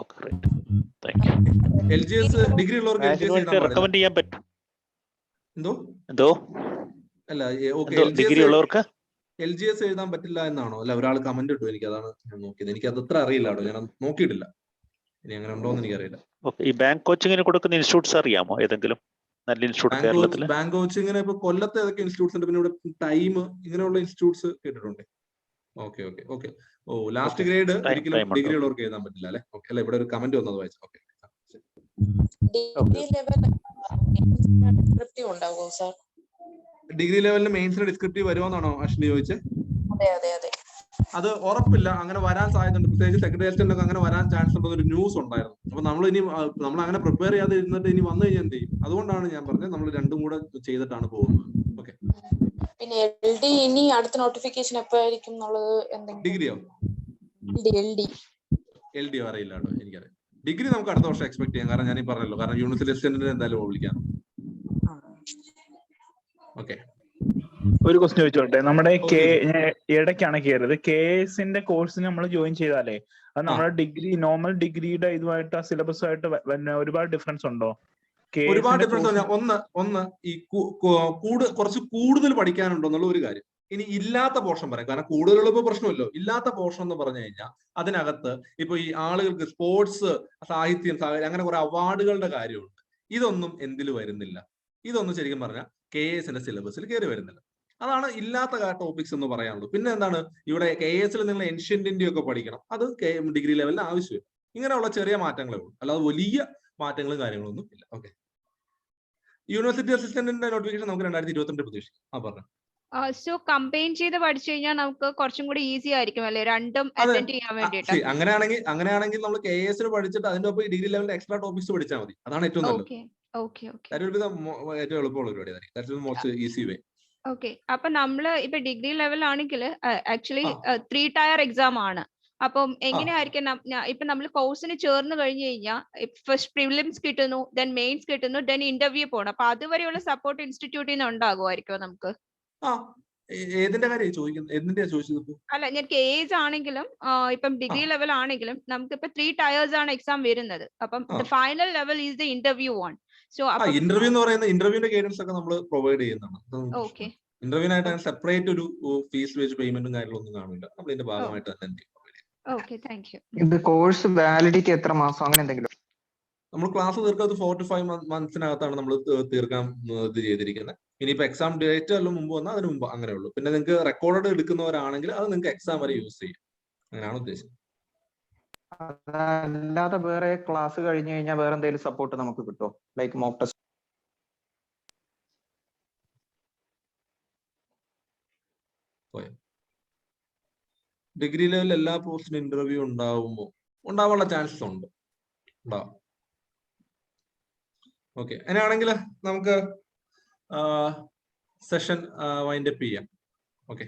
Okay, right. Thank you. LGS degree ഉള്ളവർക്ക് LGS എഴുതാൻ പാടില്ല. റെക്കമെൻഡ് ചെയ്യാൻ പറ്റും. എന്തോ അല്ല, ഓക്കെ, ഡിഗ്രി ഉള്ളവർക്ക് LGS എഴുതാൻ പറ്റില്ല എന്നാണോ? അല്ല, ഒരാൾ കമന്റ് ഇട്ടു. എനിക്ക് അതാണ് ഞാൻ നോക്കിയത്. എനിക്ക് അത് അത്ര അറിയില്ല കേട്ടോ. ഞാൻ നോക്കിയിട്ടില്ല. ഇനി അങ്ങനെ ഉണ്ടോ എന്ന് എനിക്കറിയില്ല. ഓക്കെ. ഈ ബാങ്ക് കോച്ചിങ്ങിന് കൊടുക്കുന്ന ഇൻസ്റ്റിറ്റ്യൂട്ട്സ് അറിയാമോ? ഏതെങ്കിലും നല്ല ഇൻസ്റ്റിറ്റ്യൂട്ട് കേരളത്തിൽ? ബാങ്ക് കോച്ചിങ്ങിന് ഇപ്പൊ കൊല്ലത്ത് ഏതൊക്കെ ഇൻസ്റ്റിറ്റ്യൂട്ട്സ് ഉണ്ട്? പിന്നെ ഇവിടെ ടൈം ഇങ്ങനെയുള്ള ഇൻസ്റ്റിറ്റ്യൂട്ട്സ് കേട്ടിട്ടുണ്ട്. ഓക്കെ. ഓ, ലാസ്റ്റ് ഗ്രേഡ് ഒരിക്കലും ഡിഗ്രി ഉള്ളവർക്ക് എഴുതാൻ പറ്റില്ല അല്ലെ? ഓക്കെ. അല്ല, ഇവിടെ ഒരു കമന്റ് വന്നത് വായിച്ചു. ഓക്കെ. ഡിഗ്രി ലെവലിന് മെയിൻസിന് ഡിസ്ക്രിപ്റ്റീവ് വരുമെന്നാണോ അശ്വിനി ചോദിച്ചത്? അത് ഉറപ്പില്ല. അങ്ങനെ വരാൻ സാധ്യതയുണ്ട്. പ്രത്യേകിച്ച് സെക്രട്ടേറിയറ്റിലൊക്കെ അങ്ങനെ വരാൻ ചാൻസ് ഉണ്ടെന്ന് ഒരു ന്യൂസ് ഉണ്ടായിരുന്നു. അപ്പൊ നമ്മൾ അങ്ങനെ പ്രിപ്പയർ ചെയ്യാതെ ഇരുന്നിട്ട് ഇനി വന്നു കഴിഞ്ഞാൽ എന്ത് ചെയ്യും? അതുകൊണ്ടാണ് ഞാൻ പറഞ്ഞത് നമ്മൾ രണ്ടും കൂടെ ചെയ്തിട്ടാണ് പോകുന്നത്. ഓക്കെ. പിന്നെ LD ഇനി അടുത്ത നോട്ടിഫിക്കേഷൻ എപ്പോഴായിരിക്കും എന്നുള്ളത് എന്തെങ്കിലും? ഡിഗ്രിയോ? LD അറിയില്ല കേട്ടോ, എനിക്കറിയാം. ഡിഗ്രി നമുക്ക് അടുത്ത വർഷം എക്സ്പെക്ട് ചെയ്യാം. കാരണം ഞാൻ ഈ പറഞ്ഞല്ലോ, കാരണം യൂണിവേഴ്സിറ്റി അസിസ്റ്റന്റിന് എന്തായാലും വിളിക്കാം. ഓക്കെ. ഒരു ക്വസ്റ്റ്യൻ ചോദിച്ചോട്ടെ. നമ്മുടെ ഇടയ്ക്കാണ് കയറിയത്. KSന്റെ കോഴ്സിന് നമ്മൾ ജോയിൻ ചെയ്താലേ അത് നമ്മുടെ നോർമൽ ഡിഗ്രിയുടെ ഇതുമായിട്ട് സിലബസുമായിട്ട് ഒരുപാട് ഡിഫറൻസ് ഉണ്ടോ? ഒരുപാട് ഡിഫറൻസ്. ഒന്ന് ഈ കുറച്ച് കൂടുതൽ പഠിക്കാനുണ്ടോ എന്നുള്ള ഒരു കാര്യം. ഇനി ഇല്ലാത്ത പോർഷൻ പറയാം. കാരണം കൂടുതലുള്ള ഇപ്പൊ പ്രശ്നമല്ലോ. ഇല്ലാത്ത പോർഷൻ എന്ന് പറഞ്ഞു കഴിഞ്ഞാൽ അതിനകത്ത് ഇപ്പൊ ഈ ആളുകൾക്ക് സ്പോർട്സ്, സാഹിത്യം, അങ്ങനെ കുറെ അവാർഡുകളുടെ കാര്യമുണ്ട്. ഇതൊന്നും എന്തിൽ വരുന്നില്ല. ഇതൊന്നും ശരിക്കും പറഞ്ഞാൽ KSന്റെ സിലബസിൽ കയറി വരുന്നില്ല. അതാണ് ഇല്ലാത്ത ടോപ്പിക്സ് എന്ന് പറയാനുള്ളൂ. പിന്നെ എന്താണ്, ഇവിടെ KSൽ നിങ്ങൾ ഏൻഷ്യന്റ് ഇന്ത്യ ഒക്കെ പഠിക്കണം. അത് ഡിഗ്രി ലെവലിന് ആവശ്യമില്ല. ഇങ്ങനെയുള്ള ചെറിയ മാറ്റങ്ങളേ ഉള്ളൂ. അല്ലാതെ വലിയ മാറ്റങ്ങളും കാര്യങ്ങളൊന്നും ഇല്ല. ഓക്കെ. യൂണിവേഴ്സിറ്റി അസിസ്റ്റന്റിന്റെ നോട്ടിഫിക്കേഷൻ നമുക്ക് 2022 പ്രതീക്ഷിക്കാം. പറഞ്ഞു. സോ കമ്പൈൻ ചെയ്ത് പഠിച്ചു കഴിഞ്ഞാൽ നമുക്ക് കുറച്ചും കൂടി ഈസി ആയിരിക്കും അല്ലേ, രണ്ടും അറ്റൻഡ് ചെയ്യാൻ വേണ്ടിയിട്ട്? അങ്ങനെയാണെങ്കിൽ നമ്മൾ KSന് പഠിച്ചിട്ട് അതിന്റെ ഒപ്പം ഡിഗ്രി ലെവലിൽ എക്സ്ട്രാ ടോപ്പിക്സ് പഠിച്ചാൽ മതി. അതാണ് ഏറ്റവും നല്ലത്. ഏറ്റവും എളുപ്പമുള്ള പരിപാടി. ഓക്കെ. അപ്പൊ നമ്മള് ഇപ്പൊ ഡിഗ്രി ലെവൽ ആണെങ്കിൽ ആക്ച്വലി 3 ടയർ എക്സാം ആണ്. അപ്പം എങ്ങനെയായിരിക്കും ഇപ്പൊ നമ്മൾ കോഴ്സിന് ചേർന്ന് കഴിഞ്ഞു കഴിഞ്ഞാൽ ഫസ്റ്റ് പ്രിലിംസ് കിട്ടുന്നു, ദെൻ മെയിൻസ് കിട്ടുന്നു, ദെൻ ഇന്റർവ്യൂ പോകണം. അപ്പൊ അതുവരെയുള്ള സപ്പോർട്ട് ഇൻസ്റ്റിറ്റ്യൂട്ടിൽ നിന്ന് ഉണ്ടാകുമായിരിക്കും നമുക്ക്? ഏതിന്റെ കാര്യം ചോദിക്കുന്നത്? എന്തിന്റെയാ ചോദിച്ചത്? അല്ല, ഞാൻ KS ആണെങ്കിലും ഇപ്പം ഡിഗ്രി ലെവൽ ആണെങ്കിലും നമുക്ക് ഇപ്പൊ 3 ടയേഴ്സ് ആണ് എക്സാം വരുന്നത്. അപ്പം final level is the interview one. So interview എന്ന് പറയുന്ന ഇന്റർവ്യൂവിന്റെ ഗൈഡൻസ് ഒക്കെ നമ്മൾ പ്രൊവൈഡ് ചെയ്യുന്നതാണ്. ഓക്കെ. ഇന്റർവ്യൂവിനായിട്ട് സെപ്പറേറ്റ് ഒരു ഫീസ് വെച്ച് പേയ്മെന്റും കാര്യങ്ങളൊന്നും കാണില്ല. നമ്മൾ ഇതിന്റെ ഭാഗമായിട്ട് തന്നെ. Okay, thank you. ഇത് കോഴ്സ് വാലിഡിറ്റി എത്ര മാസം അങ്ങനെ എന്തെങ്കിലും? നമ്മൾ ക്ലാസ് തീർക്കാത്ത 4 to 5 മന്ത്സിനകത്താണ് നമ്മൾ തീർക്കാൻ ഇത് ചെയ്തിരിക്കുന്നത്. ഇനിയിപ്പോ എക്സാം ഡേറ്റ് എല്ലാം മുമ്പ് വന്നാൽ അതിന് മുമ്പ് അങ്ങനെ ഉള്ളൂ. പിന്നെ നിങ്ങൾക്ക് റെക്കോർഡ് എടുക്കുന്നവരാണെങ്കിൽ അത് നിങ്ങൾക്ക് എക്സാം വരെ യൂസ് ചെയ്യാം. അങ്ങനെയാണ് ഉദ്ദേശം. അല്ലാതെ വേറെ ക്ലാസ് കഴിഞ്ഞു കഴിഞ്ഞാൽ വേറെ എന്തെങ്കിലും സപ്പോർട്ട് നമുക്ക് കിട്ടുമോ? Like mock test? ഡിഗ്രി ലെവലിൽ എല്ലാ പോസ്റ്റിനും ഇന്റർവ്യൂ ഉണ്ടാവാനുള്ള ചാൻസസ് ഉണ്ട്. ഉണ്ടാവും. ഓക്കെ. അങ്ങനെയാണെങ്കിൽ നമുക്ക് സെഷൻ വൈൻഡ് അപ്പ് ചെയ്യാം. ഓക്കെ.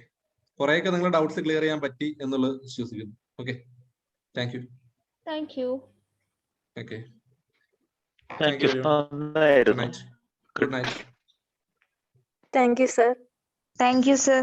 കുറെയൊക്കെ നിങ്ങളുടെ ഡൗട്ട്സ് ക്ലിയർ ചെയ്യാൻ പറ്റി എന്നുള്ളത് വിശ്വസിക്കുന്നു. Okay. Thank you. Okay. Good night. Good night. Thank you, sir. Thank you, sir.